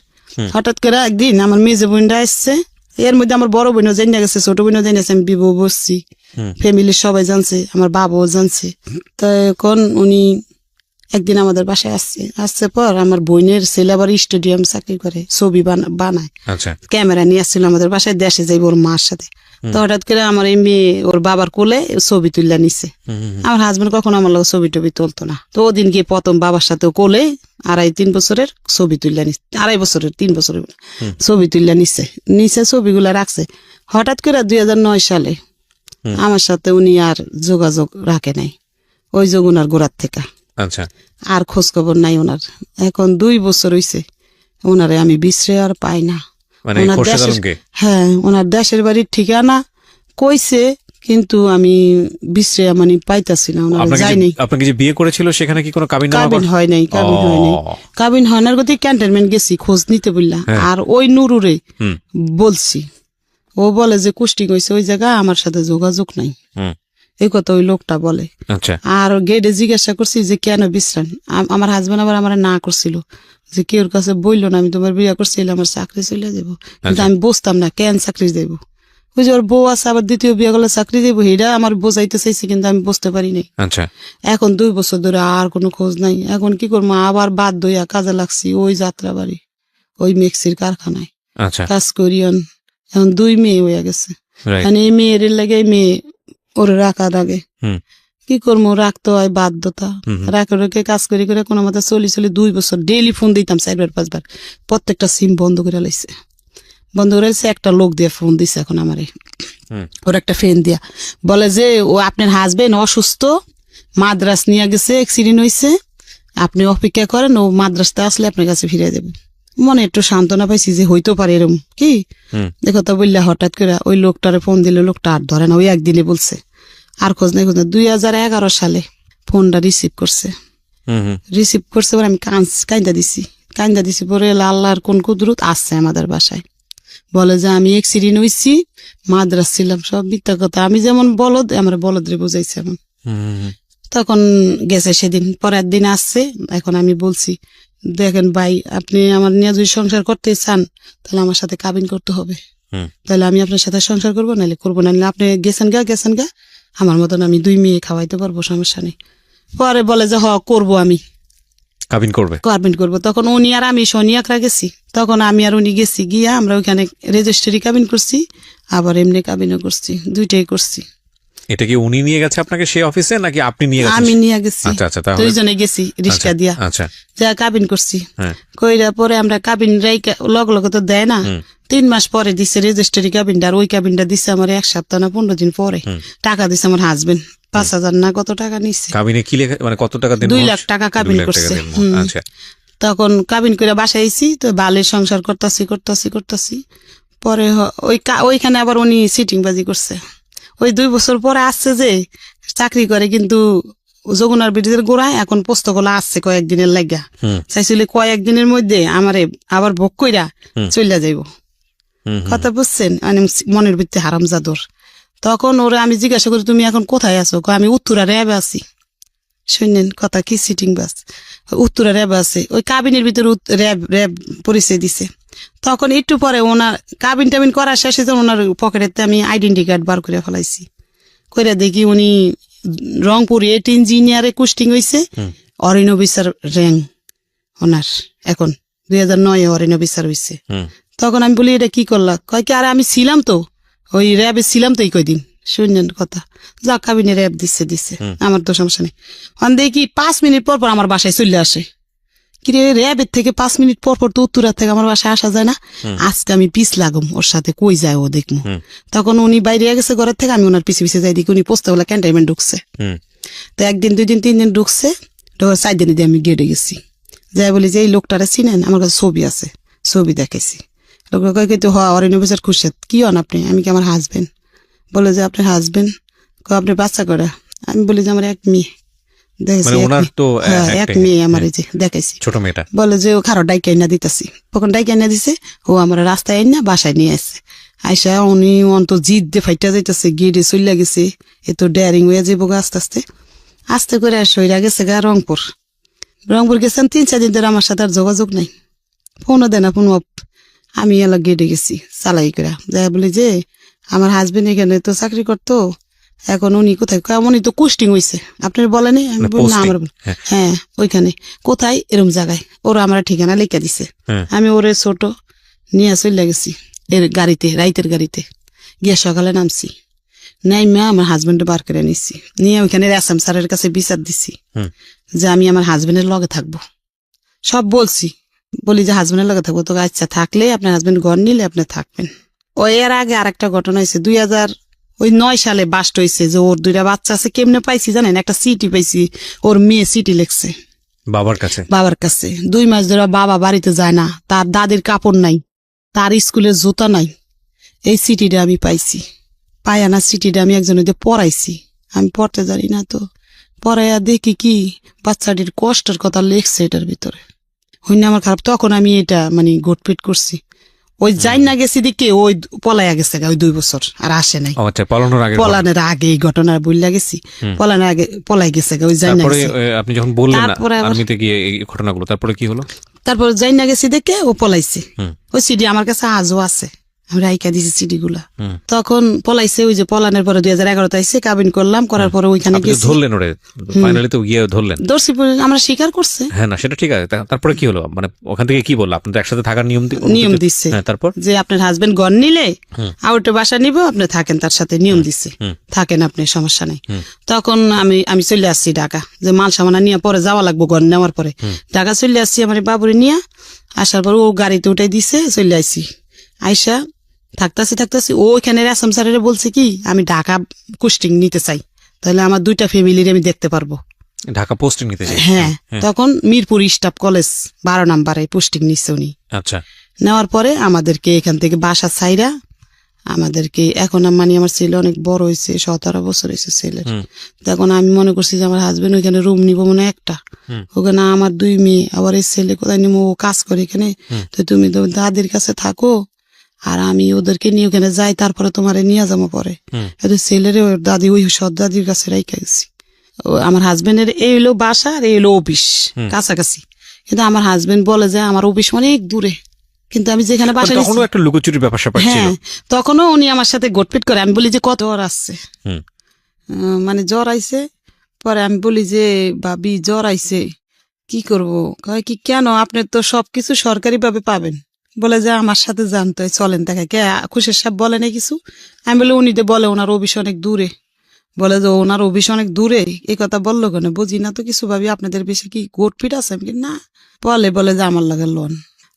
হঠাৎ করে একদিন আমার মেজে বোনটা আসছে, এর মধ্যে আমার বড় বোনও জেনে গেছে, ছোট বোনও জেনে গেছে, আমি বিবাহ বসছি, ফ্যামিলির সবাই জানছে, আমার বাবাও জানছে। তো এখন উনি একদিন আমাদের বাসায় আসছে পর আমার বোনের ছেলে আবার স্টেডিয়াম চাকরি করে, ছবি বানায়, ক্যামেরা নিয়ে আসছিল আমাদের বাসায়, দেশে যাইব ওর মার সাথে। তো হঠাৎ করে আমার এই মেয়ে ওর বাবার কোলে ছবি তুললা নিছে। আমার হাজবেন্ড কখনো আমার লোক ছবি টবি তুলতো না, তো ওদিন গিয়ে প্রথম বাবার সাথে কোলে 2.5-3 বছরের ছবি তুললা নিচ্ছে, 2.5 বছরের 3 বছরের ছবি তুললা নিচে ছবিগুলা রাখছে। হঠাৎ করে 2009 সালে আমার সাথে উনি আর যোগাযোগ রাখে নাই, ওই যমুনার গোড়ার থেকে। আচ্ছা, আর খোঁজ খবর নাই ওনার। এখন 2 বছর হইছে, ওনারে আমি বিশ্রে আর পাই না। হ্যাঁ, ওনার দেশের বাড়ির ঠিকানা কইছে, কিন্তু আমি বিশ্রে মানে পাইতাছি না, ওনার যাইনি। আপনাকে যে বিয়ে করেছিল সেখানে কি কোনো কাবিন হয় নাই? কাবিন হয় না, গতি ক্যান্টনমেন্ট গেছি খোঁজ নিতে বললাম। আর ওই নুরুরে বলছি, ও বলে যে কুষ্টিং হয়েছে ওই জায়গা, আমার সাথে যোগাযোগ নাই, এই কথা ওই লোকটা বলে। আর গেটে জিজ্ঞাসা করছি যে কেন বিশ্রাম, আমার হাজবেন্ড আবার আমার না করছিল, যে কেউর কাছে বললো না আমি তোমার বিয়ে করছি, আমার চাকরি চলে যাবো, কিন্তু আমি বুঝতাম না কেন চাকরি দেবো। ওই যে ওর বউ আছে, আবার দ্বিতীয় বিয়ে করলে চাকরি দেবো, এটা আমার বোঝাইতে চাইছি, কিন্তু আমি বুঝতে পারি নাই। এখন 2 বছর ধরে আর কোনো খোঁজ নাই। এখন কি করবো, আবার বাধ্য হইয়া কাজে লাগছি ওই যাত্রা বাড়ি, ওই মিক্সির কারখানায় কাজ করি। এখন 2 মেয়ে হয়ে গেছে, মানে এই মেয়ের লাগে মেয়ে ওরে রাখার আগে কি করবো, রাখতে হয় বাধ্যতা, রেখে কাজ করে করে কোনো মতো চলি 2 বছর ডেইলি ফোন দিতাম 4-5 বার, প্রত্যেকটা সিম বন্ধ করে লাইছে, একটা লোক দিয়ে ফোন দিছে এখন আমারে, ওর একটা ফ্রেন্ড দিয়া বলে যে ও আপনার হাজবেন্ড অসুস্থ, মাদ্রাস নিয়ে গেছে, অ্যাক্সিডেন্ট হয়েছে, আপনি অপেক্ষা করেন, ও মাদ্রাসতে আসলে আপনার কাছে ফিরে দেবে। মনে একটু সান্ত্বনা পাইছি যে হইতে পারে এরকম কি, দেখো তো বললে হঠাৎ করে ওই লোকটারে ফোন দিলে লোকটা আর ধরে না, ওই একদিনে বলছে, আর খোঁজ নেই 2011 সালে ফোনটা রিসিভ করছে পরে আমি কান্দা দিছি পরে আল্লাহর কোন কুদরত আসছে আমাদের বাসায়, বলে যে আমি অ্যাক্সিডেন্ট হয়েছি, মাদ্রাস ছিলাম, সব মিথ্যা কথা, আমি যেমন বলদ আমার বলদরে বুঝাইছে এমন। তখন গেছে সেদিন, পরের দিন আসছে। এখন আমি বলছি দেখেন ভাই, আপনি আমার নিয়ে যদি সংসার করতে চান তাহলে আমার সাথে কাবিন করতে হবে, তাহলে আমি আপনার সাথে সংসার করবো, নাহলে করবো না, আপনি গেছেন গা আমার মতন আমি 2 মেয়ে খাওয়াইতে পারবো, সমস্যা নেই। পরে বলে যে করবো, আমি কাবিন করবো। তখন উনি আর আমি শনিয়াকরা গেছি, তখন আমি আর উনি গেছি, গিয়া আমরা ওইখানে রেজিস্ট্রি কাবিন করছি, আবার এমনি কাবিনও করছি, 2টাই করছি। এটা কি উনি নিয়ে গেছে আপনাকে সেই অফিসে, নাকি আপনি নিয়ে গেছেন? আমি নিয়ে গেছি, 2জনে গেছি রিক্সা দিয়া, যা কাবিন করছি। কইরা পরে আমরা কাবিন লগে তো দেয় না, 3 মাস পরে দিচ্ছে রেজিস্ট্রি কাবিনটা, আর ওই কাবিনটা দিচ্ছে আমার 1 সপ্তাহ না 15 দিন পরে। টাকা দিচ্ছে আমার হাজবেন্ড, 5,000 না কত টাকা নিচ্ছে। কাবিনে কি লেখা, মানে কত টাকা দিন? 2 লাখ টাকা কাবিন করছে। তখন কাবিন করে বাসায় আইছি, তো বালের সংসার করতাছি। পরে ওইখানে আবার উনি সিটিং বাজি করছে। ওই 2 বছর পরে আসছে যে চাকরি করে, কিন্তু যমুনার ব্রিজের গোড়ায় এখন পোস্তকলা আসছে কয়েকদিনের লাগা, চাইছিল কয়েকদিনের মধ্যে আমারে আবার ভোগ কইরা চলে যাইব। কথা বুঝছেন, মানে মনের ভিত্তি হারামজাদর। তখন ওরা আমি জিজ্ঞাসা করি তুমি এখন কোথায় আছো, আমি উত্তরা র্যাবে আছি। শুনলেন কথা কি সিটিং বাস, উত্তরা র্যাবে আছে, ওই কাবিনের ভিতরে র্যাব পরিচয় দিছে। তখন একটু পরে ওনার কাবিন টাবিন করার শেষে ওনার পকেটেতে আমি আইডেন্টি কার্ড বার করে ফেলাইছি, করে দেখি উনি রংপুর 8 ইঞ্জিনিয়ারে কুস্টিং হয়েছে, অরিন অফিসার র্যাঙ্ক ওনার এখন 2009 অরিন অফিসার হয়েছে। তখন আমি বলি এটা কি করলা, কয় কি আরে আমি ছিলাম তো ওই র্যাবে ছিলাম তো এই কয়দিন। শুনলেন কথা, যা কাবিনে র্যাব দিচ্ছে আমার তো সমস্যা নেই। দেখি 5 মিনিট পর পর আমার বাসায় চলে আসে। কিরে র্যাবের থেকে 5 মিনিট পর পর তো উত্তরা থেকে আমার বাসায় আসা যায় না, আজকে আমি পিছ লাগুম ওর সাথে, কই যায় ও দেখবো। তখন উনি বাইরে গেছে ঘরের থেকে, আমি ওনার পিছিয়ে পিছিয়ে যাই, দেখি উনি পোস্তাওয়ালা ক্যান্টনমেন্ট ঢুকছে। তো 1 দিন 2 দিন 3 দিন ঢুকছে, 4 দিন দিয়ে আমি গেটে গেছি, যাই বলি যে এই লোকটারে চিনেন, আমার কাছে ছবি আছে, ছবি দেখেছি। লোকটা কয় কিন্তু অরিন অফিসার খুরশেদ, কি হন আপনি? আমি কি আমার হাজবেন্ড। বলে যে আপনার হাজবেন্ড, আপনার বাচ্চা করা? আমি বলি যে আমার 1 মেয়ে। দেখেছি 1 মেয়ে আমার, এই যে দেখাইছি ছোট মেয়েটা। বলে যে ও খারো ডাইকে আইনা দিতেছি, তখন ডাইকে আইনা দিছে, ও আমার রাস্তায় আইনা বাসায় নিয়ে আসছে। আইসা উনি অন্ত জিদ দিয়ে ফাইটা যাইতেছে, গেটে চলে গেছে, এত ডেয়ারিং হয়ে যাবো আস্তে আস্তে আস্তে করে সইরা গেছে গা রংপুর গেছেন। 3-4 দিন ধরে আমার সাথে আর যোগাযোগ নাই, ফোনও দেয় না, ফোন অফ। আমি এলা গেটে গেছি চালাই করে, যাই বলি যে আমার হাজবেন্ড এখানে তো চাকরি করতো, এখন উনি কোথায়? উনি তো কুস্টিং হয়েছে, আপনার বলেনি? আমি বলি না আমার, হ্যাঁ ওইখানে। কোথায়? এরম জায়গায়। ওরা আমার ঠিকানা লিখে দিছে। আমি ওরে ছোট নিয়ে চলে গেছি এর গাড়িতে, রাইতের গাড়িতে গিয়ে সকালে নামছি, নাইমা আমার হাজবেন্ডে বার করে নিচ্ছি, নিয়ে ওইখানে এসএম স্যারের কাছে বিচার দিছি যে আমি আমার হাজবেন্ডের লগে থাকবো। সব বলছি, বলি যে হাজবেন্ডের লগে থাকবো। তো আচ্ছা থাকলে আপনার হাজবেন্ড ঘর নিলে আপনি থাকবেন। ওই এর আগে আরেকটা ঘটনা হয়েছে, 2009 সালে বাস্ট হয়েছে, যে ওর 2টা বাচ্চা আছে। কেমনে পাইছি জানেন? একটা সিটি পাইছি, ওর মেয়ে সিটি লেখছে বাবার কাছে। 2 মাস ধরে বাবা বাড়িতে যায় না, তার দাদির কাপড় নাই, তার স্কুলের জুতা নাই। এই সিটিটা আমি পাইছি, পায়ানা সিটিটা আমি একজনের দিয়ে পড়াইছি, আমি পড়তে জানি না তো, পড়াইয়া দেখি কি বাচ্চাটির কষ্টের কথা লেখছে এটার ভিতরে। হইনা আমার খারাপ। তখন আমি এটা মানে গোটপিট করছি। ওই যাই না গেছি দিকে ওই পলাইয়া গেছে ওই 2 বছর আর আসে নাই। পলানের আগে এই ঘটনা বললা গেছি, পলানের আগে পলাই গেছে ওই যাই না। আপনি যখন বললেন আর্মিতে গিয়ে এই ঘটনাগুলো, তারপরে কি হলো? তারপর যাই না গেছি দেখে ও পলাইছে। ওই সিডি আমার কাছে আজও আছে, আমি রাইকা দিছি সিডি গুলা। তখন পলাইছে, ওই যে পলানের পরে 2011 আইসে, কাবিন করলাম, করার পরে ওইখানে গেছি। ধরলেন ওরে ফাইনালি তো গিয়ে ধরলেন? ধরছি, আমরা স্বীকার করছে। হ্যাঁ না সেটা ঠিক আছে, তারপরে কি হলো? মানে ওখান থেকে কি বললো? আপনাদের একসাথে থাকার নিয়ম দিচ্ছে। তারপর যে আপনার হাজবেন্ড ঘর নিলে আউটে বাসা নিব, আপনি থাকেন তার সাথে, নিয়ম দিচ্ছে, থাকেন আপনি, সমস্যা নেই। তখন আমি চলে আসছি ঢাকা, যে মাল সামানা নিয়ে পরে যাওয়া লাগবো, ঘর নেওয়ার পরে ঢাকা চলে আসছি আমার বাবুরে নিয়ে। আসার পর ও গাড়িতে উঠাই দিছে, চলে আসছি। আইসা থাকতাছি ওইখানে আসাম স্যারের বলছে কি আমি ঢাকা পোস্টিং নিতে চাই, তাহলে আমার 2টা ফ্যামিলির আমি দেখতে পারবো। ঢাকা পোস্টিং নিতে চাই? হ্যাঁ। তখন মিরপুর স্টাফ কলেজ 12 নম্বরে পোস্টিং নিচ্ছে উনি। আচ্ছা। নেওয়ার পরে আমাদেরকে এখান থেকে বাসা ছাইরা আমাদেরকে, এখন মানে আমার ছেলে অনেক বড় হয়েছে, 17 বছর হয়েছে ছেলের। তখন আমি মনে করছি যে আমার হাজবেন্ড ওইখানে রুম নিবো মনে একটা, ওখানে আমার 2 মেয়ে, আবার এই ছেলে কোথায় নিবো, ও কাজ করে এখানে, তো তুমি তো দাদির কাছে থাকো আর আমি ওদেরকে নিয়ে ওখানে যাই, তারপরে তোমারে নিয়ে যাবো পরে। ছেলের দাদি ওই সৎ দাদির কাছে রাইখা গেছি। আমার হাজবেন্ডের এই হলো বাসা আর এই হলো অফিস কাছাকাছি, কিন্তু আমার হাজবেন্ড বলে যে আমার অফিস অনেক দূরে, কিন্তু আমি যেখানে বাসা একটা লুকোচুরির ব্যাপার স্যাপার ছিল। হ্যাঁ, তখনও উনি আমার সাথে গোটপিট করে। আমি বলি যে কত জ্বর আসছে, মানে জ্বর আইছে। পরে আমি বলি যে ভাবি জ্বর আইছে, কি করবো? কয় কি কেন, আপনি তো সবকিছু সরকারি ভাবে পাবেন। বলে যে আমার সাথে জানতো, চলেন দেখা কে খুশির সাহেব বলে না কিছু। আমি বলি উনি তো বলে ওনার অফিস অনেক দূরে, বলে যে ওনার অফিস অনেক দূরে, এই কথা বললো কেন? বুঝি না তো কিছু, ভাবি আপনাদের বেশি কি গোটপিট আছে? আমি না, বলে যে আমার লাগে লোন।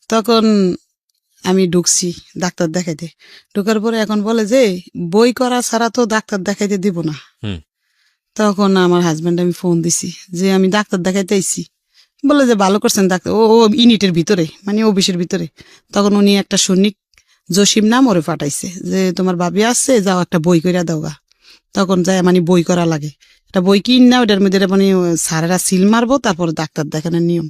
তখন আমি ঢুকছি ডাক্তার দেখাইতে, ঢুকার পরে এখন বলে যে বই করা ছাড়া তো ডাক্তার দেখাইতে দিব না। তখন আমার হাজবেন্ড আমি ফোন দিছি যে আমি ডাক্তার দেখাইতে আইছি। বলে যে ভালো করছেন ডাক্তার, ও ইউনিটের ভিতরে মানে অফিসের ভিতরে। তখন উনি একটা সৈনিক জসিম নাম ওরে পাঠাইছে যে তোমার ভাবি আসছে, যাও একটা বই কইরা দাও গা। তখন যায় মানে বই করা লাগে, একটা বই কিন না, ওটার মধ্যে মানে স্যারেরা সিল মারবো, তারপর ডাক্তার দেখানোর নিয়ম।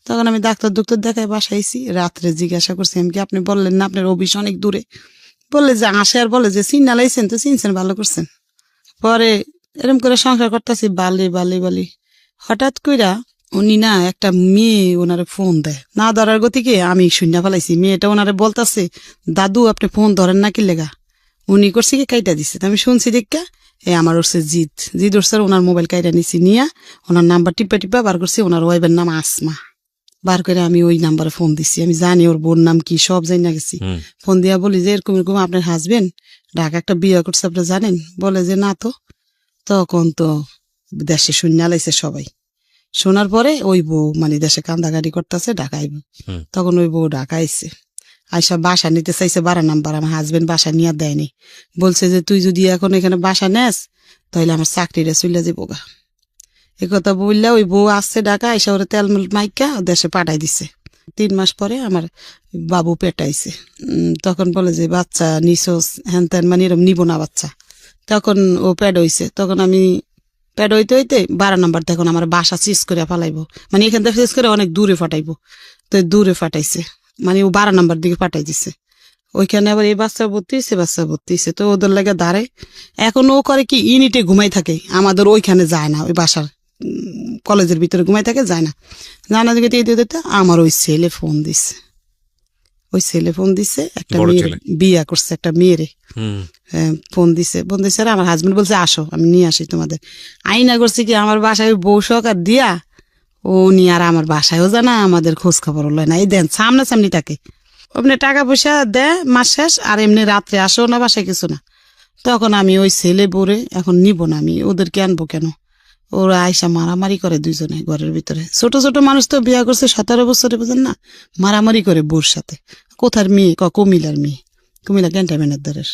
তখন আমি ডাক্তার দেখায় বাসাইছি। রাত্রে জিজ্ঞাসা করছি আমি কি আপনি বললেন না আপনার অফিস অনেক দূরে? বললে যে আসে আর বলে যে চিন্না লাইছেন তো চিনছেন, ভালো করছেন। পরে এরকম করে সংসার করতেছি বালি হঠাৎ কইরা উনি না একটা মেয়ে ওনারে ফোন দেয়, না ধরার গতিকে আমি শূন্য ফেলাইছি। মেয়েটা ওনারে বলতেছে দাদু আপনি ফোন ধরেন না কি লেগা? উনি করছি কি কাইটা দিচ্ছে। আমি শুনছি দেখা আমার উঠছে জিদ উঠছে, ওনার মোবাইল কাইটা নিছি, নিয়ে ওনার নাম্বার টিপা বার করছি। ওনার ওয়াইফের নাম আসমা। বার করে আমি ওই নাম্বারে ফোন দিছি। আমি জানি ওর বোন নাম কি, সব জানি না গেছি। ফোন দিয়া বলি যে এরকম আপনার হাজবেন্ড ঢাকা একটা বিয়ে করছে, আপনি জানেন? বলে যে না তো। তখন তো দেশে শূন্য লাইছে সবাই। শোনার পরে ওই বউ মানে দেশে কান্দাগাড়ি করতেছে, ঢাকাইব। তখন ওই বউ ঢাকাইছে, আইসা বাসা নিতে চাইছে 12 নাম্বার। আমার হাজবেন্ড বাসা নিয়ে দেয়নি, বলছে যে তুই যদি এখন এখানে বাসা নেস তাহলে আমার চাকরিটা চলে যাবো গা। এ কথা বললে ওই বউ আসছে ঢাকা, আইসা ওরা তেল মাইকা দেশে পাঠাই দিছে। 3 মাস পরে আমার বাবু পেটাইছে। তখন বলে যে বাচ্চা নিছোস হ্যান ত্যান, মানে এরকম নিব না বাচ্চা। তখন ও প্যাড হইছে। তখন আমি প্যাড হইতে 12 নাম্বার তখন আমার বাসা চিজ করে ফালাইবো, মানে এখান থেকে চিজ করে অনেক দূরে ফাটাইবো। তো দূরে ফাটাইছে, মানে ও 12 নাম্বার দিকে পাঠাই দিছে। ওইখানে আবার এই বাচ্চা ভর্তি হয়েছে। তো ওদের লাগে দাঁড়ায়। এখন ও করে কি ইউনিটে ঘুমাই থাকে, আমাদের ওইখানে যায় না, ওই বাসার কলেজের ভিতরে ঘুমাই থাকে, যায় না। জানা দিকে দিতে আমার ওই ছেলে ফোন দিছে একটা মেয়ে বিয়া করছে, একটা মেয়েরে ফোন দিছে। আমার হাজবেন্ড বলছে আসো আমি নিয়ে আসি তোমাদের। আইনা করছি কি আমার বাসায় বউ সহকার দিয়া ও নি আর আমার বাসায়ও জানা, আমাদের খোঁজ খবর লয় না। এই দেন সামনাসামনি থাকে, আপনি টাকা পয়সা দেয় মাস শেষ, আর এমনি রাত্রে আসো না বাসায় কিছু না। তখন আমি ওই ছেলে বোরে এখন নিব না, আমি ওদেরকে আনবো কেন? ওরা আইসা মারামারি করে দুইজনে ঘরের ভিতরে। ছোট ছোট মানুষ তো বিয়া করছে 17 বছরে, বুঝেন না? মারামারি করে বউর সাথে। কোথার মেয়ে? কুমিল্লার মেয়ে, কুমিল্লা ক্যান্টনমেন্টের দ্বারের।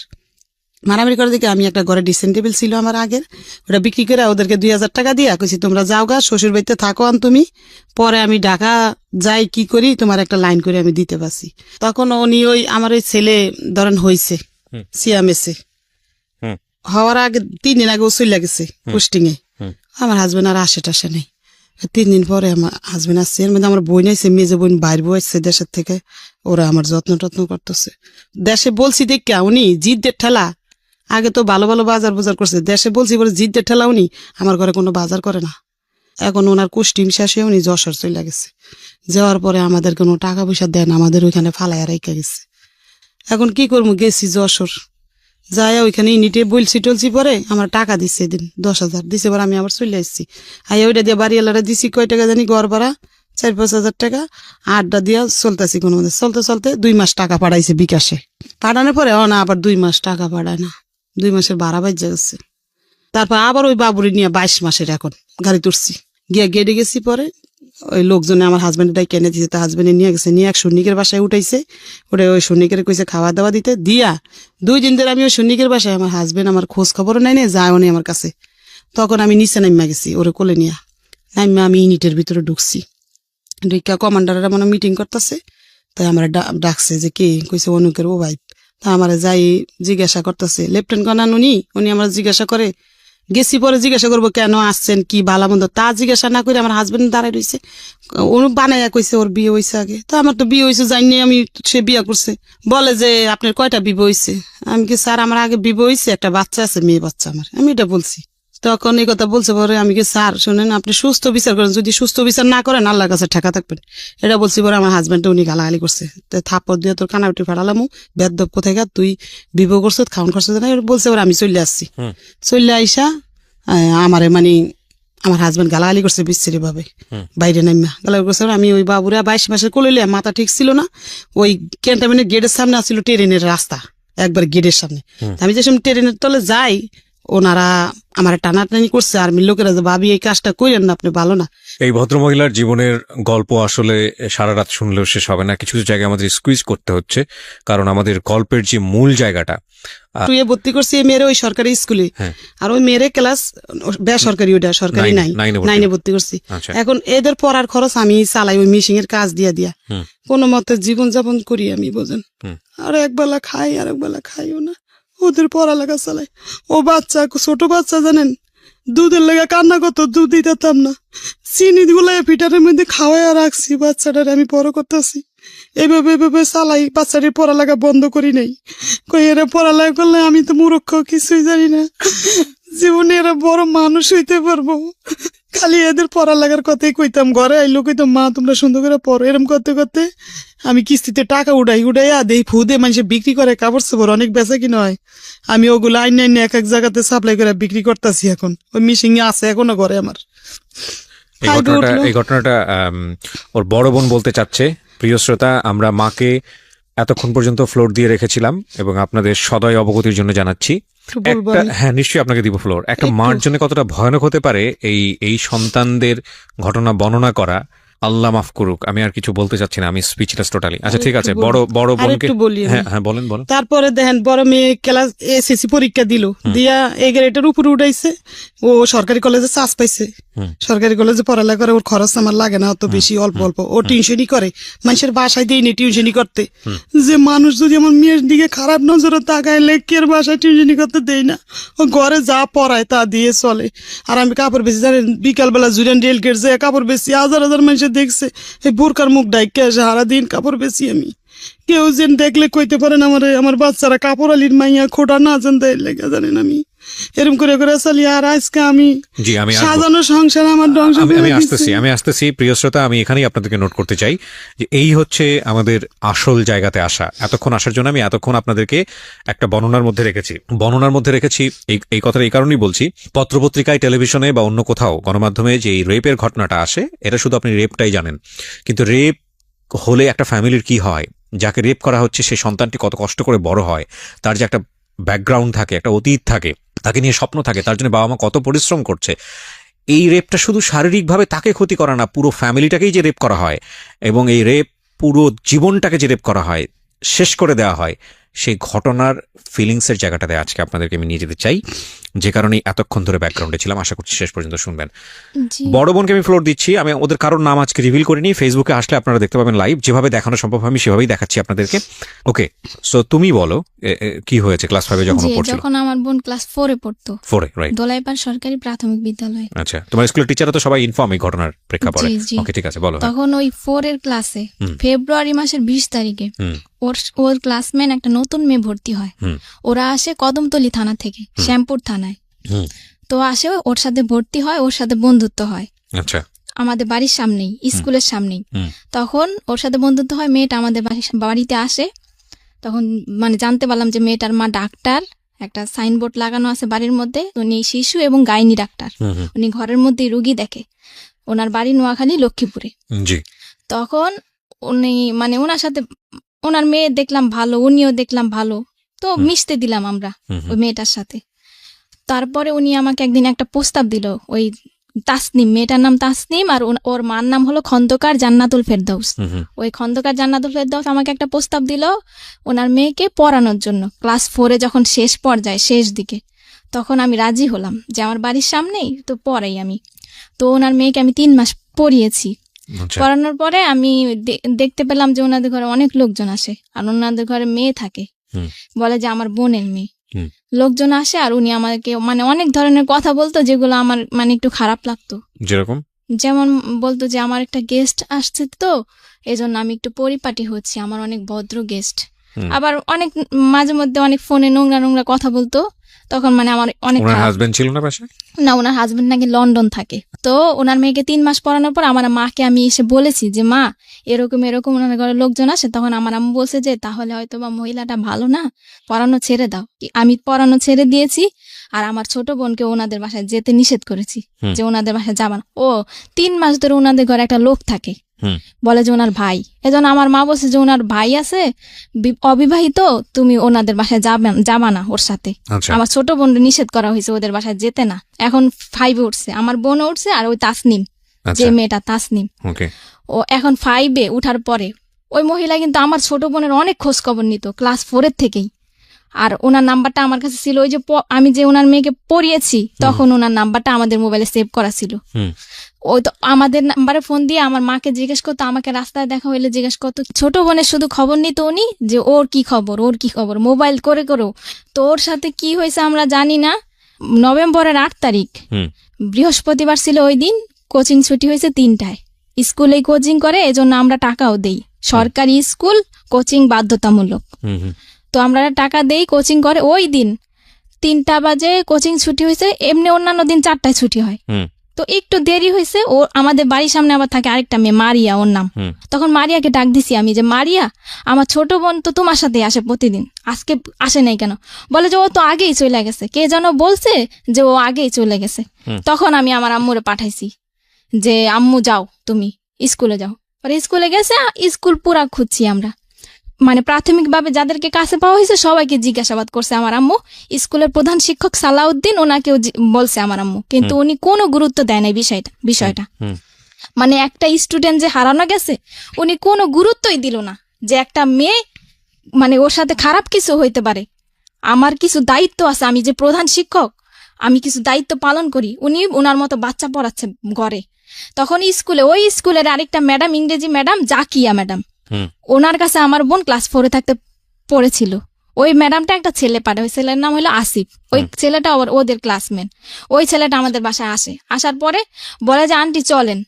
মারামারি করে দেখে আমি একটা ঘরে ড্রেসিং টেবিল ছিল আমার আগের, ওটা বিক্রি করে ওদেরকে 2000 টাকা দিয়া কইছি তোমরা যাও গা, শ্বশুর বাড়িতে থাকো আন তুমি, পরে আমি ঢাকা যাই কি করি তোমার একটা লাইন করে আমি দিতে পারছি। তখন উনি ওই আমার ওই ছেলে ধরেন হয়েছে সিয়ামেসে, হওয়ার আগে 3 দিন আগে ও চলে গেছে পোস্টিং এ। আমার হাজবেন্ড আর আসে নেই। 3 দিন পরে আমার হাজবেন্ড আসছে। এর মধ্যে আমার বোন আইছে, মেয়ে বোন বাইর বউ আসছে দেশের থেকে, ওরা আমার যত্ন করতেছে। দেশে বলছি দেখে উনি জিদ্দের ঠেলা, আগে তো ভালো বাজার করছে, দেশে বলছি বলে জিদ্দের ঠেলা উনি আমার ঘরে কোনো বাজার করে না। এখন ওনার কুষ্টিম শেষে উনি যশোর চলে গেছে। যাওয়ার পরে আমাদের কোনো টাকা পয়সা দেন, আমাদের ওইখানে ফালাইয়া রেখে গেছে। এখন কি করবো, গেছি যশোর, যাই ওইখানে ইউনিটে টলছি পরে আমার টাকা দিচ্ছে এদিন 10,000 দিছে। পরে আমি আবার চলে আসছি। আই ওইটা দিয়ে বাড়িওয়ালারা দিছি কয় টাকা জানি, ঘর ভাড়া 4-5 হাজার টাকা, আড্ডা দিয়া চলতেছি। কোনো মধ্যে চলতে 2 মাস টাকা পাঠাইছে বিকাশে। পাঠানোর পরে না আবার 2 মাস টাকা পাঠায় না, 2 মাসের ভাড়া বাজ্যা গেছে। তারপর আবার ওই বাবুরি নিয়ে 22 মাসের এখন গাড়ি তুলছি, গিয়া গেটে গেছি। পরে ওই লোকজনে আমার হাজবেন্ডটাই কেনে দিয়েছে, তা হাজবেন্ডে নিয়ে গেছে, নিয়ে এক সৈনিকের বাসায় উঠাইছে। ওটা ওই সৈনিকের কইছে খাওয়া দাওয়া দিতে দিয়া 2 দিন ধরে আমি ওই সৈনিকের বাসায়, আমার হাজবেন্ড আমার খোঁজ খবরও নেয় যায়ও নেই আমার কাছে। তখন আমি নিচে নাইমা গেছি ওরে কোলে নিয়ে, নাইমা আমি ইউনিটের ভিতরে ঢুকছি। ঢুকা কমান্ডাররা মনে মিটিং করতেছে, তাই আমার ডাকছে যে কে, কইছে অনুকের ও ভাই। তা আমার যাই জিজ্ঞাসা করতেছে লেফটেন্যান্ট কর্নেল উনি আমার জিজ্ঞাসা করে গেছি। পরে জিজ্ঞাসা করবো কেন আসছেন, কি ভালো মন্দ, তা জিজ্ঞাসা না করে আমার হাজবেন্ড দাঁড়াই রয়েছে। ও বানাইয়া কইছে ওর বিয়ে হয়েছে আগে। তো আমার তো বিয়ে হয়েছে জানি আমি, সে বিয়ে করছে। বলে যে আপনার কয়টা বিয়ে হয়েছে? আমি কি স্যার আমার আগে বিয়ে হয়েছে, একটা বাচ্চা আছে, মেয়ে বাচ্চা আমার, আমি এটা বলছি। তখন এই কথা বলছে। পরে আমি কি স্যার শোনেন, আপনি সুস্থ বিচার করেন, যদি সুস্থ বিচার না করেন আল্লাহর কাছে ঠেকা থাকবেন, এটা বলছি। পরে আমার হাজবেন্ডটা উনি গালাগালি করছে, থাপ্পড় দিয়ে তোর কানাউটি ফাড়ালাম, বেদব কোথায় গা তুই বিবাহ করছো, খাওয়ান খরচ না বলছে। পরে আমি চলে আসছি। চলে আইসা আমারে মানে আমার হাজবেন্ড গালাগালি করছে বিশ্রী ভাবে, বাইরে নামিয়া গালাগালি করছে। আমি ওই বাবুরা 22 মাসের কোলে মাথা ঠিক ছিল না, ওই ক্যান্টনমেন্টের গেটের সামনে আসছিল ট্রেনের রাস্তা, একবার গেটের সামনে। আমি যে সময় ট্রেনের তলে যাই, ওনারা আমার টানাটানি করছে, আর্মির লোকেরা যে ভাবি এই কাজটা করেন না, আপনি ভালো না। এই ভদ্রমহিলার জীবনের গল্প আসলে সারা রাত শুনলেও শেষ হবে না। কিছু জায়গায় আমাদের স্কুইজ করতে হচ্ছে, কারণ আমাদের গল্পের যে মূল জায়গাটা। তুই ভর্তি করছি মেয়ের ওই সরকারি স্কুলে, আর ওই মেয়ের ক্লাস বেসরকারি, ওটা সরকারি নাই, 9-এ ভর্তি করছি। এখন এদের পড়ার খরচ আমি চালাই, ওই মিশিং এর কাজ দিয়া কোনো মতে জীবন যাপন করি আমি, বোঝেন। আর একবেলা খাই আর একবেলা খাইও না, ওদের পড়ালেখা চালাই। ও বাচ্চা, ছোট বাচ্চা জানেন, দুধের লেগে কান্না করতো, দুধ দিতাম না, চিনি গুলাই পিঠারের মধ্যে খাওয়াইয়া রাখছি, বাচ্চাটার আমি বড় করতেছি এভাবে চালাই, বাচ্চাটির পড়ালেখা বন্ধ করি নাই। কই এরা পড়ালেখা করলে আমি তো মূর্খ, কিছুই জানি না, জীবনে এরা বড় মানুষ হইতে পারবো। খালি এদের পড়ালেখার কথাই কইতাম, ঘরে আইলো কইতাম মা তোমরা সুন্দর করে পড়ো। এরম করতে করতে আমি কিস্তিতে টাকা উড়াইয়া দেই ফুদে মানুষে বিক্রি করে, কাপড় চোপড় অনেক বেচা কিনা হয়, আমি ওগুলো আইন এক এক জায়গাতে সাপ্লাই করে বিক্রি করতেছি। এখন ওই মিশিং আছে এখনো ঘরে আমার। এই ঘটনাটা ওর বড় বোন বলতে চাচ্ছে। প্রিয় শ্রোতা, আমরা মাকে এতক্ষণ পর্যন্ত ফ্লোর দিয়ে রেখেছিলাম এবং আপনাদের সদয় অবগতির জন্য জানাচ্ছি। হ্যাঁ, নিশ্চয়ই আপনাকে দিব ফ্লোর। একটা মার জন্য কতটা ভয়ানক হতে পারে এই সন্তানদের ঘটনা বর্ণনা করা, আল্লাহ মাফ করুক, আমি আর কিছু বলতে চাচ্ছি না, আমি স্পিচলেস টোটালি। আচ্ছা ঠিক আছে, বড় বোনকে হ্যাঁ বলেন। তারপরে দেখেন বড় মেয়ে ক্লাস এসএসসি পরীক্ষা দিল, দিয়া এই গ্রেডের উপরে উঠাইছে, ও সরকারি কলেজে চান্স পাইছে। সরকারি কলেজে পড়ালেখা করে, ওর খরচ আমার লাগে না অত বেশি, অল্প অল্প। ও টিউশনই করে, মানুষের বাসায় দিইনি টিউশনই করতে। যে মানুষ যদি আমার মেয়ের দিকে খারাপ নজরে তাকাইলে কের বাসায় টিউশনই করতে দেয় না, ও ঘরে যা পড়ায় তা দিয়ে চলে। আর আমি কাপড় বেশি জানেন, বিকালবেলা জুরিয়ান রেল গেট যায় কাপড় বেশি, হাজার হাজার মানুষের দেখছে এই বোরকার মুখ ডাইকে আসে, সারাদিন কাপড় বেশি। আমি কেউ যেন দেখলে কইতে পারেন আমার বাচ্চারা কাপড় আলির মাইয়া খোটা না জান দেয় লেগে, জানেন আমি এরকম করে চলি। আর আজকে আমি সাজানো সংসার আমার ধ্বংস। আমি আসতেছি প্রিয় শ্রোতা, আমি এখানেই আপনাদেরকে নোট করতে চাই যে এই হচ্ছে আমাদের আসল জায়গাতে আসা। এতক্ষণ আসার জন্য আমি এতক্ষণ আপনাদেরকে একটা বর্ণনার মধ্যে রেখেছি। এই কথাটা এই কারণেই বলছি, পত্রপত্রিকায়, টেলিভিশনে বা অন্য কোথাও গণমাধ্যমে যে এই রেপের ঘটনাটা আসে, এটা শুধু আপনি রেপটাই জানেন, কিন্তু রেপ হলে একটা ফ্যামিলির কি হয়, যাকে রেপ করা হচ্ছে সেই সন্তানটি কত কষ্ট করে বড় হয়, তার যে একটা ব্যাকগ্রাউন্ড থাকে, একটা অতীত থাকে, তাকে নিয়ে স্বপ্ন থাকে, তার জন্য বাবা মা কত পরিশ্রম করছে। এই রেপটা শুধু শারীরিকভাবে তাকে ক্ষতি করা না, পুরো ফ্যামিলিটাকেই যে রেপ করা হয় এবং এই রেপ পুরো জীবনটাকে যে রেপ করা হয়, শেষ করে দেওয়া হয়, সেই ঘটনার ফিলিংসের জায়গাটাতে আজকে আপনাদেরকে আমি নিয়ে যেতে চাই, যে কারণে এতক্ষণ ধরে ব্যাকগ্রাউন্ডে ছিলাম। আশা করছি শেষ পর্যন্ত শুনবেন। বড় বোনকে আমি ফ্লোর দিচ্ছি। আমি ওদের কারোর নাম আজকে রিভিল করিনি, ফেসবুকে আসলে আপনারা দেখতে পাবেন লাইভ, যেভাবে দেখানো সম্ভব আমি সেভাবেই দেখাচ্ছি আপনাদেরকে। ওকে, সো তুমি বলো কি হয়েছে ক্লাস 5 যখন পড়ছিল? যখন আমার বোন ক্লাস 4 এ পড়তো, 4 এ, রাইট, দোলাইপাড় সরকারি প্রাথমিক বিদ্যালয়। আচ্ছা, তোমার স্কুলের টিচাররা তো সবাই ইনফর্ম এই ঘটনার প্রেক্ষাপটে। ওকে, ঠিক আছে, বলো। তখন ওই 4 এর ক্লাসে ফেব্রুয়ারি মাসের 20 তারিখে ওর ক্লাসমেট একটা নতুন মেয়ে ভর্তি হয়। ওরা আসে কদমতলী থানা থেকে, শ্যামপুর থানায়। তো আসে, ওর সাথে ভর্তি হয়, ওর সাথে বন্ধুত্ব হয়। আচ্ছা, আমাদের বাড়ির সামনেই, স্কুলের সামনেই। তখন ওর সাথে বন্ধুত্ব হয়, মেয়েটা আমাদের বাড়িতে আসে। তখন মানে জানতে পারলাম যে মেয়েটার মা ডাক্তার, একটা সাইনবোর্ড লাগানো আছে বাড়ির মধ্যে, উনি শিশু এবং গাইনি ডাক্তার। উনি ঘরের মধ্যে রুগী দেখে, ওনার বাড়ি নোয়াখালী লক্ষ্মীপুরে। তখন উনি মানে ওনার সাথে, ওনার মেয়ে দেখলাম ভালো, উনিও দেখলাম ভালো, তো মিশতে দিলাম আমরা ওই মেয়েটার সাথে। তারপরে উনি আমাকে একদিন একটা প্রস্তাব দিল, ওই তাসনিম, মেয়েটার নাম তাসনিম, আর ওর মার নাম হলো খন্দকার জান্নাতুল ফেরদাউস। ওই খন্দকার জান্নাতুল ফেরদাউস আমাকে একটা প্রস্তাব দিল ওনার মেয়েকে পড়ানোর জন্য। ক্লাস 4 এ যখন শেষ পর্যায়ে, শেষ দিকে, তখন আমি রাজি হলাম যে আমার বাড়ির সামনেই তো পড়াই আমি। তো ওনার মেয়েকে আমি 3 মাস পড়িয়েছি। পড়ানোর পরে আমি দেখতে পেলাম যে ওনাদের ঘরে অনেক লোকজন আসে, আর ওনাদের ঘরে মেয়ে থাকে, বলে যে আমার বোনের মেয়ে। লোকজন আসে আর উনি আমাকে মানে অনেক ধরনের কথা বলতো, যেগুলো আমার মানে একটু খারাপ লাগতো। যেমন বলতো যে আমার একটা গেস্ট আসছে, তো এজন্য আমি একটু পরিপাটি হচ্ছি, আমার অনেক ভদ্র গেস্ট। আবার অনেক মাঝে মধ্যে অনেক ফোনে নোংরা নোংরা কথা বলতো। তখন মানে আমার অনেক, হাজবেন্ড ছিল না বাসায়? না, ওনার হাজবেন্ড নাকি লন্ডন থাকে। তো ওনার মেয়েকে 3 মাস পড়ানোর পর আমার মাকে আমি এসে বলেছি যে মা এরকম এরকম ওনার ঘরে লোকজন আসে। তখন আমার আম্মু বলছে যে তাহলে হয়তো বা মহিলাটা ভালো না, পড়ানো ছেড়ে দাও। আমি পড়ানো ছেড়ে দিয়েছি, আর আমার ছোট বোনকে ওনাদের বাসায় যেতে নিষেধ করেছি, যে ওনাদের বাসায় যাবা না। ও 3 মাস ধরে ওনাদের ঘরে একটা লোক থাকে, বলে যে ওনার ভাই। এজন্য আমার মা বলছে যে ওনার ভাই আছে অবিবাহিত, তুমি ওনাদের বাসায় যাবা না ওর সাথে। আমার ছোট বোন নিষেধ করা হয়েছে ওদের বাসায় যেতে না। এখন 5 এ উঠছে, আমার বোন উঠছে, আর ওই তাসনিম, যে মেয়েটা তাসনিম, ও এখন 5 এ উঠার পরে ওই মহিলা কিন্তু আমার ছোট বোনের অনেক খোঁজ খবর নিত ক্লাস 4 এর থেকেই। আর ওনার নাম্বারটা আমার কাছে ছিল, ওই যে আমি যে ওনার মেয়েকে পড়িয়েছি তখন ওনার নাম্বারটা আমাদের মোবাইলে সেভ করা ছিল। ওই তো আমাদের নাম্বারে ফোন দিয়ে আমার মাকে জিজ্ঞেস করতো, আমাকে রাস্তায় দেখা হইলে জিজ্ঞেস করতো। ছোট বোনের শুধু খবর নিত উনি, যে ওর কি খবর, মোবাইল করে করেও। তো ওর সাথে কি হয়েছে আমরা জানি না, নভেম্বরের 8 তারিখ বৃহস্পতিবার ছিল, ওই দিন কোচিং ছুটি হয়েছে 3টায়। স্কুলে কোচিং করে, এজন্য আমরা টাকাও দেই, সরকারি স্কুল কোচিং বাধ্যতামূলক, তো আমরা টাকা দেই, কোচিং করে। ওই দিন 3টা বাজে কোচিং ছুটি হয়েছে, এমনি অন্যান্য দিন 4টায় ছুটি হয়, তো একটু দেরি হয়েছে। ও আমাদের বাড়ির সামনে আবার থাকে আরেকটা মেয়ে, মারিয়া ওর নাম। তখন মারিয়াকে ডাক দিছি আমি যে, মারিয়া, আমার ছোট বোন তো তোমার সাথে আসে প্রতিদিন, আজকে আসে নাই কেন? বলে যে ও তো আগেই চলে গেছে, কে যেন বলছে যে ও আগেই চলে গেছে। তখন আমি আমার আম্মুরে পাঠাইছি যে আম্মু যাও, তুমি স্কুলে যাও। পরে স্কুলে গেছে, স্কুল পুরা খুঁজছি আমরা, মানে প্রাথমিকভাবে যাদেরকে কাছে পাওয়া হয়েছে সবাইকে জিজ্ঞাসাবাদ করছে আমার আম্মু। স্কুলের প্রধান শিক্ষক সালাউদ্দিন, ওনাকেও বলছে আমার আম্মু, কিন্তু উনি কোনো গুরুত্ব দেয় নাই বিষয়টা। মানে একটা স্টুডেন্ট যে হারানো গেছে, উনি কোনো গুরুত্বই দিল না যে একটা মেয়ে, মানে ওর সাথে খারাপ কিছু হইতে পারে, আমার কিছু দায়িত্ব আছে, আমি যে প্রধান শিক্ষক, আমি কিছু দায়িত্ব পালন করি। উনি ওনার মতো বাচ্চা পড়াচ্ছে ঘরে। তখন স্কুলে, ওই স্কুলের আরেকটা ম্যাডাম, ইংরেজি ম্যাডাম জাকিয়া ম্যাডাম, ওনার কাছে আমার বোন ক্লাস 4 থাকতে পড়েছিল। ওই ম্যাডামটা একটা ছেলে পাঠায়, ওই ছেলের নাম হলো আসিফ। ওই ছেলেটা ওদের ক্লাসমেট। ওই ছেলেটা আমাদের বাসায় আসে, আসার পরে বলে যে আন্টি চলেন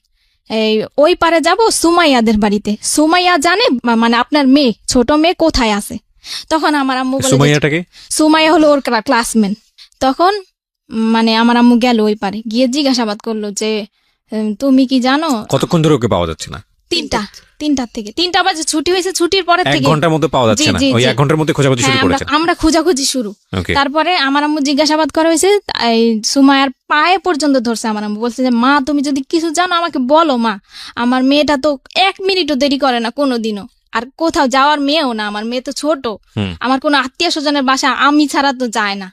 এই ওই পারে যাব সুমাইয়াদের বাড়িতে, সুমাইয়া জানে মানে আপনার মেয়ে, ছোট মেয়ে কোথায় আছে। তখন আমার আম্মু বলে, সুমাইয়া হলো ওর ক্লাসমেট। তখন মানে আমার আম্মু গেল ওই পারে, গিয়ে জিজ্ঞাসাবাদ করলো যে তুমি কি জানো। কতক্ষণ ধরে ওকে পাওয়া যাচ্ছে না? 3টার থেকে 3টা বাজে ছুটি হয়েছে, ছুটির পরে থেকে 1 ঘন্টার মধ্যে পাওয়া যাচ্ছে না। ওই 1 ঘন্টার মধ্যে খোঁজাখুঁজি শুরু করেছে, আমরা খোঁজাখুঁজি শুরু। তারপরে আমার আম্মু জিজ্ঞাসাবাদ করা হয়েছে, সুমাইয়ার পায়ে পর্যন্ত ধরছে আমার আম্মু, বলছে যে মা তুমি যদি কিছু জানো আমাকে বলো মা, আমার মেয়েটা তো 1 মিনিটও দেরি করে না কোনোদিনও, আর কোথাও যাওয়ার মেয়েও না, আমার মেয়ে তো ছোট, আমার কোনো আত্মীয় স্বজনের বাসা আমি ছাড়া তো যায় না।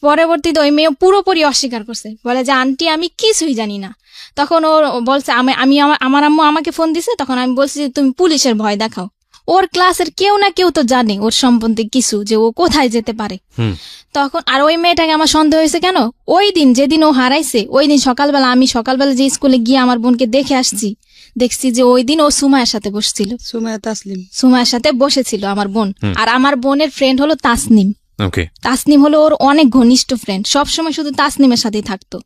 পরবর্তীতে ওই মেয়ে পুরোপুরি অস্বীকার করছে, বলে যে আন্টি আমি কিছুই জানি না। তখন ও বলছে আমার আম্মু আমাকে ফোন দিছে, তখন আমি বলছি যে তুমি পুলিশের ভয় দেখাও। ওর ক্লাসের কেউ না কেউ তো জানে ওর সম্বন্ধে কিছু, যে ও কোথায় যেতে পারে। তখন আর ওই মেয়েটাকে আমার সন্দেহ হয়েছে কেন, ওই দিন যেদিন ও হারাইছে, ওই দিন সকালবেলা আমি যে স্কুলে গিয়ে আমার বোনকে দেখে আসছি, দেখছি যে ওই দিন ও সুমায়ের সাথে বসছিল, সুমায়ের সাথে বসেছিল আমার বোন। আর আমার বোনের ফ্রেন্ড হলো তাসনিম। তাসনিম হলো ওর অনেক ঘনিষ্ঠ ফ্রেন্ড, সবসময় শুধু তাসনিমের সাথেই থাকতো।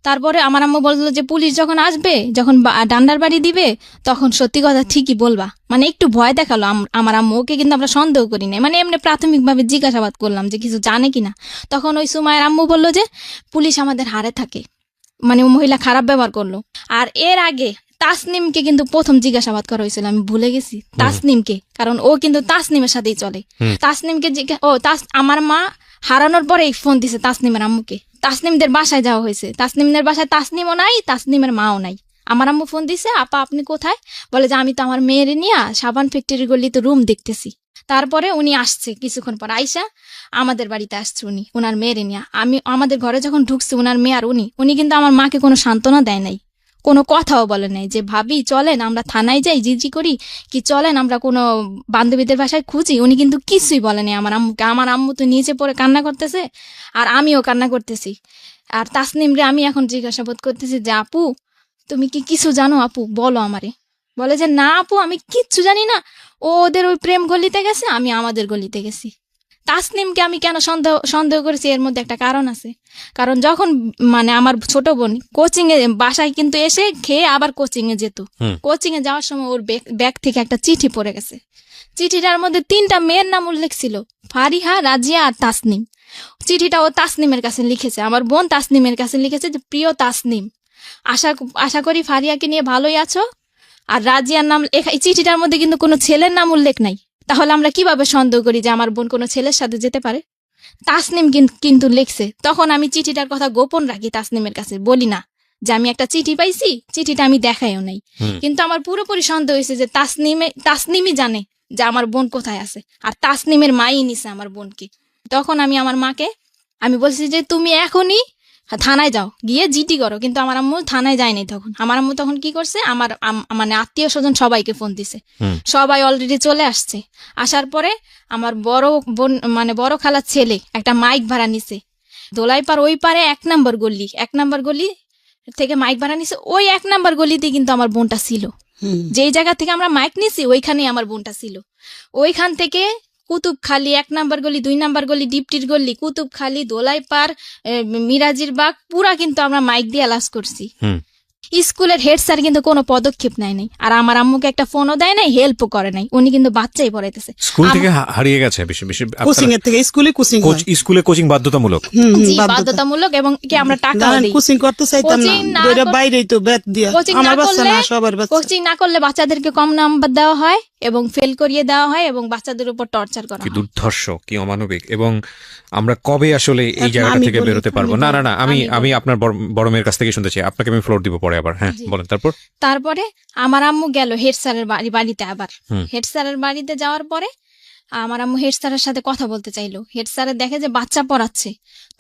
তারপরে আমার আম্মু বললো যে পুলিশ যখন আসবে, যখন ডান্ডার বাড়ি দিবে, তখন সত্যি কথা ঠিকই বলবা, মানে একটু ভয় দেখালো আমার আম্মু। ওকে কিন্তু আমরা সন্দেহ করি না, মানে এমনি প্রাথমিকভাবে জিজ্ঞাসাবাদ করলাম যে কিছু জানে কিনা। তখন ওই সুমায়ের আম্মু বললো যে পুলিশ আমাদের হারে থাকে, মানে ও মহিলা খারাপ ব্যবহার করলো। আর এর আগে তাসনিমকে কিন্তু প্রথম জিজ্ঞাসাবাদ করা হয়েছিল, আমি ভুলে গেছি তাসনিমকে, কারণ ও কিন্তু তাসনিমের সাথেই চলে। তাসনিমকে আমার মা হারানোর পরে ফোন দিছে তাসনিমের আম্মুকে, তাসনিমদের বাসায় যাওয়া হয়েছে, তাসনিমদের বাসায় তাসনিমও নাই, তাসনিমের মাও নাই। আমার আম্মু ফোন দিছে, আপা আপনি কোথায়? বলে যে আমি তো আমার মেয়ের নিয়ে সাবান ফ্যাক্টরি গলিতে রুম দেখতেছি। তারপরে উনি আসছে, কিছুক্ষণ পর আইসা আমাদের বাড়িতে আসছে উনি ওনার মেয়ের নিয়ে। আমি আমাদের ঘরে যখন ঢুকছি ওনার মেয়ে আর উনি কিন্তু আমার মাকে কোনো সান্ত্বনা দেয় নাই, কোনো কথাও বলে নাই যে ভাবি চলেন আমরা থানায় যাই জিজি করি, কি চলেন আমরা কোনো বান্ধবীদের বাসায় খুঁজি। উনি কিন্তু কিছুই বলেনি আমার আম্মুকে। আমার আম্মু তো নিচে পড়ে কান্না করতেছে, আর আমিও কান্না করতেছি। আর তাসনিম রে আমি এখন জিজ্ঞাসাবাদ করতেছি যে আপু তুমি কি কিছু জানো, আপু বলো আমারে। বলে যে না আপু আমি কিচ্ছু জানি না, ও ওদের ওই প্রেম গলিতে গেছে, আমি আমাদের গলিতে গেছি। তাসনিমকে আমি কেন সন্দেহ করেছি, এর মধ্যে একটা কারণ আছে। কারণ যখন মানে আমার ছোট বোন কোচিং এ বাসায় কিন্তু এসে খেয়ে আবার কোচিং এ যেত, কোচিং এ যাওয়ার সময় ওর ব্যাগ থেকে একটা চিঠি পড়ে গেছে। চিঠিটার মধ্যে 3টা মেয়ের নাম উল্লেখ ছিল, ফারিহা, রাজিয়া আর তাসনিম। চিঠিটা ও তাসনিমের কাছে লিখেছে, আমার বোন তাসনিমের কাছে লিখেছে যে প্রিয় তাসনিম, আশা করি ফারিয়াকে নিয়ে ভালোই আছো। আর রাজিয়ার নাম এই চিঠিটার মধ্যে কিন্তু কোনো ছেলের নাম উল্লেখ নাই, তাহলে আমরা কিভাবে সন্দেহ করি যে আমার বোন কোনো ছেলের সাথে যেতে পারে? তাসনিম কিন্তু লিখছে। তখন আমি চিঠিটার কথা গোপন রাখি, তাসনিমের কাছে বলি না যে আমি একটা চিঠি পাইছি, চিঠিটা আমি দেখাইও নাই। কিন্তু আমার পুরোপুরি সন্দেহ হয়েছে যে তাসনিমই জানে যে আমার বোন কোথায় আছে, আর তাসনিমের মাই নিছে আমার বোনকে। তখন আমি আমার মাকে আমি বলছি যে তুমি এখনই থানায় যাও, গিয়ে জিটি করো। কিন্তু আমার আম্মু থানায় যায় নাই। তখন আমার আম্মু তখন কি করছে, আমার মানে আত্মীয় স্বজন সবাইকে ফোন দিছে, সবাই অলরেডি চলে আসছে। আসার পরে আমার বড় বোন মানে বড় খালার ছেলে একটা মাইক ভাড়া নিছে, দোলাইপার ওই পারে 1 নম্বর গলি থেকে মাইক ভাড়া নিছে। ওই 1 নম্বর গলিতে কিন্তু আমার বোনটা ছিল, যেই জায়গা থেকে আমরা মাইক নিছি ওইখানেই আমার বোনটা ছিল। ওইখান থেকে কুতুবখালী 1 নাম্বার গলি, 2 নাম্বার গলি, ডিপটির গলি, কুতুবখালী, দোলাইপাড়, মিরাজির বাগ পুরা কিন্তু আমরা মাইক দিয়ে অ্যালাউন্স করছি। স্কুলের হেড স্যার কিন্তু কোনো পদক্ষেপ নেয় নাই, আর আমার আম্মুকে একটা ফোনও দেয় নাই, হেল্পও করে নাই। উনি কিন্তু বাচ্চাই পড়াইতেছে। স্কুল থেকে হারিয়ে গেছে বেশি বেশি কোচিং এর থেকে স্কুলে কোচিং বাধ্যতামূলক। জি, বাধ্যতামূলক, এবং কি আমরা টাকা দেই। কোচিং করতে চাইতাম না, বইরা বাইরেই তো বেত দিয়া। আমার বাচ্চা না, সবার বাচ্চা। কোচিং না করলে বাচ্চাদেরকে কম নাম্বার দেওয়া হয় এবং ফেল করিয়ে দেওয়া হয় এবং বাচ্চাদের উপর টর্চার করা হয়। কি দুর্ধর্ষ, কি অমানবিক। এবং আমরা কবে আসলে এই জায়গা থেকে বেরোতে পারবো? না না না, আমি আপনার বড় মেয়ের কাছ থেকে শুনতে চাই, আপনাকে আমি ফ্লোর দিব পরে আবার। হ্যাঁ বলেন। তারপরে আমার আম্মু গেল হেড স্যারের বাড়িতে। আবার হেড স্যারের বাড়িতে যাওয়ার পরে আমার আম্মু হেড স্যারের সাথে কথা বলতে চাইলো। হেড স্যারের দেখে যে বাচ্চা পড়াচ্ছে,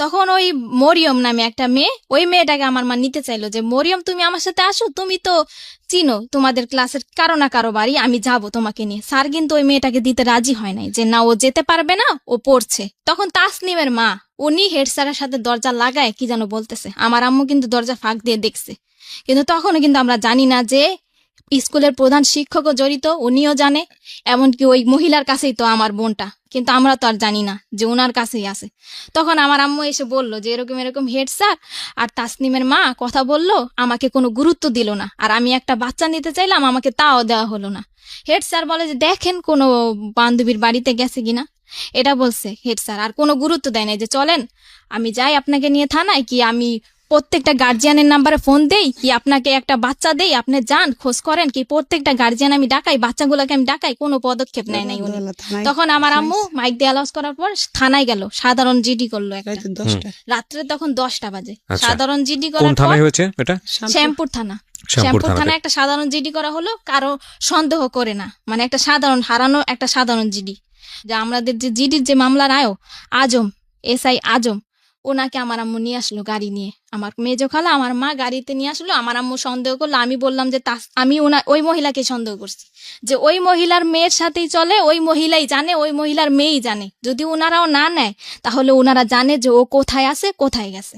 তখন ওই মরিয়ম নামে একটা মেয়ে, ওই মেয়েটাকে আমার মা নিতে চাইলো যে মরিয়ম তুমি আমার সাথে আসো, তুমি তো চিনো তোমাদের ক্লাসের কারো না কারো বাড়ি, আমি যাব তোমাকে নিয়ে। স্যার কিন্তু ওই মেয়েটাকে দিতে রাজি হয় নাই, যে না ও যেতে পারবে না, ও পড়ছে। তখন তাসনিমের মা উনি হেড স্যারের সাথে দরজা লাগায় কি যেন বলতেছে। আমার আম্মু কিন্তু দরজা ফাঁক দিয়ে দেখছে, কিন্তু তখনও কিন্তু আমরা জানি না যে স্কুলের প্রধান শিক্ষকও জড়িত, উনিও জানে, এমনকি ওই মহিলার কাছেই তো আমার বোনটা, কিন্তু আমরা তো আর জানি না যে ওনার কাছেই আছে। তখন আমার আম্মু এসে বলল যে এরকম এরকম হেড স্যার আর তাসনিমের মা কথা বললো, আমাকে কোনো গুরুত্ব দিল না, আর আমি একটা বাচ্চা নিতে চাইলাম, আমাকে তাও দেওয়া হলো না। হেড স্যার বলে যে দেখেন কোনো বান্ধবীর বাড়িতে গেছে কিনা, এটা বলছে হেড স্যার, আর কোনো গুরুত্ব দেয় না যে চলেন আমি যাই আপনাকে নিয়ে থানায়, কি আমি প্রত্যেকটা গার্জিয়ানের নাম্বারে ফোন দেই, কি আপনাকে একটা বাচ্চা দেই, আপনি যান খোঁজ করেন, কি প্রত্যেকটা গার্জিয়ান আমি ডাকাই, বাচ্চাগুলোকে আমি ডাকাই, কোনো পদক্ষেপ নেয় নাই উনি। তখন আমার আম্মু মাইক দিয়ে অ্যালাউন্স করার পর থানায় গেল, সাধারণ জিডি করলো একটা রাত্রে, তখন 10টা বাজে। সাধারণ জিডি করার পর শ্যামপুর থানা একটা সাধারণ জিডি করা হলো, কারো সন্দেহ করে না, মানে একটা সাধারণ হারানো একটা সাধারণ জিডি। যে আমাদের যে জিডির যে মামলার আজম, SI আজম, ওনাকে আমার আম্মু নিয়ে আসলো গাড়ি নিয়ে। আমার মেজো খালা আমার মা গাড়িতে নিয়ে আসলো। আমার আম্মু সন্দেহ করলো, আমি বললাম যে আমি ওই মহিলাকে সন্দেহ করছি, যে ওই মহিলার মেয়ের সাথেই চলে, ওই মহিলাই জানে, ওই মহিলার মেয়েই জানে। যদি ওনারাও না নেয় তাহলে ওনারা জানে যে ও কোথায় আছে, কোথায় গেছে।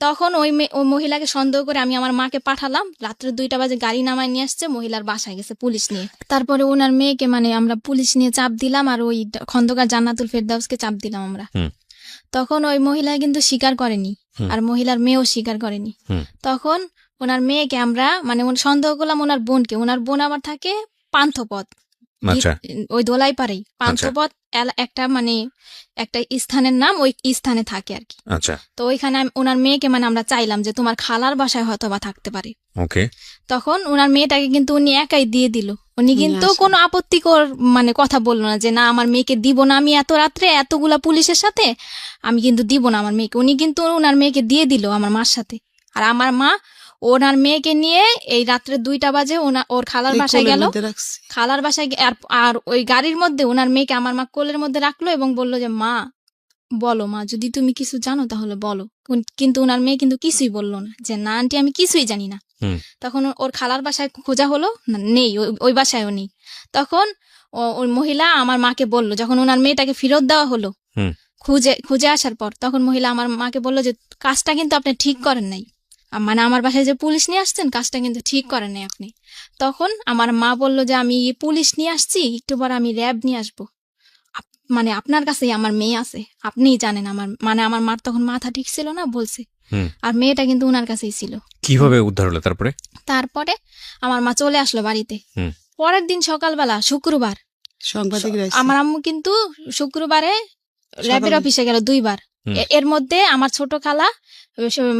তখন ওই মহিলাকে সন্দেহ করে আমি আমার মাকে পাঠালাম, রাত্রে 2টা বাজে গাড়ি নামায় নিয়ে আসছে, মহিলার বাসায় গেছে পুলিশ নিয়ে। তারপরে ওনার মেয়েকে মানে আমরা পুলিশ নিয়ে চাপ দিলাম, আর ওই খন্দকার জান্নাতুল ফেরদাউসকে চাপ দিলাম আমরা। তখন ওই মহিলা কিন্তু স্বীকার করেনি, আর মহিলার মেয়েও স্বীকার করেনি। তখন ওনার মেয়েকে আমরা মানে সন্দেহ করলাম ওনার বোনকে। ওনার বোন আবার থাকে পান্থপথ, ওই দোলাইপাড়াই পান্থপথ একটা মানে একটা স্থানের নাম, ওই স্থানে থাকে আর কি। তো ওইখানে ওনার মেয়েকে মানে আমরা চাইলাম যে তোমার খালার বাসায় হয়তো বা থাকতে পারে। তখন ওনার মেয়েটাকে কিন্তু উনি একাই দিয়ে দিল। উনি কিন্তু কোনো আপত্তিকর মানে কথা বললো না যে না আমার মেয়েকে দিব না, আমি এত রাত্রে এতগুলা পুলিশের সাথে আমি কিন্তু দিব না আমার মেয়েকে। উনি কিন্তু ওনার মেয়েকে দিয়ে দিল আমার মার সাথে। আর আমার মা ওনার মেয়েকে নিয়ে এই রাত্রে 2টা বাজে ওর খালার বাসায় গেল। খালার বাসায় আর ওই গাড়ির মধ্যে ওনার মেয়েকে আমার মা কোলের মধ্যে রাখলো এবং বললো যে মা বলো, মা যদি তুমি কিছু জানো তাহলে বলো। কিন্তু ওনার মেয়ে কিন্তু কিছুই বললো না, যে না আন্টি আমি কিছুই জানি না। তখন ওর খালার বাসায় খোঁজা হলো, নেই, ওই বাসায়ও নেই। তখন ওই মহিলা আমার মাকে বললো, যখন ওনার মেয়েটাকে ফেরত দেওয়া হলো খুঁজে আসার পর, তখন মহিলা আমার মাকে বললো যে কাজটা কিন্তু আপনি ঠিক করেন নাই, মানে আমার বাসায় যে পুলিশ নিয়ে আসছেন কাজটা কিন্তু ঠিক করেন নাই আপনি। তখন আমার মা বললো যে আমি পুলিশ নিয়ে আসছি, একটু পর আমি র্যাব নিয়ে আসবো, মানে আপনার কাছেই আমার মেয়ে আছে, আপনিই জানেন। আমার মার তখন মাথা ঠিক ছিল না, বলছে। আর মেয়েটা কিন্তু উনার কাছেই ছিল। কিভাবে উদ্ধার হলো তারপরে আমার মা চলে আসলো বাড়িতে। পরের দিন সকালবেলা শুক্রবার আমার আম্মু কিন্তু শুক্রবারে র্যাবের অফিসে গেল 2বার। এর মধ্যে আমার ছোট খালা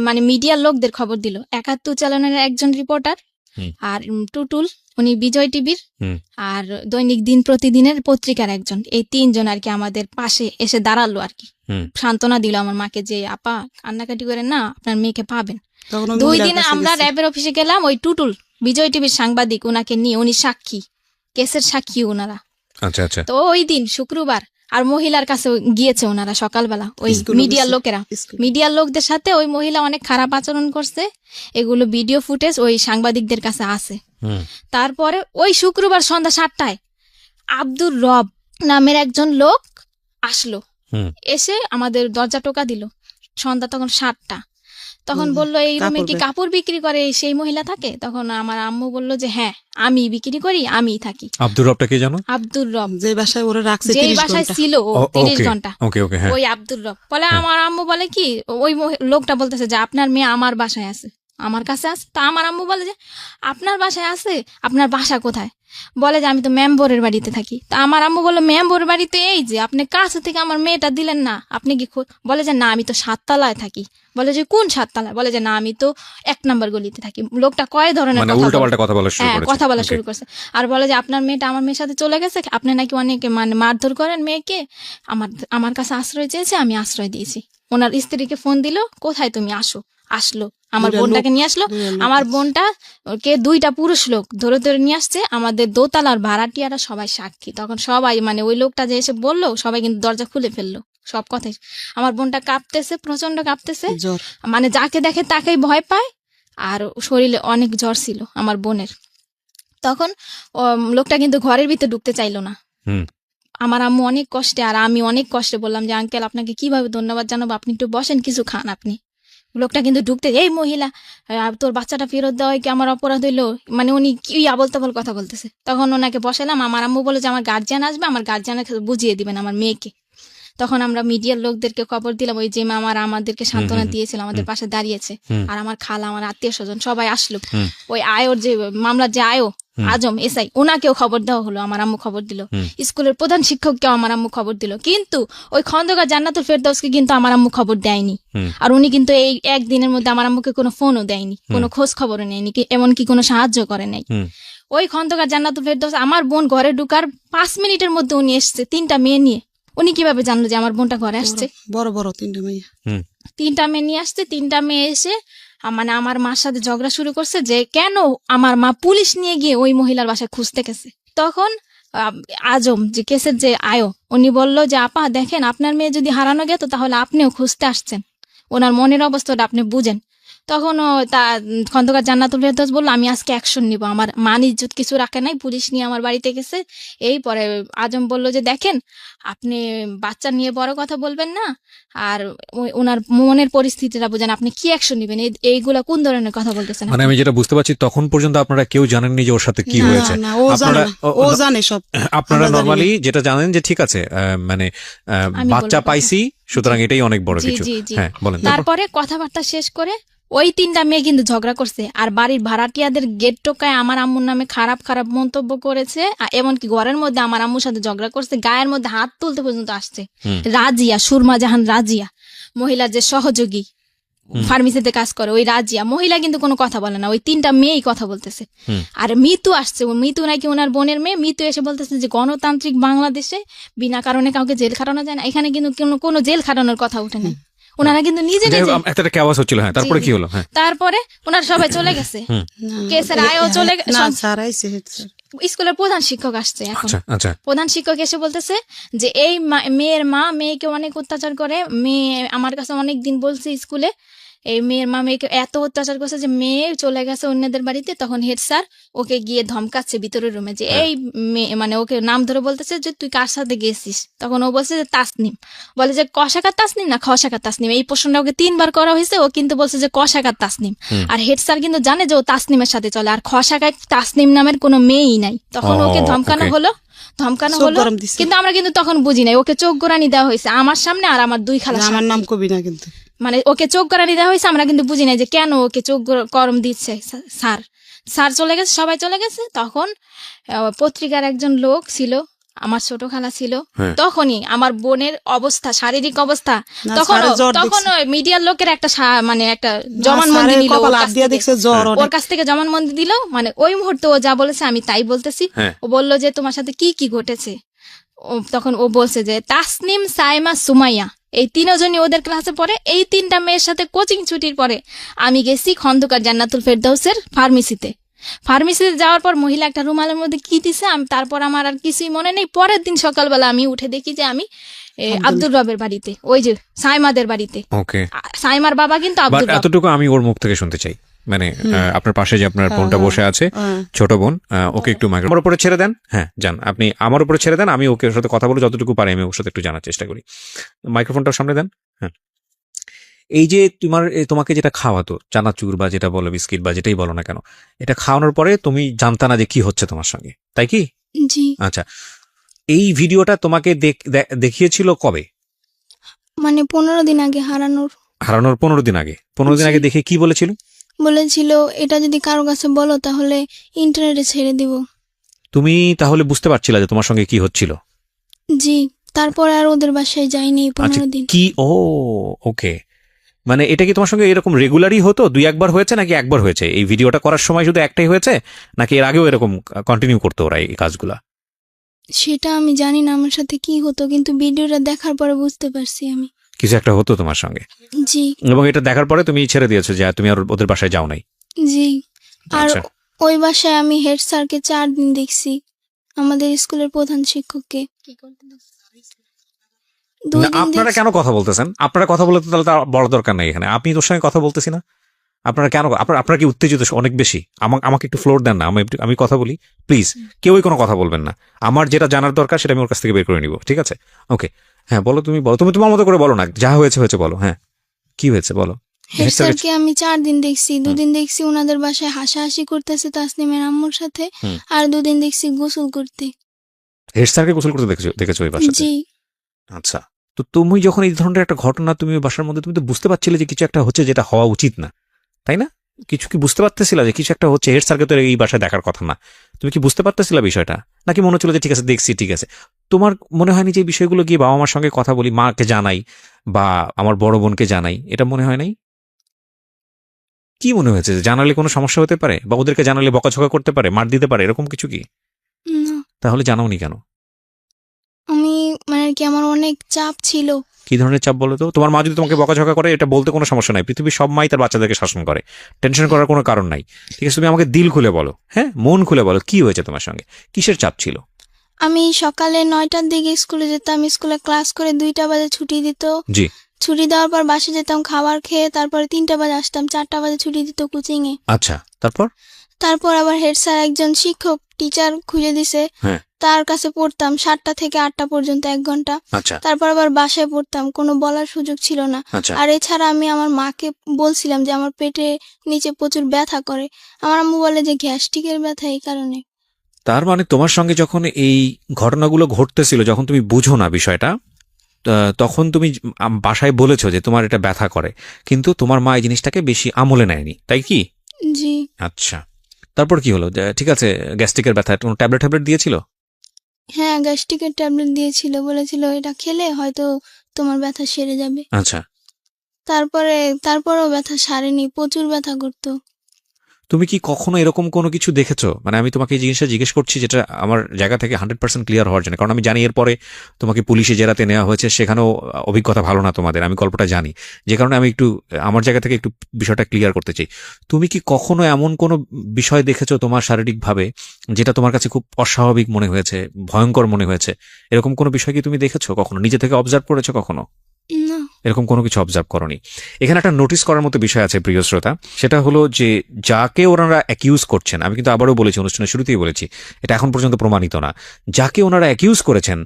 মানে মিডিয়ার লোকদের খবর দিল, 71 চ্যানেলের একজন রিপোর্টার, আর টুটুল উনি বিজয় টিভির, আর দৈনিক দিন প্রতিদিনের পত্রিকার একজন, এই 3 জন আর কি আমাদের পাশে এসে দাঁড়ালো আর কি, সান্ত্বনা দিল আমার মাকে যে আপা কান্নাকাটি করে না, আপনার মেয়েকে পাবেন। 2 দিনে আমরা র্যাবের অফিসে গেলাম, ওই টুটুল বিজয় টিভির সাংবাদিক ওনাকে নিয়ে, উনি সাক্ষী, কেসের সাক্ষী ওনারা। তো ওই দিন শুক্রবার, আর মহিলার কাছে গিয়েছে ওনারা সকালবেলা, ওই মিডিয়ার লোকেরা, মিডিয়ার লোকদের সাথে ওই মহিলা অনেক খারাপ আচরণ করছে, এগুলো ভিডিও ফুটেজ ওই সাংবাদিকদের কাছে আছে। তারপরে ওই শুক্রবার সন্ধ্যা 7টায় আব্দুর রব নামের একজন লোক আসলো, এসে আমাদের দরজা টোকা দিল। সন্ধ্যা তখন 7টা। তখন বললো এই রুমে কি কাপড় বিক্রি করে সেই মহিলা থাকে? তখন আমার আম্মু বলল যে হ্যাঁ আমি বিক্রি করি, আমি থাকি। আব্দুর রবটা কে জানো? আব্দুর রব, যে বাসায় ওরা রাখছে, যে বাসায় ছিল 30 ঘন্টা, ওকে ওকে, হ্যাঁ ওই আব্দুর রব। বলে আমার আম্মু বলে কি ওই লোকটা বলতেছে যে আপনার মেয়ে আমার বাসায় আছে, আমার কাছে আছে। তা আমার আম্মু বলে যে আপনার বাসায় আছে, আপনার বাসা কোথায়? বলে যে আমি তো মেম্বরের বাড়িতে থাকি। তা আমার আম্মু বললো মেম্বরের বাড়িতে এই যে আপনি কাছে থেকে আমার মেয়েটা দিলেন না, আপনি কি? বলে যে না আমি তো 7 তলায় থাকি। বলে যে কোন 7 তলায়? বলে যে না আমি তো 1 নম্বর গলিতে থাকি। লোকটা কয় ধরনের কথা বলা শুরু করছে। আর বলে যে আপনার মেয়েটা আমার মেয়ের সাথে চলে গেছে, আপনি নাকি অনেকে মানে মারধর করেন মেয়েকে, আমার কাছে আশ্রয় চেয়েছে, আমি আশ্রয় দিয়েছি। ওনার স্ত্রীকে ফোন দিল, কোথায় তুমি? আসলো আমার বোনটাকে নিয়ে আসলো। আমার বোনটা কে 2টা পুরুষ লোক ধরে ধরে নিয়ে আসছে, আমাদের দোতলার ভাড়াটিয়ারা সবাই সাক্ষী। তখন সবাই মানে ওই লোকটা যে এসে বললো সবাই কিন্তু দরজা খুলে ফেললো, সব কথাই। আমার বোনটা কাঁপতেছে, প্রচন্ড কাঁপতেছে, মানে যাকে দেখে তাকেই ভয় পায়, আর শরীরে অনেক জ্বর ছিল আমার বোনের। তখন লোকটা কিন্তু ঘরের ভিতরে ঢুকতে চাইলো না। আমার আম্মু অনেক কষ্টে আর আমি অনেক কষ্টে বললাম যে আঙ্কেল আপনাকে কিভাবে ধন্যবাদ জানাবো, আপনি একটু বসেন, কিছু খান আপনি। লোকটা কিন্তু ঢুকতে, এই মহিলা তোর বাচ্চাটা ফেরত দেওয়া কি আমার অপরাধ হইলো? মানে উনি কি আবল তাবল কথা বলতেছে। তখন ওনাকে বসালাম। আমার আম্মু বলে যে আমার গার্জিয়ান আসবে, আমার গার্জিয়ানকে বুঝিয়ে দিবেন আমার মেয়েকে। তখন আমরা মিডিয়ার লোকদেরকে খবর দিলাম, ওই যে আমাদেরকে সান্ত্বনা দিয়েছিল, আমাদের পাশে দাঁড়িয়েছে, আর আমার খালা, আমার আত্মীয় স্বজন সবাই আসলো। ওই আয়োর যে মামলার যে আয়ো আজম এসআই, ওনাকেও খবর দেওয়া হলো, আমার আম্মু খবর দিল। স্কুলের প্রধান শিক্ষককেও আমার আম্মু খবর দিল। কিন্তু ওই খন্দকার জান্নাতুল ফেরদৌসকে কিন্তু আমার আম্মু খবর দেয়নি। আর উনি কিন্তু এই একদিনের মধ্যে আমার আম্মুকে কোনো ফোনও দেয়নি, কোনো খোঁজ খবরও নেয়নি, এমনকি কোনো সাহায্য করে নাই। ওই খন্দকার জান্নাতুল ফেরদৌস আমার বোন ঘরে ঢুকার 5 মিনিটের মধ্যে উনি এসছে 3টা মেয়ে নিয়ে। উনি কিভাবে জানলো যে আমার বোনটা ঘরে আসছে? বড় বড় 3টা মেয়ে, 3টা মেয়ে নিয়ে আসছে। 3টা মেয়ে এসে মানে আমার মার সাথে ঝগড়া শুরু করছে যে কেন আমার মা পুলিশ নিয়ে গিয়ে ওই মহিলার বাসায় খুঁজতে গেছে। তখন আজম যে কেসের যে আয়ো, উনি বলল যে আপা দেখেন আপনার মেয়ে যদি হারানো গেত তাহলে আপনিও খুঁজতে আসছেন, ওনার মনের অবস্থাটা আপনি বুঝেন। তখন খন্দকার জান্নাতুল ফেরদৌস বললো আমি আজকে অ্যাকশন নিব, আমার মান ইজ্জত কিছু রাখে নাই, পুলিশ নিয়ে আমার বাড়িতে গেছে। এই পরে আজম বলল যে দেখেন আপনি বাচ্চা নিয়ে বড় কথা বলবেন না, আর ওনার মনের পরিস্থিতিটা বুঝেন, আপনি কি অ্যাকশন নিবেন, এইগুলা কোন ধরনের কথা বলতেছেন? মানে আমি যেটা বুঝতে পারছি তখন পর্যন্ত আপনারা কেউ জানেননি যে ওর সাথে কি হয়েছে। ও জানে সব। আপনারা নরমালি যেটা জানেন যে ঠিক আছে মানে বাচ্চা পাইছি, সুতরাং এটাই অনেক বড় কিছু। হ্যাঁ বলেন। তারপরে কথাবার্তা শেষ করে ওই 3টা মেয়ে কিন্তু ঝগড়া করছে, আর বাড়ির ভাড়াটিয়াদের গেট টোকায় আমার আম্মুর নামে খারাপ খারাপ মন্তব্য করেছে, এমনকি ঘরের মধ্যে আমার আম্মুর সাথে ঝগড়া করছে, গায়ের মধ্যে হাত তুলতে পর্যন্ত আসছে। রাজিয়া, সুরমা জাহান রাজিয়া, মহিলার যে সহযোগী ফার্মেসিতে কাজ করে, ওই রাজিয়া মহিলা কিন্তু কোনো কথা বলে না, ওই 3টা মেয়েই কথা বলতেছে। আর মিতু আসছে, মিতু নাকি ওনার বোনের মেয়ে। মিতু এসে বলতেছে যে গণতান্ত্রিক বাংলাদেশে বিনা কারণে কাউকে জেল খাটানো যায় না, এখানে কিন্তু কোনো জেল খাটানোর কথা উঠে না। ওনারা কিন্তু নিজে একটা কেওয়াস হচ্ছিল। হ্যাঁ তারপরে কি হলো? তারপরে ওনারা সবাই চলে গেছে, কেসের আয়ও চলে গেছে। স্কুলের প্রধান শিক্ষক আসছে এখন। প্রধান শিক্ষক এসে বলতেছে যে এই মেয়ের মা মেয়েকে অনেক অত্যাচার করে, মেয়ে আমার কাছে অনেক দিন বলছে স্কুলে, এই মেয়ের মা মেয়েকে এত অত্যাচার করছে যে মেয়ে চলে গেছে অন্যদের বাড়িতে। তখন হেড স্যার ওকে গিয়ে ধমকাচ্ছে ভিতরের রুমে যে এই মেয়ে, মানে ওকে নাম ধরে বলতেছে যে তুই কার সাথে গেছিস। তখন ও বলছে যে তাসনিম। বলে যে কশাকার তাসনিম না খশাকার তাসনিম, এই প্রশ্নটা ওকে 3বার করা হয়েছে, ও কিন্তু বলছে যে কশাকার তাসনিম। আর হেড স্যার কিন্তু জানে যে ও তাসনিমের সাথে চলে, আর খশাকার তাসনিম নামের কোনো মেয়েই নাই। তখন ওকে ধমকানো হলো, কিন্তু আমরা কিন্তু তখন বুঝি নাই, ওকে চোখ গোড়ানি দেওয়া হয়েছে আমার সামনে, আর আমার 2 খালা, আমার নাম কবি না কিন্তু, মানে ওকে চোখ গড়ানি দেওয়া হয়েছে, আমরা কিন্তু বুঝি নাই যে কেন ওকে চোখ গরম দিচ্ছে। স্যার চলে গেছে, সবাই চলে গেছে। তখন পত্রিকার একজন লোক ছিল, আমার ছোট খালা ছিল। তখনই আমার বোনের অবস্থা, শারীরিক অবস্থা, তখন মিডিয়ার লোকের একটা মানে একটা জবানবন্দি দিল, ওর কাছ থেকে জবানবন্দি দিল। মানে ওই মুহূর্তে ও যা বলেছে আমি তাই বলতেছি। ও বলল যে তোমার সাথে কি কি ঘটেছে। তখন ও বলছে যে তাসনিম, সাইমা, সুমাইয়া, এই 3জনই ওদের ক্লাসে পড়ে। এই 3টা মেয়ের সাথে কোচিং ছুটির পরে আমি গেছি খন্দকার জান্নাতুল ফেরদৌসের ফার্মেসিতে যাওয়ার পর মহিলা একটা রুমালের মধ্যে কি দিছে, তারপর আমার আর কিছুই মনে নেই। পরের দিন সকালবেলা আমি উঠে দেখি যে আমি আব্দুর রবের বাড়িতে, ওই যে সাইমাদের বাড়িতে। সাইমার বাবা কিন্তু আব্দুর রব। এতটুকু আমি ওর মুখ থেকে শুনতে চাই, মানে আপনার পাশে যে আপনার বোনটা বসে আছে, ছোট বোন, ওকে একটু আমার উপরে ছেড়ে দেন। হ্যাঁ যান, আপনি আমার উপরে ছেড়ে দেন, আমি ওকে সাথে কথা বলে যতটুকু পারি আমি ওর সাথে একটু জানার চেষ্টা করি। মাইক্রোফোনটাও সামনে দেন। হ্যাঁ, এই যে তোমাকে যেটা খাওয়াতো চানাচুর বা যেটা বলো বিস্কিট বা যেটাই বলো না কেন, এটা খাওয়ানোর পরে তুমি জানতা না যে কি হচ্ছে তোমার সঙ্গে, তাই কি? জি। আচ্ছা, এই ভিডিওটা তোমাকে দেখিয়েছিল কবে? মানে 15 দিন আগে, হারানোর 15 দিন আগে। 15 দিন আগে দেখে কি বলেছিল? বলেছিল এটা যদি কারো কাছে বলো তাহলে ইন্টারনেটে ছেড়ে দিব। তুমি তাহলে বুঝতে পারছিলা যে তোমার সঙ্গে কি হচ্ছিল? জি। তারপর আর ওদের বাসায় যাইনি 15 দিন। কি? ও ওকে, মানে এটা কি তোমার সঙ্গে এরকম রেগুলারই হতো? 2-1 বার হয়েছে নাকি একবার হয়েছে? এই ভিডিওটা করার সময় শুধু একটাই হয়েছে নাকি এর আগেও এরকম কন্টিনিউ করতো ওরা এই কাজগুলা? সেটা আমি জানি না আমার সাথে কি হতো, কিন্তু ভিডিওটা দেখার পরে বুঝতে পারছি আমি কিছু একটা হতো তোমার সঙ্গে। জি। এবং এটা দেখার পরে তুমি ছেড়ে দিয়েছো যে তুমি আর ওদের বাসায় যাও নাই? জি। আর আচ্ছা। ওই বাসায় আমি হেড স্যারকে 4 দিন দেখছি, আমাদের স্কুলের প্রধান শিক্ষককে। আপনারা কেন কথা বলতেছেন? আপনারা কথা বলতে তাহলে তার বড় দরকার নাই এখানে। আপনি তোর সঙ্গে কথা বলতেছি না, আপনারা কেন? আপনারা কি উত্তেজিত অনেক বেশি? আমাকে একটু ফ্লোর দেন না, আমি কথা বলি প্লিজ। কেউই কোনো কথা বলবেন না, আমার যেটা জানার দরকার সেটা আমি ওর কাছ থেকে বের করে নিব, ঠিক আছে? ওকে, হ্যাঁ বলো, তুমি বলো, তুমি তোমার মতো করে বলো না, যা হয়েছে হয়েছে বলো। হ্যাঁ, কি হয়েছে বলো। হেড স্যারকে আমি 4 দিন দেখছি। 2 দিন দেখছি ওনাদের বাসায় হাসাহাসি করতেছে তাসনিমের আম্মুর সাথে, আর 2 দিন দেখছি গোসল করতে। হেড স্যারকে গোসল করতে দেখেছো ওই বাসাতে? জি। আচ্ছা, তো তুমি যখন এই ধরনের একটা ঘটনা তুমি বাসার মধ্যে, তুমি তো বুঝতে পারছিলে যে কিছু একটা হচ্ছে যেটা হওয়া উচিত না, তাই না? কিছু কি বুঝতে পারতেছিলা যে কিছু একটা হচ্ছে? হেড স্যারকে তো এই বাসায় দেখার কথা না, তুমি কি বুঝতে পারতেছিলা বিষয়টা? নাকি মনে হচ্ছিল যে ঠিক আছে দেখছি, ঠিক আছে? তোমার মনে হয়নি যে এই বিষয়গুলো গিয়ে বাবা মার সঙ্গে কথা বলি, মাকে জানাই বা আমার বড় বোনকে জানাই, এটা মনে হয় নাই? কি মনে হয়েছে যে জানালে কোনো সমস্যা হতে পারে বা ওদেরকে জানালে বকাঝকা করতে পারে, মার দিতে পারে, এরকম কিছু কি? না। তাহলে জানাওনি কেন? আমি মানে কি আমার অনেক চাপ ছিল। কি ধরনের চাপ বলো তো? তোমার মা যদি তোমাকে বকাঝকা করে এটা বলতে কোনো সমস্যা নাই, পৃথিবীর সব মাই তার বাচ্চাদেরকে শাসন করে, টেনশন করার কোনো কারণ নাই, ঠিক আছে? তুমি আমাকে দিল খুলে বলো, হ্যাঁ মন খুলে বলো, কি হয়েছে তোমার সঙ্গে, কিসের চাপ ছিল? আমি সকালে 9টার দিকে স্কুলে যেতাম, স্কুলে ক্লাস করে 2টা বাজে ছুটি দিত। জি। ছুটি দেওয়ার পর বাসে যেতাম খাবার খেয়ে, তারপরে 3টা বাজে আসতাম, 4টা বাজে ছুটি দিত কোচিং এ। আচ্ছা, তারপর আবার হেড স্যার একজন শিক্ষক টিচার খুঁজে দিছে, হ্যাঁ, তার কাছে পড়তাম 7টা থেকে 8টা পর্যন্ত 1 ঘন্টা। আচ্ছা, তারপর আবার বাসায় পড়তাম, কোনো বলার সুযোগ ছিল না। আচ্ছা, আর এছাড়া আমি আমার মাকে বলছিলাম যে আমার পেটে নিচে প্রচুর ব্যথা করে, আমার আম্মু বলে যে গ্যাস্ট্রিকের ব্যথা, এই কারণে। তার মানে তোমার সঙ্গে যখন এই ঘটনাগুলো ঘটতেছিল, যখন তুমি বুঝো না বিষয়টা, তখন তুমি বাসায় বলেছো যে তোমার এটা ব্যথা করে, কিন্তু তোমার মা এই জিনিসটাকে বেশি আমলে নেয়নি, তাই কি? জি। আচ্ছা, তারপর কি হলো? ঠিক আছে, গ্যাস্ট্রিকের ব্যথা, কোনো ট্যাবলেট দিয়েছিল? হ্যাঁ, গ্যাস্ট্রিকের ট্যাবলেট দিয়েছিল, বলেছিল এটা খেলে হয়তো তোমার ব্যথা সেরে যাবে। আচ্ছা, তারপরেও ব্যথা সারেনি, প্রচুর ব্যথা করতো। তুমি কি কখনো এরকম কোনো কিছু দেখেছো? মানে আমি তোমাকে এই জিনিসটা জিজ্ঞেস করছি যেটা আমার জায়গা থেকে 100% ক্লিয়ার হওয়ার জন্য, কারণ আমি জানি এরপরে তোমাকে পুলিশে জেরাতে নেওয়া হয়েছে, সেখানেও অভিজ্ঞতা ভালো না তোমাদের, আমি গল্পটা জানি, যে কারণে আমি একটু আমার জায়গা থেকে একটু বিষয়টা ক্লিয়ার করতে চাই। তুমি কি কখনো এমন কোনো বিষয় দেখেছো তোমার শারীরিকভাবে যেটা তোমার কাছে খুব অস্বাভাবিক মনে হয়েছে, ভয়ঙ্কর মনে হয়েছে? এরকম কোনো বিষয় কি তুমি দেখেছো কখনো? নিজে থেকে অবজার্ভ করেছো কখনো? না। এরকম কোনো কিছু অবজার্ভ করনি। এখানে একটা নোটিস করার মতো বিষয় আছে প্রিয় শ্রোতা, সেটা হলো যে যাকে ওনারা অ্যাকিউজ করছেন, আমি কিন্তু আবারও বলেছি, অনুষ্ঠানের শুরুতেই বলেছি, এটা এখন পর্যন্ত প্রমাণিত না, যাকে ওনারা অ্যাকিউজ করেছেন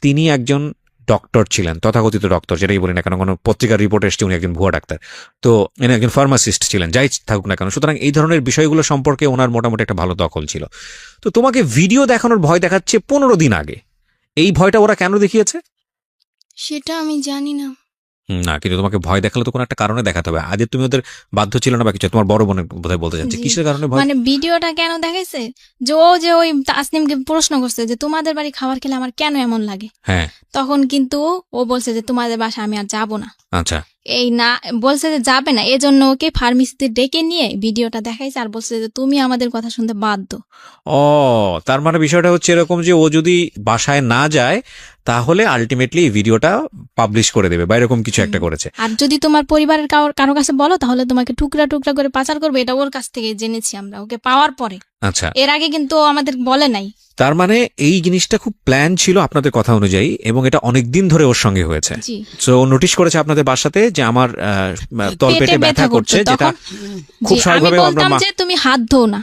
তিনি একজন ডক্টর ছিলেন, তথাকথিত ডক্টর, যেটাই বলি না কেন, কোনো পত্রিকার রিপোর্ট এসছে উনি একজন ভুয়া ডাক্তার, তো ইনি একজন ফার্মাসিস্ট ছিলেন, যাই থাকুক না কেন। সুতরাং এই ধরনের বিষয়গুলো সম্পর্কে ওনার মোটামুটি একটা ভালো দখল ছিল। তো তোমাকে ভিডিও দেখানোর ভয় দেখাচ্ছে 15 দিন আগে, এই ভয়টা ওরা কেন দেখিয়েছে সেটা আমি জানি না। না, কিন্তু তোমাকে ভয় দেখালে তো কোনো একটা কারণে দেখাতে হবে। আজ তুমি ওদের বাধ্য ছিল না বা কিছু? তোমার বড় বোনের বোধহয় বলতে চাচ্ছে, কিসের কারণে ভয়? মানে ভিডিওটা কেন দেখাইছে, যে ওই তাসনিমকে প্রশ্ন করছে যে তোমাদের বাড়ি খাবার খেলে আমার কেন এমন লাগে, হ্যাঁ, তখন কিন্তু ও বলছে যে তোমাদের বাসা আমি আর যাবো না। আচ্ছা, এই না বলছে যে যাবে না, এজন্য ওকে ফার্মেসিতে ডেকে নিয়ে ভিডিওটা দেখাইছে আর বলছে যে তুমি আমাদের কথা শুনতে বাধ্য। ও, তার মানে বিষয়টা হচ্ছে এরকম যে ও যদি বাসায় না যায় তাহলে আলটিমেটলি এই ভিডিওটা পাবলিশ করে দেবে বা এরকম কিছু একটা করেছে। আর যদি তোমার পরিবারের কারো কাছে বলো তাহলে তোমাকে টুকরা টুকরা করে পাচার করবে, এটা ওর কাছ থেকে জেনেছি আমরা, ওকে পাওয়ার পরে। আচ্ছা, এর আগে কিন্তু আমাদের বলে নাই। তার মানে এই জিনিসটা খুব প্ল্যান ছিল আপনাদের কথা অনুযায়ী, এবং এটা অনেকদিন ধরে ওর সঙ্গে হয়েছে। তো নোটিশ করেছে আপনাদের বাসাতে যে আমার তলপেটে ব্যথা করছে, যেটা খুব স্বাভাবিকভাবে বলতাম যে তুমি হাত ধো না,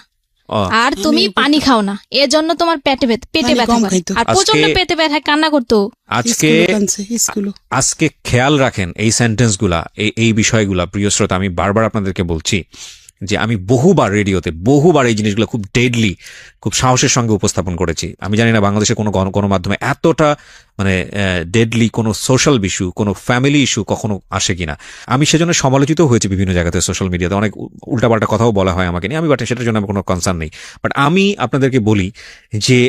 আর তুমি পানি খাও না, এজন্য তোমার পেটে ব্যথা করে, আর প্রচন্ড পেটে ব্যথা কান্না করতো। আজকে খেয়াল রাখেন এই সেন্টেন্স গুলা, এই বিষয়গুলা। প্রিয় শ্রোতা, আমি বারবার আপনাদেরকে বলছি যে আমি বহুবার রেডিওতে এই জিনিসগুলো খুব ডেডলি, খুব সাহসের সঙ্গে উপস্থাপন করেছি। আমি জানি না বাংলাদেশে কোনো গণমাধ্যমে এতটা মানে ডেডলি কোনো সোশ্যাল ইস্যু, কোনো ফ্যামিলি ইস্যু কখনো আসে কিনা। আমি সেজন্য সমালোচিত হয়েছি বিভিন্ন জায়গাতে, সোশ্যাল মিডিয়াতে অনেক উল্টাপাল্টা কথাও বলা হয় আমাকে নিয়ে, আমি বাট সেটার জন্য আমার কোনো কনসার্ন নেই। বাট আমি আপনাদেরকে বলি যে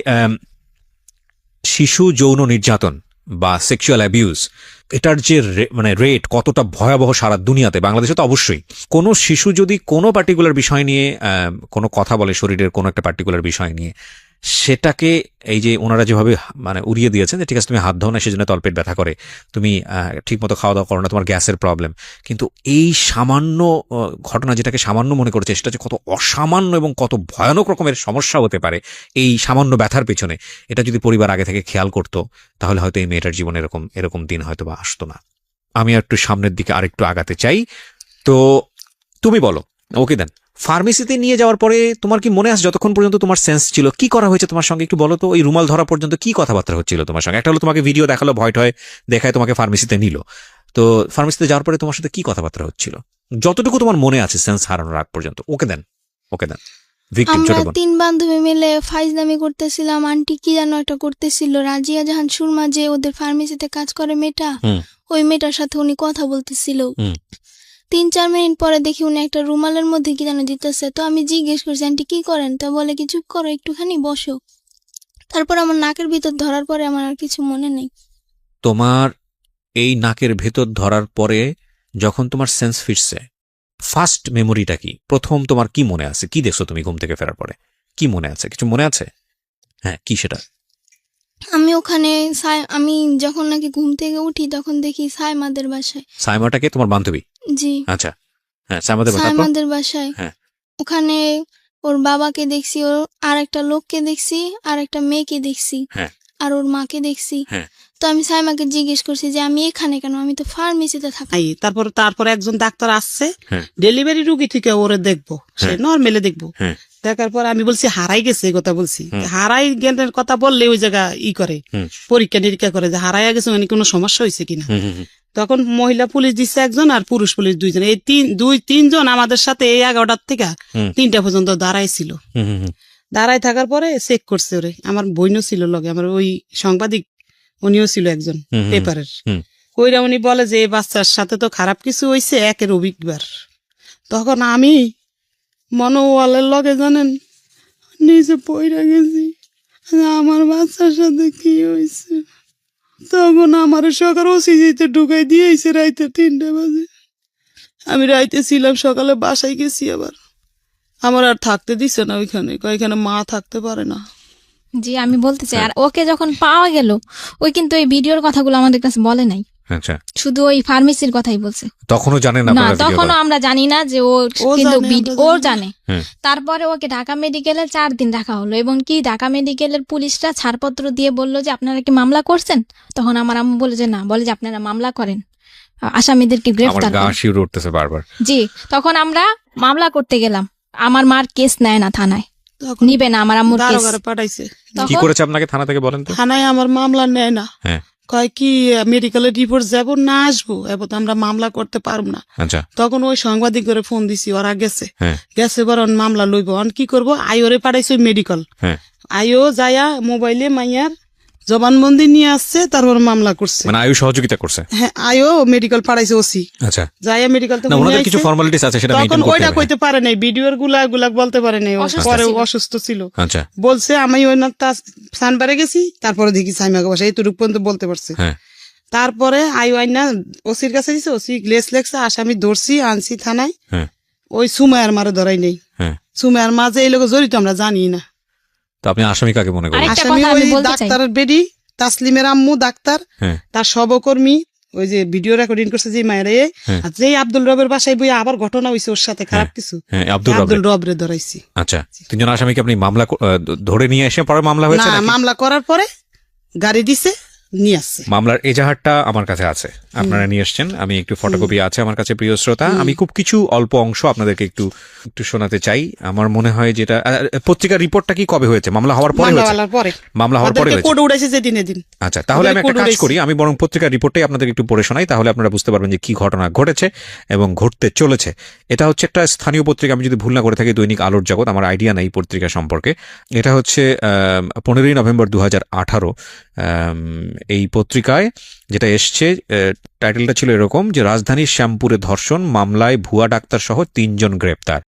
শিশু যৌন নির্যাতন বা সেক্সুয়াল অ্যাবিউজ, এটার যে মানে রেট কতটা ভয়াবহ সারা দুনিয়াতে, বাংলাদেশে তো অবশ্যই। কোনো শিশু যদি কোনো পার্টিকুলার বিষয় নিয়ে কোনো কথা বলে, শরীরের কোনো একটা পার্টিকুলার বিষয় নিয়ে, সেটাকে এই যে ওনারা যেভাবে মানে উড়িয়ে দিয়েছেন যে ঠিক আছে তুমি হাত ধো না সেজন্য তলপেট ব্যথা করে, তুমি ঠিকমতো খাওয়া দাওয়া করো না, তোমার গ্যাসের প্রবলেম, কিন্তু এই সামান্য ঘটনা যেটাকে সামান্য মনে করছে সেটা যে কত অসামান্য এবং কত ভয়ানক রকমের সমস্যা হতে পারে এই সামান্য ব্যথার পেছনে, এটা যদি পরিবার আগে থেকে খেয়াল করতো তাহলে হয়তো এই মেয়েটার জীবনে এরকম দিন হয়তো বা আসতো না। আমি একটু সামনের দিকে আরেকটু আগাতে চাই। তো তুমি বলো, ওকে দেন, ফার্মেসিতে নিয়ে যাওয়ার পরে তোমার কি মনে আছে যতক্ষণ পর্যন্ত তোমার সেন্স ছিল কি করা হয়েছে তোমার সঙ্গে, একটু বলো তো। ওই রুমাল ধরা পর্যন্ত কি কথাবার্তা হচ্ছিল তোমার সঙ্গে? একটা হলো তোমাকে ভিডিও দেখালো, ভয় টয় দেখায় তোমাকে ফার্মেসিতে নিল, তো ফার্মেসিতে যাওয়ার পরে তোমার সাথে কি কথাবার্তা হচ্ছিল যতটুকু তোমার মনে আছে সেন্স হারানোর আগ পর্যন্ত? ওকে দেন। আমরা 3 বান্ধবী মিলে ফাইজলামি করতেছিলাম। আন্টি কি যেন একটা করতেছিল, রাজিয়া জাহান সুরমা, যে ওদের ফার্মেসিতে কাজ করে মেয়েটা, ওই মেয়েটার সাথে উনি কথা বলতেছিল। 3-4 মিনিট পরে দেখি উনি একটা রুমালের মধ্যে কি যেন দিতেছে। তো আমি জিজ্ঞেস করছি আন্টি কি করেন, তো বলে কি চুপ করো একটুখানি বসো। তারপর আমার নাকের ভিতর ধরার পরে আমার আর কিছু মনে নেই। তোমার এই নাকের ভেতর ধরার পরে যখন তোমার সেন্স ফিরছে, ফার্স্ট মেমোরিটা কি? প্রথম তোমার কি মনে আছে? কি দেখছো তুমি ঘুম থেকে ফেরার পরে? কি মনে আছে? কিছু মনে আছে? হ্যাঁ, কি সেটা? আমি ওখানে আমি যখন নাকি ঘুম থেকে উঠি তখন দেখি সাইমাদের বাসায়। সাইমাটাকে তোমার বান্ধবী? জি। আচ্ছা, হ্যাঁ, সাইমাদের বাসায়। হ্যাঁ, ওখানে ওর বাবাকে দেখছি, ওর আর একটা লোককে দেখছি, আর একটা মেয়েকে দেখছি, হ্যাঁ, আর ওর মাকে দেখছি। হ্যাঁ। তো আমি সাইমাকে জিজ্ঞেস করছি যে আমি এখানে কেন, আমি তো ফার্মেসিতে থাকি। তারপর একজন ডাক্তার আসছে, ডেলিভারি রুগী থেকে ওরে দেখবো, সে নর্মালে দেখবো। দেখার পর আমি বলছি হারাই গেছে, এই কথা বলছি। হারাই গেলের কথা বললে ওই জায়গা করে পরীক্ষা নিরীক্ষা করে যে হারাইয়া গেছে মানে কোনো সমস্যা হয়েছে কিনা। তখন মহিলা পুলিশ দিচ্ছে একজন আর পুরুষ পুলিশ 2 জন। এই 2-3 জন আমাদের সাথে এই 11টার থেকে 3টা পর্যন্ত দাঁড়াইছিল। দাঁড়াই থাকার পরে চেক করছে ওরে। আমার বোনও ছিল লগে, আমার ওই সাংবাদিক উনিও ছিল একজন পেপারের। কইরা উনি বলে যে এই বাচ্চার সাথে তো খারাপ কিছু হয়েছে, একের অভিজ্ঞবার। তখন আমি মনোওয়ালের লগে জানেন নিজে পইরা গেছি আমার বাচ্চার সাথে কি হয়েছে। তখন আমার সকাল ওসিজিতে ঢুকাই দিয়েছে রাইতে 3টা বাজে। আমি রাইতে ছিলাম, সকালে বাসায় গেছি। আবার আমার আর থাকতে দিছে না ওইখানে, এখানে মা থাকতে পারে না। জি, আমি বলতে চাই, আর ওকে যখন পাওয়া গেল ওই কিন্তু এই ভিডিওর কথাগুলো আমাদের কাছে বলে নাই। আচ্ছা, শুধু ওই ফার্মেসির কথাই বলছে। তখনও জানেন না? তখনও আমরা জানি না যে ও কিন্তু ও জানে। তারপরে ওকে ঢাকা মেডিকেলে 4 দিন রাখা হলো, এবং কি ঢাকা মেডিকেলের পুলিশরা ছাড়পত্র দিয়ে বলল যে আপনারা কি মামলা করছেন? তখন আমার আম্মু বলে যে না, বলে যে আপনারা মামলা করেন, আসামিদেরকে গ্রেফতার করেন। জি, তখন আমরা মামলা করতে গেলাম, আমার মার কেস নেয় না থানায়, নিবে না আমার আম্মুর কেস। পাঠাইছে। কি করেছে আপনাকে থানা থেকে বলেন তো? থানায় আমার মামলা নেয় না, কয় কি মেডিকেলের রিপোর্ট যাব না আসবো, এবার আমরা মামলা করতে পারবো না। তখন ওই সাংবাদিক করে ফোন দিছি, ওরা গেছে বরং মামলা লইব। কি করবো, আইওরে পাঠাইছে মেডিকেল। আইও যায়া মোবাইলে মাইয়ার জবানবন্দি নিয়ে আসছে, তারপর মামলা করছে। মানে আয়ু সহযোগিতা করছে? হ্যাঁ, আয়ো মেডিকেল পাঠাইছে ওসি। আচ্ছা, যাইয়া মেডিকেল থেকে ওনাদের কিছু ফর্মালিটিস আছে সেটা মেইনটেইন করতে হবে। ওইটা কইতে পারে নাই, ভিডিওর গুলা বলতে পারে নাই, পরে অসুস্থ ছিল। আচ্ছা, বলছে আমি ওই না সানবারে গেছি, তারপরে দেখি সাইমাকে বসে, এইটুকু পর্যন্ত বলতে পারছে। তারপরে আইও আইনা ওসির কাছে দিছে, ওসি গ্লেস লেখছে, আসামি ধরছি আনছি থানায়। ওই সুমায়ার মারে ধরাই নেই, সুমায়ার মাঝে এই লোক জড়িত আমরা জানি না। তো আপনি আসামি কাকে মনে করেন? আসামি ওই ডাক্তারের বেডি, তাসলিমের আম্মু ডাক্তার, তার সহকর্মী, ওই যে ভিডিও রেকর্ডিং করছে যে মায়েরে, আর যে আব্দুল রবের বাসায় বই আবার ঘটনা হইছে ওর সাথে খারাপ কিছু, আব্দুল রবরে ধরাইছি। আচ্ছা, 3 জন আসামিকে আপনি মামলা ধরে নিয়ে এসে পরে মামলা হয়েছে? না, মামলা করার পরে গাড়ি দিছে, নিয়ে আসছে। মামলার এজাহারটা আমার কাছে আছে, আপনারা নিয়ে এসছেন, আমি একটু ফটোকপি আছে আমার কাছে। প্রিয় শ্রোতা, আমি খুব কিছু অল্প অংশ আপনাদেরকে একটু শোনাতে চাই। আমার মনে হয় যেটা পত্রিকার রিপোর্টটা কি কবে হয়েছে? মামলা হওয়ার পরে হয়েছে? মামলা হওয়ার পরে হয়েছে। কোর্ট উড়াইছে যেদিন এদিন। আচ্ছা, তাহলে আমি একটা কাজ করি, আমি বরং পত্রিকার রিপোর্টটাই আপনাদের একটু পড়ে শোনাই, তাহলে আপনারা বুঝতে পারবেন যে কি ঘটনা ঘটেছে এবং ঘটতে চলেছে। এটা হচ্ছে একটা স্থানীয় পত্রিকা, আমি যদি ভুল না করে থাকি দৈনিক আলোর জগৎ, আমার আইডিয়া নেই পত্রিকা সম্পর্কে। এটা হচ্ছে 15 নভেম্বর 2018 এই পত্রিকায় যেটা এসছে, টাইটেলটা ছিল এরকম যে রাজধানীর শ্যামপুরে ধর্ষণ মামলায় ভুয়া ডাক্তার সহ 3 জন গ্রেপ্তার।